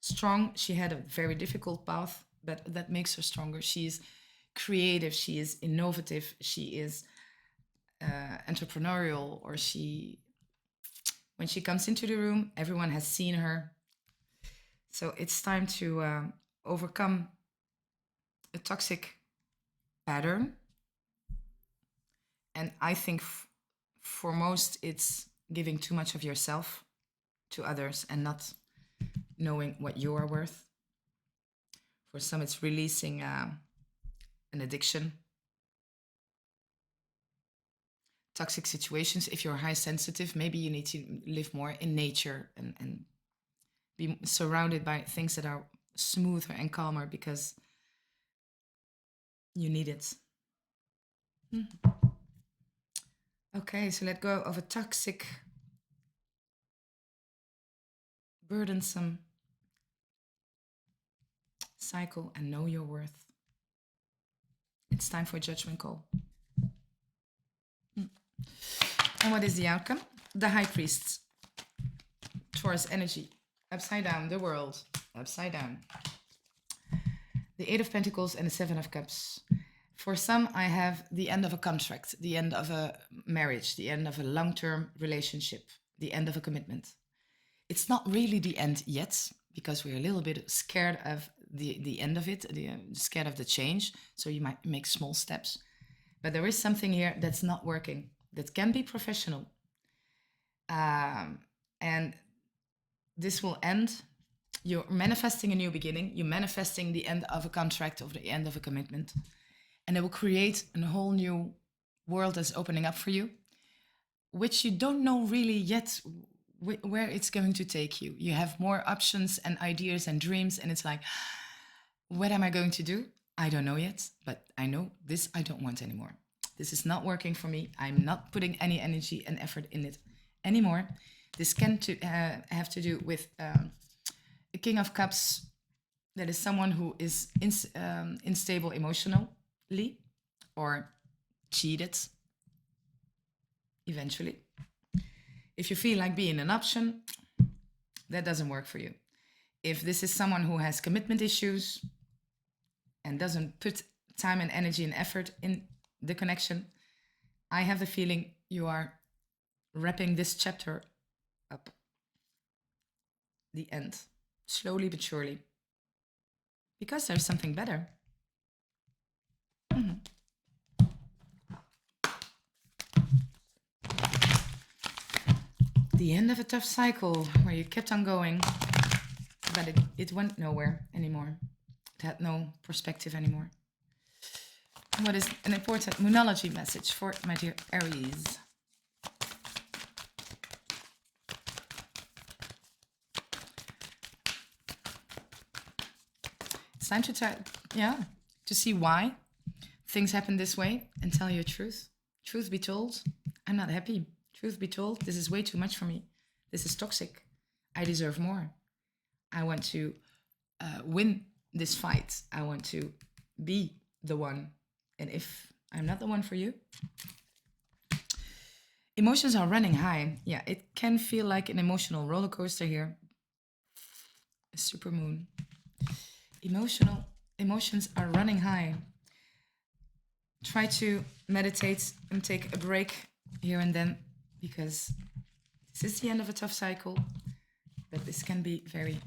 strong. She had a very difficult path, but that makes her stronger. She is creative. She is innovative. She is entrepreneurial, or when she comes into the room, everyone has seen her. So it's time to overcome a toxic pattern. And I think for most, it's giving too much of yourself to others and not knowing what you are worth. For some, it's releasing an addiction. Toxic situations. If you're high sensitive, maybe you need to live more in nature and be surrounded by things that are smoother and calmer because you need it. Okay, so let go of a toxic, burdensome cycle and know your worth. It's time for a judgment call. And what is the outcome? The High Priest. Taurus energy. Upside down, the world. Upside down. The 8 of Pentacles and the 7 of Cups. For some, I have the end of a contract, the end of a marriage, the end of a long-term relationship, the end of a commitment. It's not really the end yet, because we're a little bit scared of the end of it, scared of the change. So you might make small steps. But there is something here that's not working, that can be professional. And this will end. You're manifesting a new beginning. You're manifesting the end of a contract or the end of a commitment. And it will create a whole new world that's opening up for you, which you don't know really yet where it's going to take you. You have more options and ideas and dreams. And it's like, what am I going to do? I don't know yet, but I know this I don't want anymore. This is not working for me. I'm not putting any energy and effort in it anymore. This can have to do with a King of Cups. That is someone who is unstable emotionally or cheated eventually. If you feel like being an option, that doesn't work for you. If this is someone who has commitment issues and doesn't put time and energy and effort in the connection, I have the feeling you are wrapping this chapter up. The end. Slowly but surely. Because there's something better. The end of a tough cycle where you kept on going, but it went nowhere anymore. It had no perspective anymore. What is an important moonology message for my dear Aries? It's time to see why things happen this way and tell your truth. Truth be told, I'm not happy. Truth be told, this is way too much for me. This is toxic. I deserve more. I want to win this fight. I want to be the one. And if I'm not the one for you, emotions are running high. Yeah, it can feel like an emotional roller coaster here. A super moon. Emotions are running high. Try to meditate and take a break here and then, because this is the end of a tough cycle, but this can be very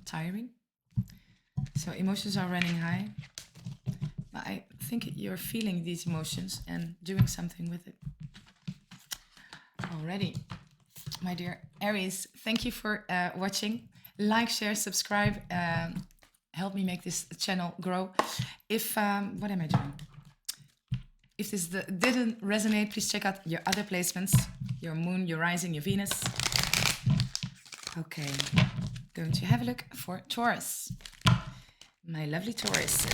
tiring. So emotions are running high. I think you're feeling these emotions and doing something with it. Alrighty, my dear Aries, thank you for watching. Like, share, subscribe. Help me make this channel grow. If what am I doing? If this didn't resonate, please check out your other placements. Your moon, your rising, your Venus. Okay, going to have a look for Taurus. My lovely Taurus.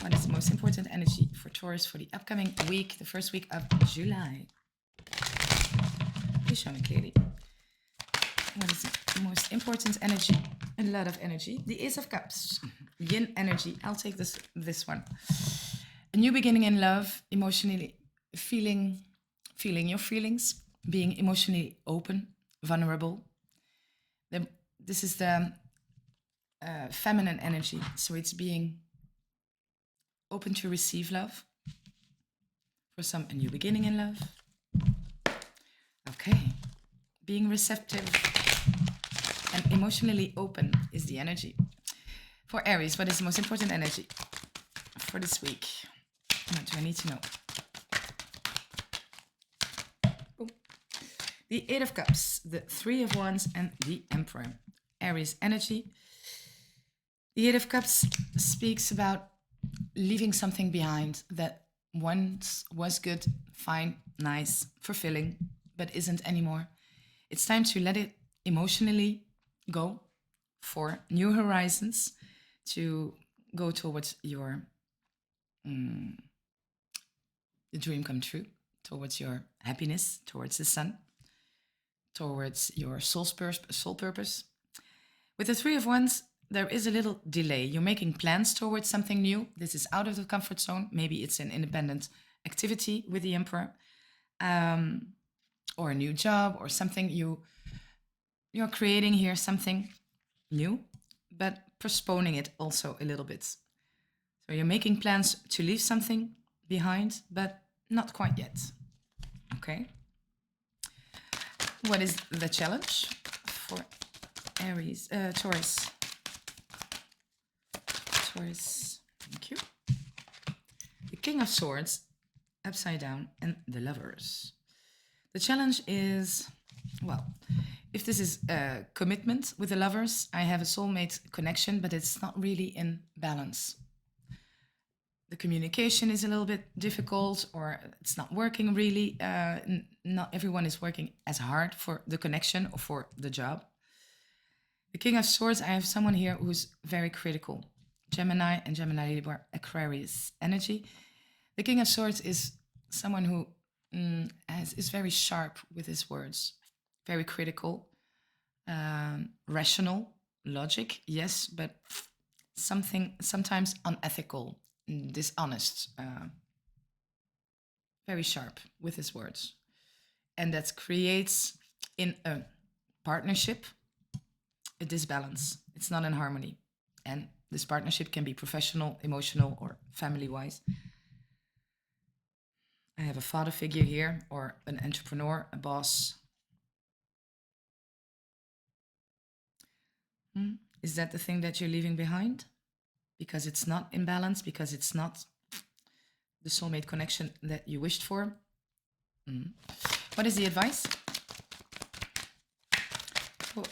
What is the most important energy for Taurus for the upcoming week, the first week of July? Please show me clearly. What is the most important energy? A lot of energy. The Ace of Cups. Yin energy. I'll take this one. A new beginning in love, emotionally feeling your feelings, being emotionally open, vulnerable. This is the feminine energy. So it's being open to receive love. For some, a new beginning in love. Okay. Being receptive and emotionally open is the energy. For Aries, what is the most important energy for this week? What do I need to know? Boom. The Eight of Cups, the Three of Wands, and the Emperor. Aries energy. The Eight of Cups speaks about leaving something behind that once was good, fine, nice, fulfilling, but isn't anymore. It's time to let it emotionally go for new horizons, to go towards your the dream come true, towards your happiness, towards the sun, towards your soul purpose. With the Three of Wands, there is a little delay. You're making plans towards something new. This is out of the comfort zone. Maybe it's an independent activity with the Emperor, or a new job, or something you're creating here, something new, but postponing it also a little bit. So you're making plans to leave something behind, but not quite yet. Okay. What is the challenge for Aries, Taurus? Taurus, thank you. The King of Swords, upside down, and the Lovers. The challenge is, well, if this is a commitment with the Lovers, I have a soulmate connection, but it's not really in balance. The communication is a little bit difficult, or it's not working really. Not everyone is working as hard for the connection or for the job. The King of Swords, I have someone here who's very critical. Gemini and Gemini, Libra, Aquarius energy. The King of Swords is someone who is very sharp with his words, very critical, rational, logic, yes, but sometimes unethical, dishonest, very sharp with his words. and that creates in a partnership a disbalance. It's not in harmony. And this partnership can be professional, emotional, or family-wise. I have a father figure here, or an entrepreneur, a boss. Is that the thing that you're leaving behind? Because it's not in balance, because it's not the soulmate connection that you wished for. What is the advice? Oh,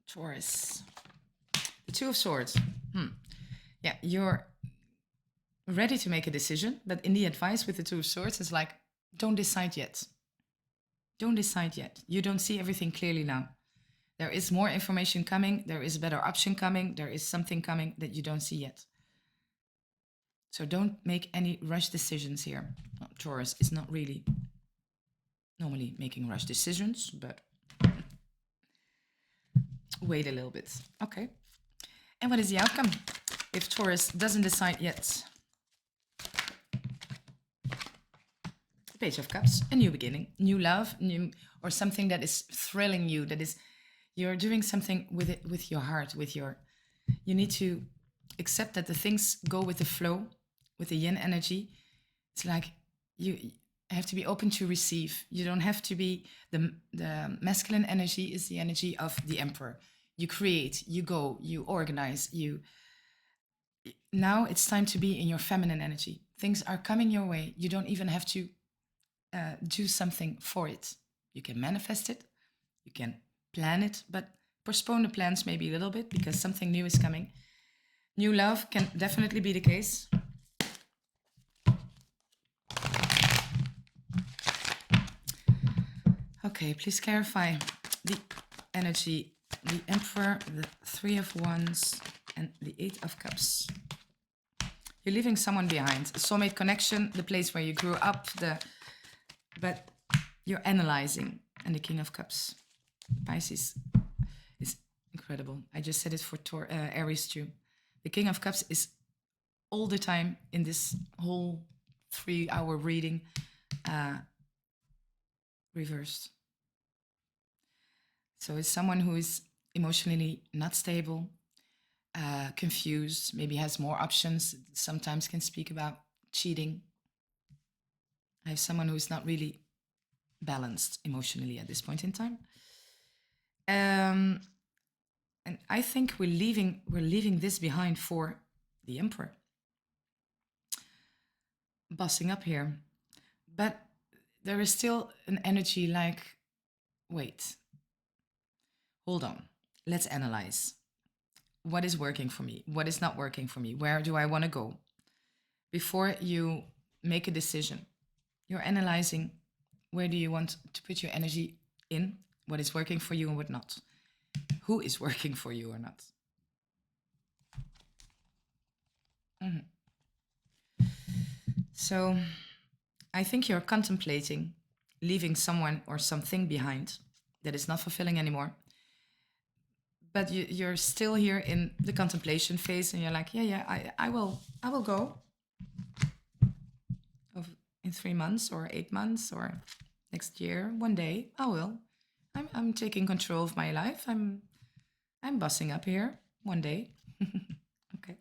Taurus. The Two of Swords. Yeah, you're ready to make a decision, but in the advice with the Two of Swords, it's like, don't decide yet. Don't decide yet. You don't see everything clearly now. There is more information coming. There is a better option coming. There is something coming that you don't see yet. So don't make any rush decisions here. Taurus is not really normally making rush decisions, but wait a little bit. Okay. And what is the outcome if Taurus doesn't decide yet? The Page of Cups, a new beginning, new love, new, or something that is thrilling you, that is, you're doing something with it, with your heart, with your, you need to accept that the things go with the flow, with the yin energy. It's like you have to be open to receive. You don't have to be, the masculine energy is the energy of the emperor. You create, you go, you organize, you, now it's time to be in your feminine energy. Things are coming your way. You don't even have to do something for it. You can manifest it, you can plan it, but postpone the plans maybe a little bit because something new is coming. New love can definitely be the case. Okay, please clarify the energy, the Emperor, the Three of Wands, and the Eight of Cups. You're leaving someone behind. A soulmate connection, the place where you grew up, but you're analyzing. And the King of Cups. Pisces is incredible. I just said it for Aries too. The King of Cups is all the time in this whole 3-hour reading reversed. So it's someone who is emotionally not stable, confused, maybe has more options, sometimes can speak about cheating. I have someone who is not really balanced emotionally at this point in time. And I think we're leaving this behind for the Emperor. Bossing up here. But there is still an energy like, wait, hold on, let's analyze. What is working for me? What is not working for me? Where do I want to go? Before you make a decision, you're analyzing where do you want to put your energy in, what is working for you and what not. Who is working for you or not. So I think you're contemplating leaving someone or something behind that is not fulfilling anymore. But you're still here in the contemplation phase and you're like, I will go in 3 months or 8 months or next year, one day, I will. I'm taking control of my life. I'm bossing up here one day. Okay.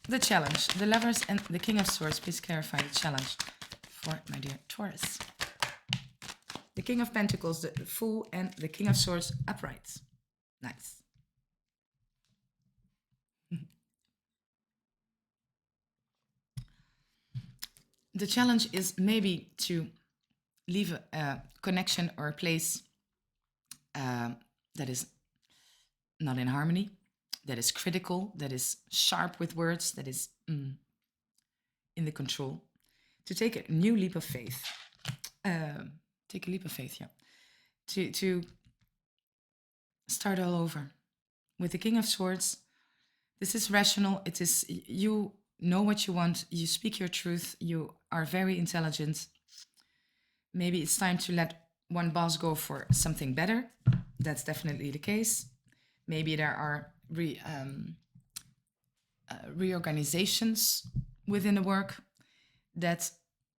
The challenge, the Lovers and the King of Swords. Please clarify the challenge for my dear Taurus. The King of Pentacles, the Fool, and the King of Swords upright. Nice. The challenge is maybe to leave a connection or a place that is not in harmony, that is critical, that is sharp with words, that is in the control. To take a new leap of faith. Take a leap of faith, yeah. To start all over. With the King of Swords, this is rational. It is, you know what you want. You speak your truth. You are very intelligent. Maybe it's time to let one boss go for something better. That's definitely the case. Maybe there are reorganizations within the work that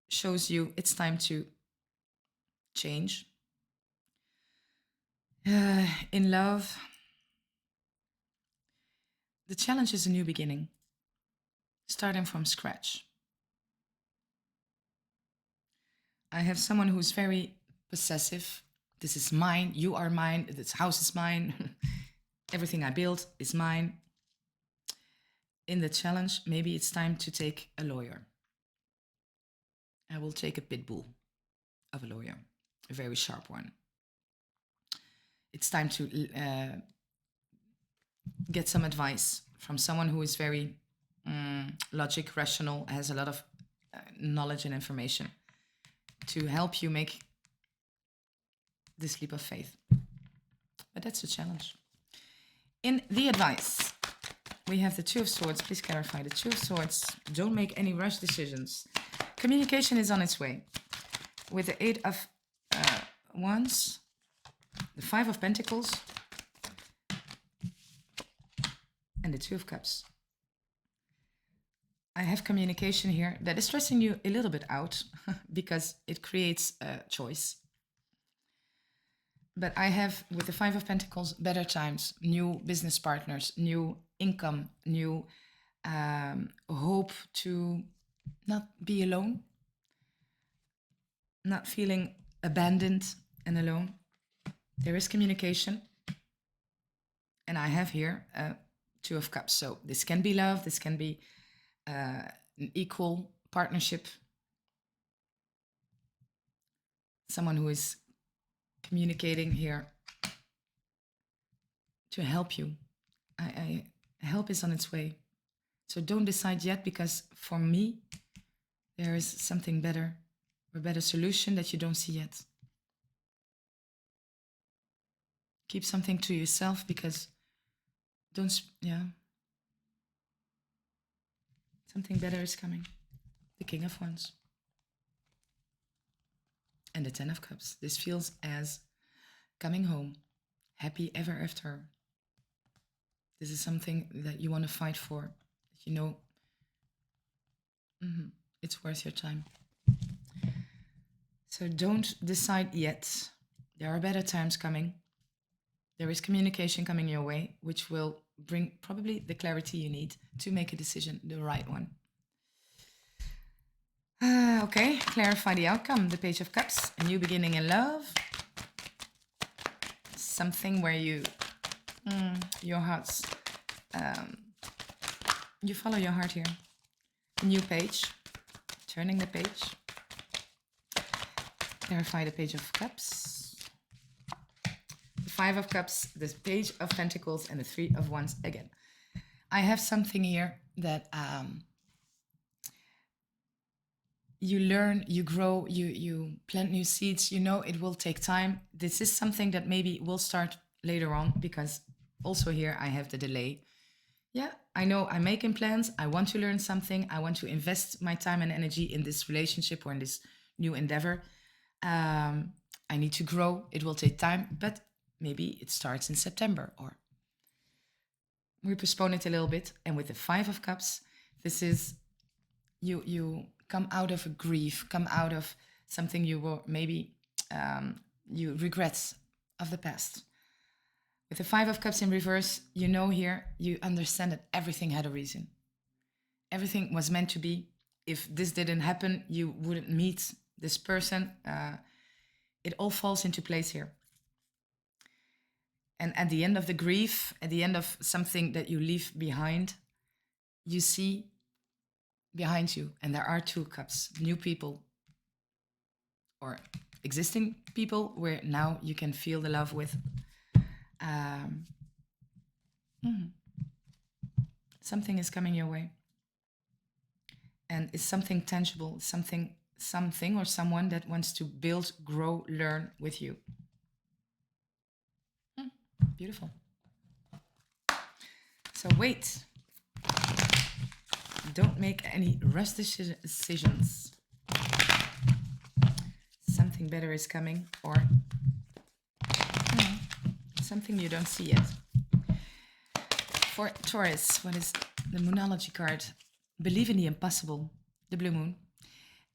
shows you it's time to change. In love, the challenge is a new beginning, starting from scratch. I have someone who's very possessive. This is mine, you are mine, this house is mine, everything I built is mine. In the challenge, maybe it's time to take a lawyer. I will take a pit bull of a lawyer, a very sharp one. It's time to get some advice from someone who is very logic, rational, has a lot of knowledge and information to help you make this leap of faith. But that's a challenge. In the advice, we have the Two of Swords. Please clarify the Two of Swords. Don't make any rush decisions. Communication is on its way. With the Eight of Wands, the Five of Pentacles, and the Two of Cups. I have communication here that is stressing you a little bit out because it creates a choice. But I have, with the Five of Pentacles, better times, new business partners, new income, new hope to not be alone, not feeling abandoned and alone. There is communication. And I have here Two of Cups. So this can be love, this can be an equal partnership. Someone who is communicating here to help you. Help is on its way. So don't decide yet, because for me, there is something better, a better solution that you don't see yet. Keep something to yourself, because something better is coming. The King of Wands. And the Ten of Cups. This feels as coming home, happy ever after. This is something that you want to fight for. You know, it's worth your time. So don't decide yet. There are better times coming. There is communication coming your way, which will bring probably the clarity you need to make a decision, the right one. Okay, clarify the outcome. The Page of Cups, a new beginning in love. Something where your heart's, you follow your heart here. A new page, turning the page. Clarify the Page of Cups. The Five of Cups, the Page of Pentacles, and the Three of Wands again. I have something here that you learn, you grow, you plant new seeds. You know it will take time. This is something that maybe will start later on, because also here I have the delay. Yeah, I know I'm making plans. I want to learn something. I want to invest my time and energy in this relationship or in this new endeavor. I need to grow. It will take time, but maybe it starts in September, or we postpone it a little bit. And with the Five of Cups, this is you come out of a grief, come out of something you were maybe you regret of the past. With the Five of Cups in reverse, you know here, you understand that everything had a reason. Everything was meant to be. If this didn't happen, you wouldn't meet this person. It all falls into place here. And at the end of the grief, at the end of something that you leave behind, you see behind you, and there are Two Cups, new people or existing people where now you can feel the love with. Something is coming your way, and it's something tangible, something or someone that wants to build, grow, learn with you. Beautiful. So wait. Don't make any rush decisions. Something better is coming, or something you don't see yet. For Taurus, what is the Moonology card? Believe in the impossible, the blue moon.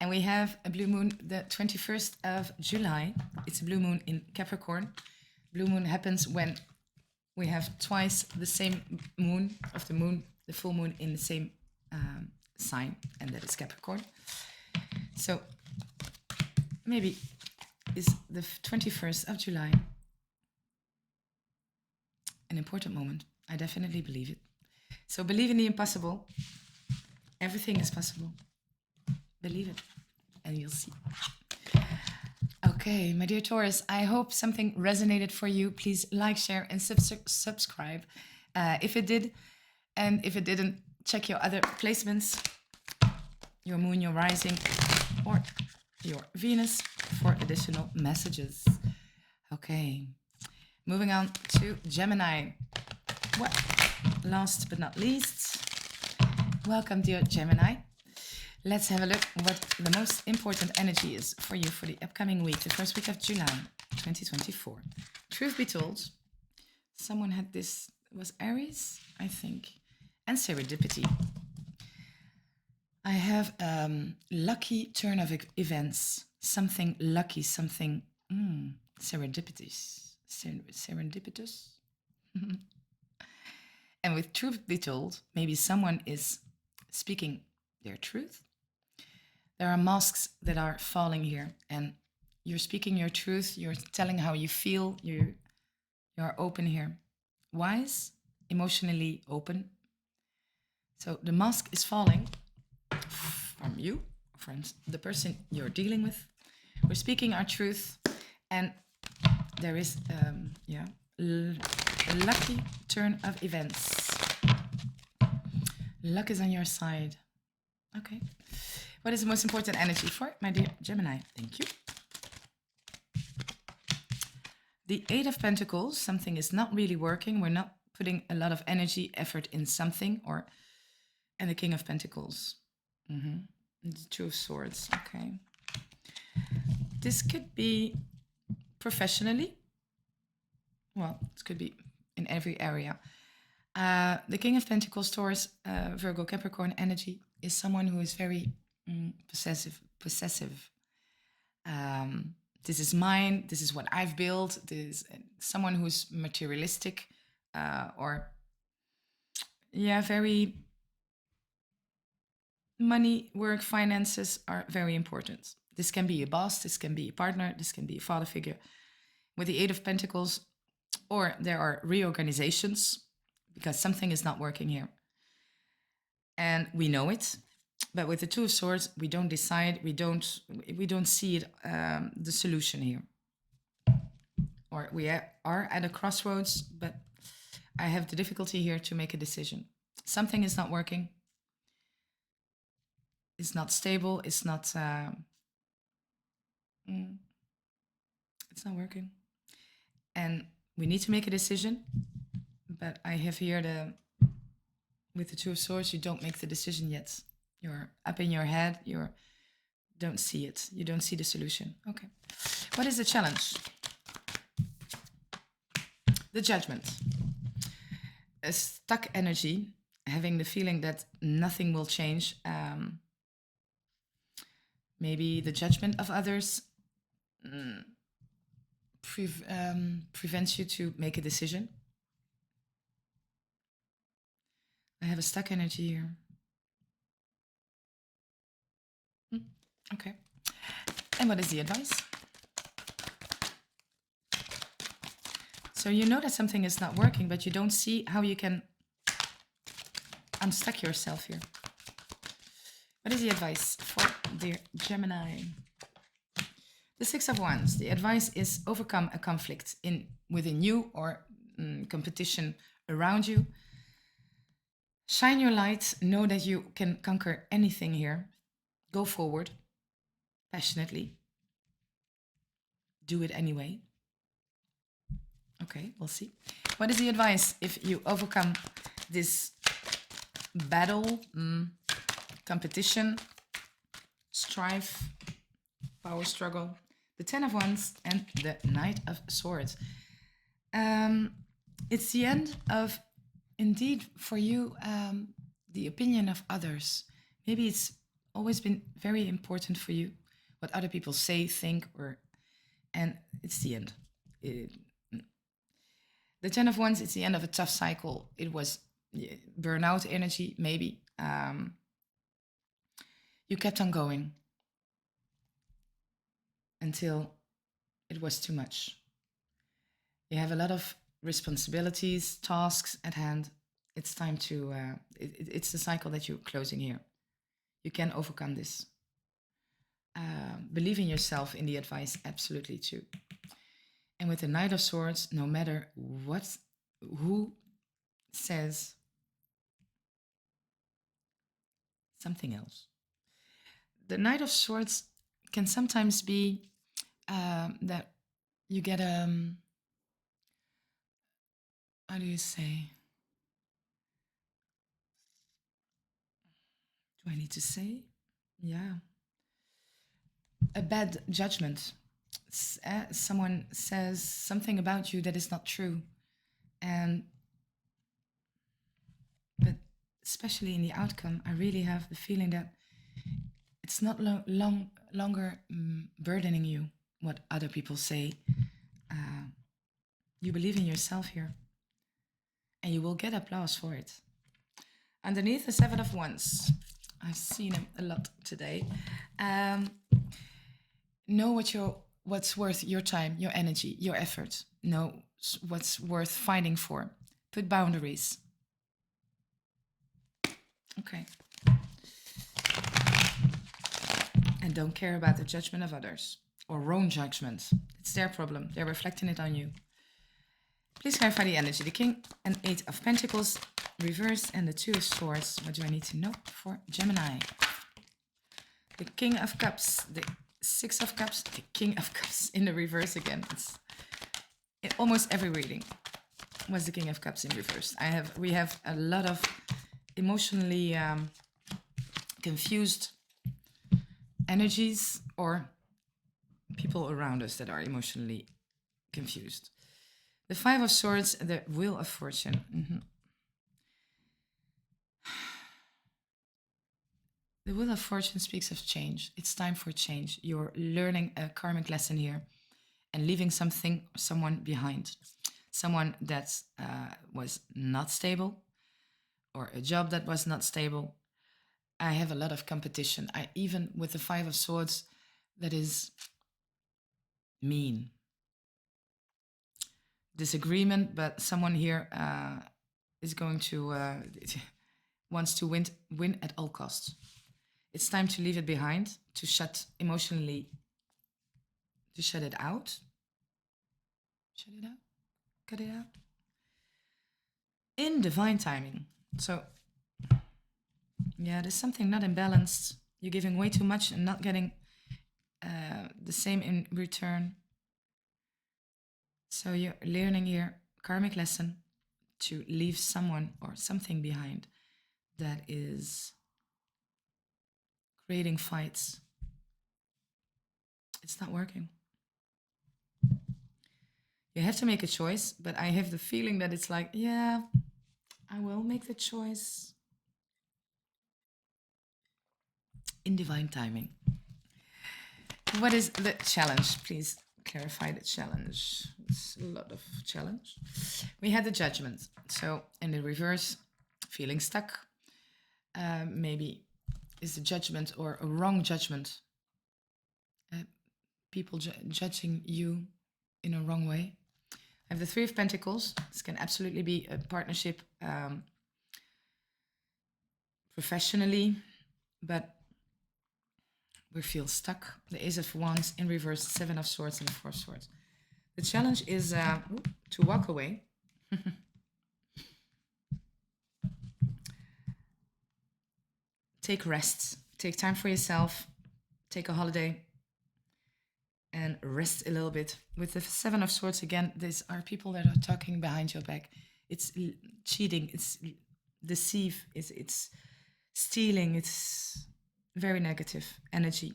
And we have a blue moon the 21st of July. It's a blue moon in Capricorn. Blue moon happens when we have twice the same moon of the full moon in the same sign, and that is Capricorn. So maybe is the 21st of July an important moment. I definitely believe it. So believe in the impossible. Everything is possible. Believe it, and you'll see. Okay, my dear Taurus, I hope something resonated for you. Please like, share, and subscribe if it did. And if it didn't, check your other placements, your moon, your rising, or your Venus for additional messages. Okay, moving on to Gemini. Well, last but not least, welcome, dear Gemini. Let's have a look what the most important energy is for you for the upcoming week, the first week of July 2024. Truth be told, someone had this, it was Aries, I think, and serendipity. I have lucky turn of events, something lucky, something serendipitous. Serendipitous? And with truth be told, maybe someone is speaking their truth. There are masks that are falling here, and you're speaking your truth. You're telling how you feel. You're open here. Wise, emotionally open. So the mask is falling from you, from the person you're dealing with. We're speaking our truth, and there is a lucky turn of events. Luck is on your side. Okay. What is the most important energy for my dear Gemini? Thank you. The Eight of Pentacles. Something is not really working. We're not putting a lot of energy, effort in something, and the King of Pentacles. The Two of Swords. Okay. This could be professionally. Well, it could be in every area. The King of Pentacles, Taurus, Virgo, Capricorn energy is someone who is very possessive. This is mine. This is what I've built. This is someone who's materialistic, very money, work, finances are very important. This can be a boss. This can be a partner. This can be a father figure. With the Eight of Pentacles, or there are reorganizations because something is not working here. And we know it. But with the Two of Swords, we don't decide, we don't see it, the solution here. Or we are at a crossroads, but I have the difficulty here to make a decision. Something is not working. It's not stable. It's not working. And we need to make a decision. But I have here with the Two of Swords, you don't make the decision yet. You're up in your head. You don't see it. You don't see the solution. Okay. What is the challenge? The Judgment. A stuck energy, having the feeling that nothing will change. Maybe the judgment of others prevents you to make a decision. I have a stuck energy here. Okay. And what is the advice? So you know that something is not working, but you don't see how you can unstuck yourself here. What is the advice for dear Gemini? The Six of Wands. The advice is overcome a conflict within you or competition around you. Shine your light. Know that you can conquer anything here. Go forward. Passionately. Do it anyway. Okay, we'll see. What is the advice if you overcome this battle, competition, strife, power struggle? The Ten of Wands and the Knight of Swords. It's the end of, indeed, for you, the opinion of others. Maybe it's always been very important for you, what other people say, think, and it's the end. It- the Ten of Wands, it's the end of a tough cycle. It was burnout energy, maybe. You kept on going until it was too much. You have a lot of responsibilities, tasks at hand. It's time to, it's the cycle that you're closing here. You can overcome this. Believe in yourself in the advice, absolutely too. And with the Knight of Swords, no matter who says something else. The Knight of Swords can sometimes be that you get how do you say? Do I need to say? Yeah. A bad judgment. Someone says something about you that is not true. But especially in the outcome, I really have the feeling that it's not longer burdening you what other people say. You believe in yourself here, and you will get applause for it. Underneath the Seven of Wands, I've seen him a lot today. Know what's worth your time, your energy, your effort. Know what's worth fighting for. Put boundaries. Okay. And don't care about the judgment of others or wrong judgment. It's their problem. They're reflecting it on you. Please clarify the energy. The King and Eight of Pentacles reversed and the Two of Swords. What do I need to know for Gemini? The King of Cups, the Six of Cups, the King of Cups in the reverse again. It's in almost every reading was the King of Cups in reverse. We have a lot of emotionally confused energies or people around us that are emotionally confused. The Five of Swords, the Wheel of Fortune. The Wheel of Fortune speaks of change. It's time for change. You're learning a karmic lesson here and leaving someone behind. Someone that was not stable or a job that was not stable. I have a lot of competition. Even with the Five of Swords, that is mean. Disagreement, but someone here is going to wants to win at all costs. It's time to leave it behind, to shut it out. Shut it out? Cut it out? In divine timing. So, yeah, there's something not imbalanced. You're giving way too much and not getting the same in return. So you're learning your karmic lesson to leave someone or something behind that is creating fights. It's not working. You have to make a choice, but I have the feeling that it's like, yeah, I will make the choice in divine timing. What is the challenge? Please clarify the challenge. It's a lot of challenge. We had the Judgment. So in the reverse, feeling stuck. Maybe is the judgment or a wrong judgment. People judging you in a wrong way. I have the Three of Pentacles. This can absolutely be a partnership professionally, but we feel stuck. The Ace of Wands in reverse, Seven of Swords and the Four of Swords. The challenge is to walk away. Take rest. Take time for yourself. Take a holiday. And rest a little bit. With the Seven of Swords again, these are people that are talking behind your back. It's cheating. It's deceive. It's stealing. It's very negative energy.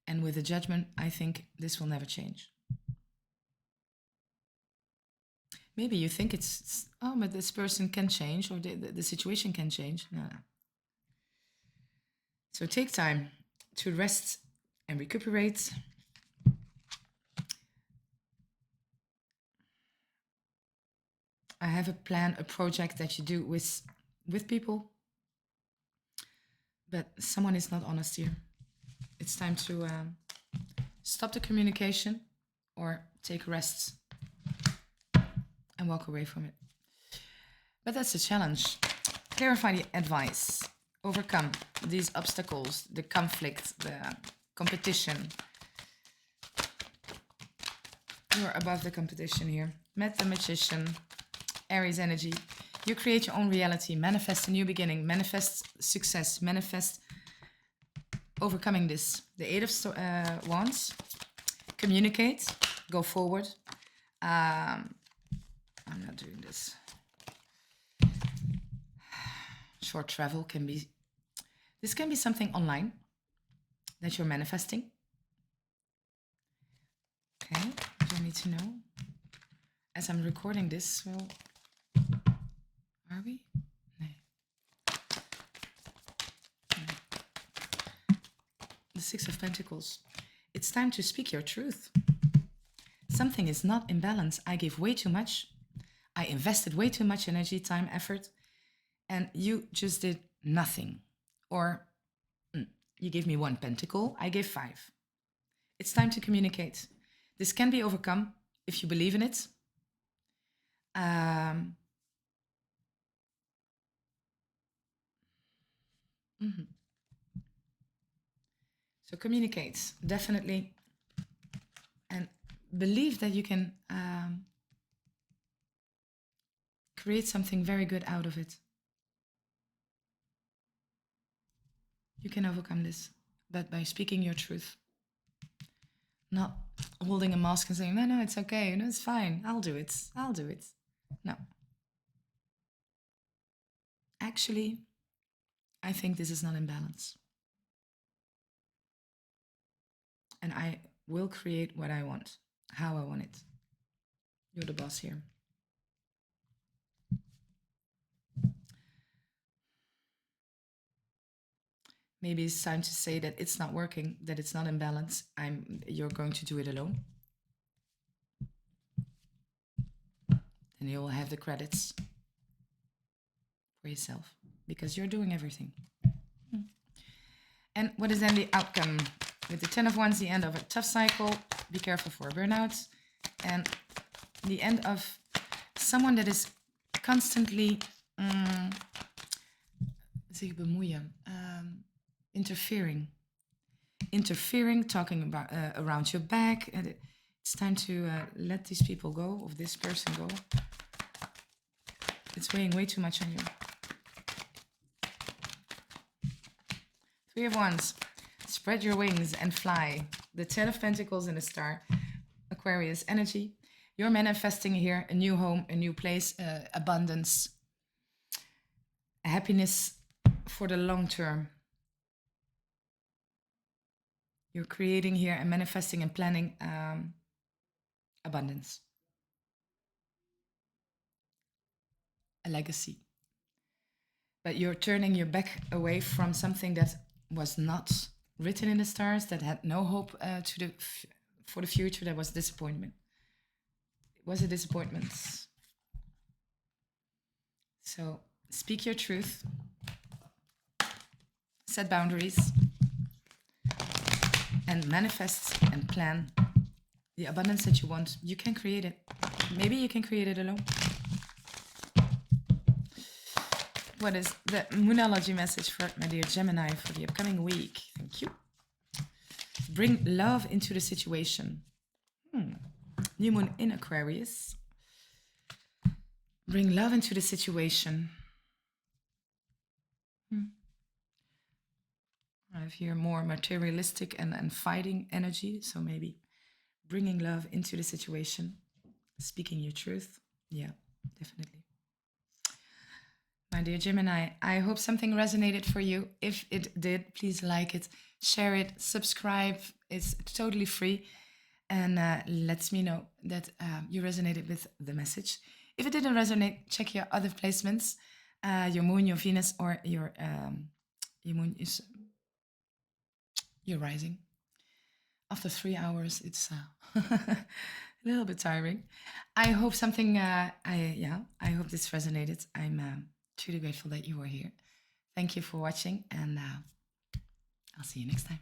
And with the Judgment, I think this will never change. Maybe you think oh, but this person can change, or the situation can change. No, no. So take time to rest and recuperate. I have a plan, a project that you do with people, but someone is not honest here. It's time to stop the communication or take rest and walk away from it. But that's a challenge. Clarify the advice. Overcome these obstacles, the conflict, the competition. You're above the competition here. Met the Magician, Aries energy. You create your own reality. Manifest a new beginning. Manifest success. Manifest overcoming this. The Eight of Wands. Communicate. Go forward. I'm not doing this. Short travel can be... This can be something online that you're manifesting. Okay, do I need to know? As I'm recording this, well... Are we? No. The Six of Pentacles. It's time to speak your truth. Something is not in balance. I gave way too much. I invested way too much energy, time, effort, and you just did nothing. Or you gave me 1 pentacle, I gave 5. It's time to communicate. This can be overcome if you believe in it. So communicate, definitely. And believe that you can create something very good out of it. You can overcome this, but by speaking your truth. Not holding a mask and saying, no, it's okay, no, it's fine, I'll do it. No. Actually, I think this is not in balance. And I will create what I want, how I want it. You're the boss here. Maybe it's time to say that it's not working, that it's not in balance. You're going to do it alone. And you'll have the credits for yourself because you're doing everything. And what is then the outcome? With the 10 of Wands, the end of a tough cycle. Be careful for burnout. And the end of someone that is constantly zich bemoeien. Interfering, talking about around your back. And it's time to let these people go, or this person go. It's weighing way too much on you. 3 of Wands. Spread your wings and fly. The 10 of Pentacles and the Star. Aquarius energy. You're manifesting here a new home, a new place, abundance, happiness for the long term. You're creating here and manifesting and planning abundance. A legacy. But you're turning your back away from something that was not written in the stars, that had no hope for the future. That was disappointment. It was a disappointment. So speak your truth. Set boundaries. And manifest and plan the abundance that you want. You can create it. Maybe you can create it alone. What is the Moonology message for my dear Gemini for the upcoming week? Thank you. Bring love into the situation. New moon in Aquarius. Bring love into the situation. I have here more materialistic and fighting energy. So maybe bringing love into the situation. Speaking your truth. Yeah, definitely. My dear Gemini, I hope something resonated for you. If it did, please like it, share it, subscribe. It's totally free. And lets me know that you resonated with the message. If it didn't resonate, check your other placements, your moon, your Venus, or your moon is your rising. After 3 hours, it's a little bit tiring. I hope something. I hope this resonated. I'm truly grateful that you were here. Thank you for watching, and I'll see you next time.